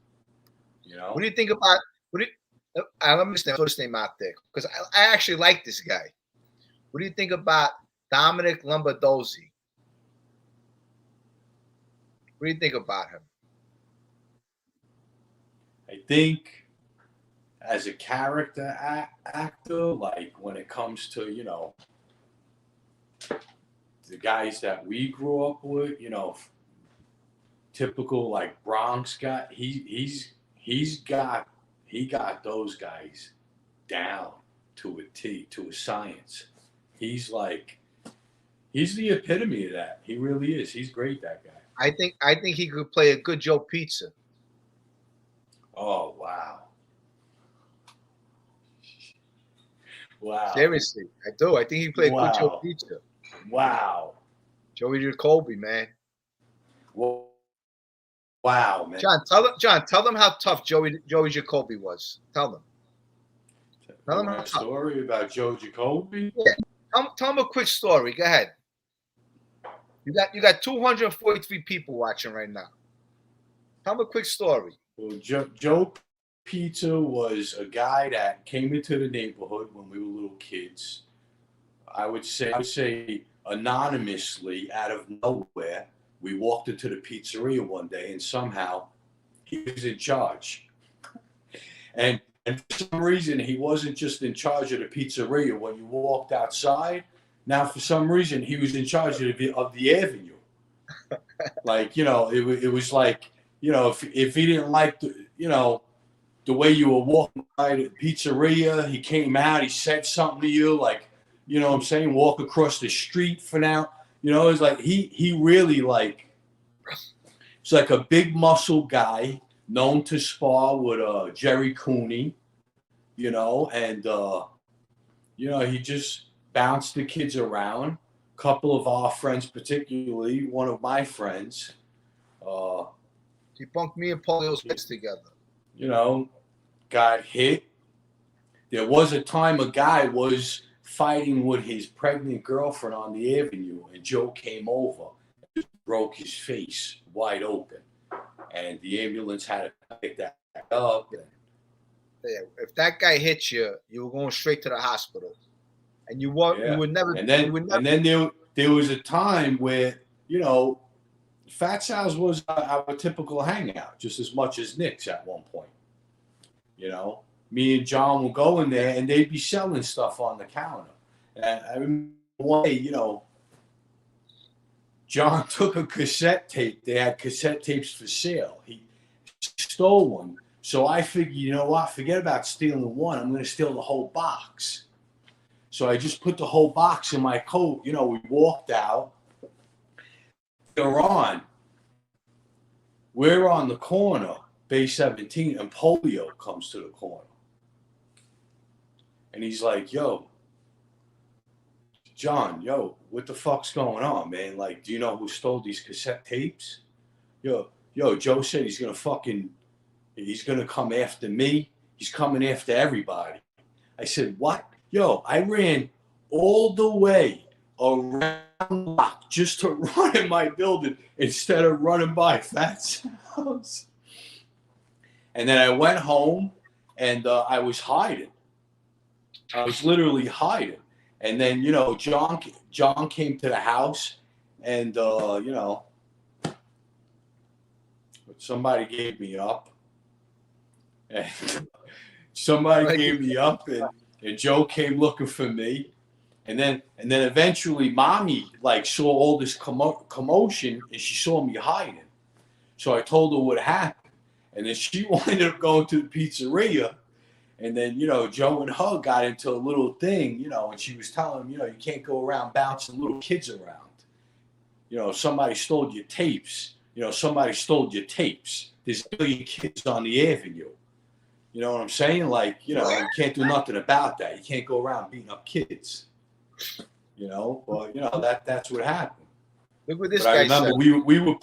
You know. What do you think about? Let me throw this name out there because I actually like this guy. What do you think about Dominic Lombardozzi? What do you think about him? I think as a character actor, like when it comes to, you know, the guys that we grew up with, you know, typical like Bronx guy, he got those guys down to a T, to a science. He's the epitome of that. He really is. He's great, that guy. I think he could play a good Joe Pizza. Oh wow. Wow. Seriously, I do. I think he played good Joe Pizza. Wow. Joey Jacoby, man. Wow, man. John, tell them how tough Joey Jacoby was. Tell them. Tell them a story about Joe Jacoby? Yeah. Tell them a quick story. Go ahead. You got 243 people watching right now. Tell them a quick story. Well, Joe Pizza was a guy that came into the neighborhood when we were little kids. I would say anonymously, out of nowhere, we walked into the pizzeria one day, and somehow he was in charge. And for some reason, he wasn't just in charge of the pizzeria when you walked outside. Now, for some reason, he was in charge of the avenue. Like, you know, it was like, you know, if he didn't like the way you were walking by the pizzeria, he came out, he said something to you, like, you know what I'm saying, walk across the street for now. You know, it's like he really like, it's like a big muscle guy known to spar with Jerry Cooney, you know, and you know, he just bounced the kids around. A couple of our friends, particularly one of my friends, he bunked me and Paulie's heads together. You know, got hit. There was a time a guy was fighting with his pregnant girlfriend on the avenue, and Joe came over and broke his face wide open, and the ambulance had to pick that up. Yeah, if that guy hit you, you were going straight to the hospital, and you would never. And then there was a time where, you know, Fat Sal's was our typical hangout, just as much as Nick's at one point. You know, me and John will go in there, and they'd be selling stuff on the counter. And I remember one day, you know, John took a cassette tape. They had cassette tapes for sale. He stole one. So I figured, you know what? Forget about stealing one. I'm going to steal the whole box. So I just put the whole box in my coat. You know, we walked out. We're on the corner, Bay 17, and Polio comes to the corner. And he's like, yo, John, yo, what the fuck's going on, man? Like, do you know who stole these cassette tapes? Yo, Joe said he's going to come after me. He's coming after everybody. I said, what? Yo, I ran all the way around the block just to run in my building instead of running by Fat's house. And then I went home and I was hiding. I was literally hiding. And then, you know, John came to the house and, you know, somebody gave me up. And somebody gave me up and Joe came looking for me. And then eventually Mommy like saw all this commotion and she saw me hiding. So I told her what happened. And then she ended up going to the pizzeria. And then, you know, Joe and her got into a little thing, you know, and she was telling him, you know, you can't go around bouncing little kids around. You know, somebody stole your tapes. You know, somebody stole your tapes. There's a million kids on the avenue. You know what I'm saying? Like, you know, you can't do nothing about that. You can't go around beating up kids. You know, but you know that's what happened. Look what this but guy I remember said.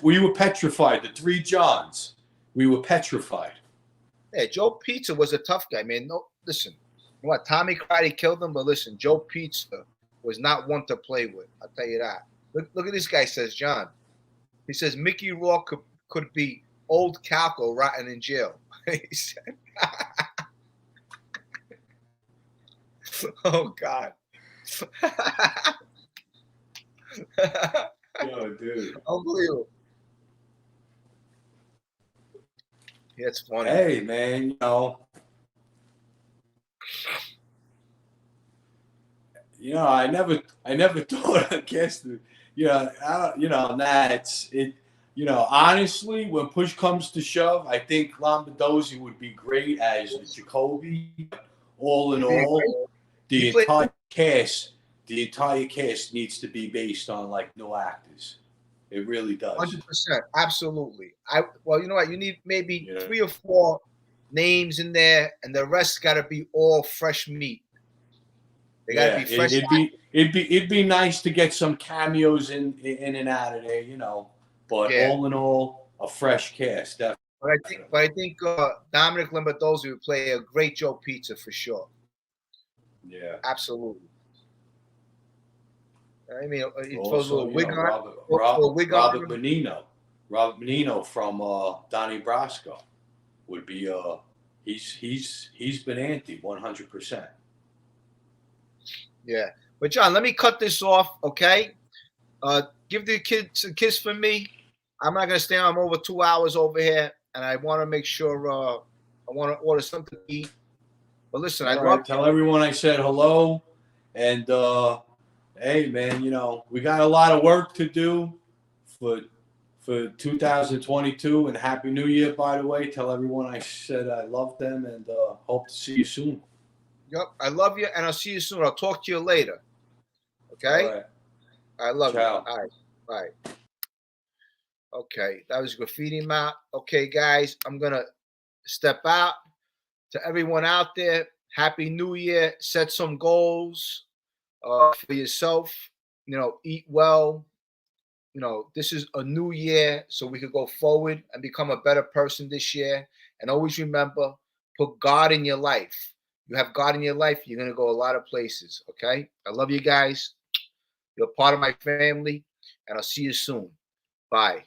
we were petrified. The three Johns, we were petrified. Yeah, Joe Pizza was a tough guy, man. No, listen, you know what? Tommy Crotty killed him, but listen, Joe Pizza was not one to play with. I'll tell you that. Look at this guy says, John. He says Mickey Rourke could be old Calco rotting in jail. He said, oh God. Yo, dude. Unbelievable. Yeah, it's funny. Hey, man, you know, I never thought I guess honestly, when push comes to shove, I think Lombardozzi would be great as Jacoby. All in all, the entire cast needs to be based on like no actors. It really does. 100%, absolutely. Well, you know what? You need maybe 3 or 4 names in there, and the rest got to be all fresh meat. They got to be fresh. It'd be nice to get some cameos in and out of there, you know. But all in all, a fresh cast. Definitely. But I think Dominic Lombardozzi would play a great Joe Pizza for sure. Yeah, absolutely. I mean, he throws also, a little wig on. Robert Menino from Donnie Brasco would be he's been anti 100%. Yeah, but John, let me cut this off, okay? Give the kids a kiss for me. I'm not gonna stay on. I'm over 2 hours over here, and I want to make sure I want to order something to eat. But listen, Tell everyone I said hello, and hey, man, you know, we got a lot of work to do for 2022, and Happy New Year, by the way. Tell everyone I said I love them, and hope to see you soon. Yep, I love you, and I'll see you soon. I'll talk to you later. Okay? All right. I love you. Ciao. All right, bye. Okay, that was Graffiti Mount. Okay, guys, I'm going to step out. To everyone out there, Happy New Year. Set some goals for yourself. You know, eat well. You know, this is a new year, so we could go forward and become a better person this year. And always remember, put God in your life. You have God in your life, you're going to go a lot of places, okay? I love you guys. You're part of my family, and I'll see you soon. Bye.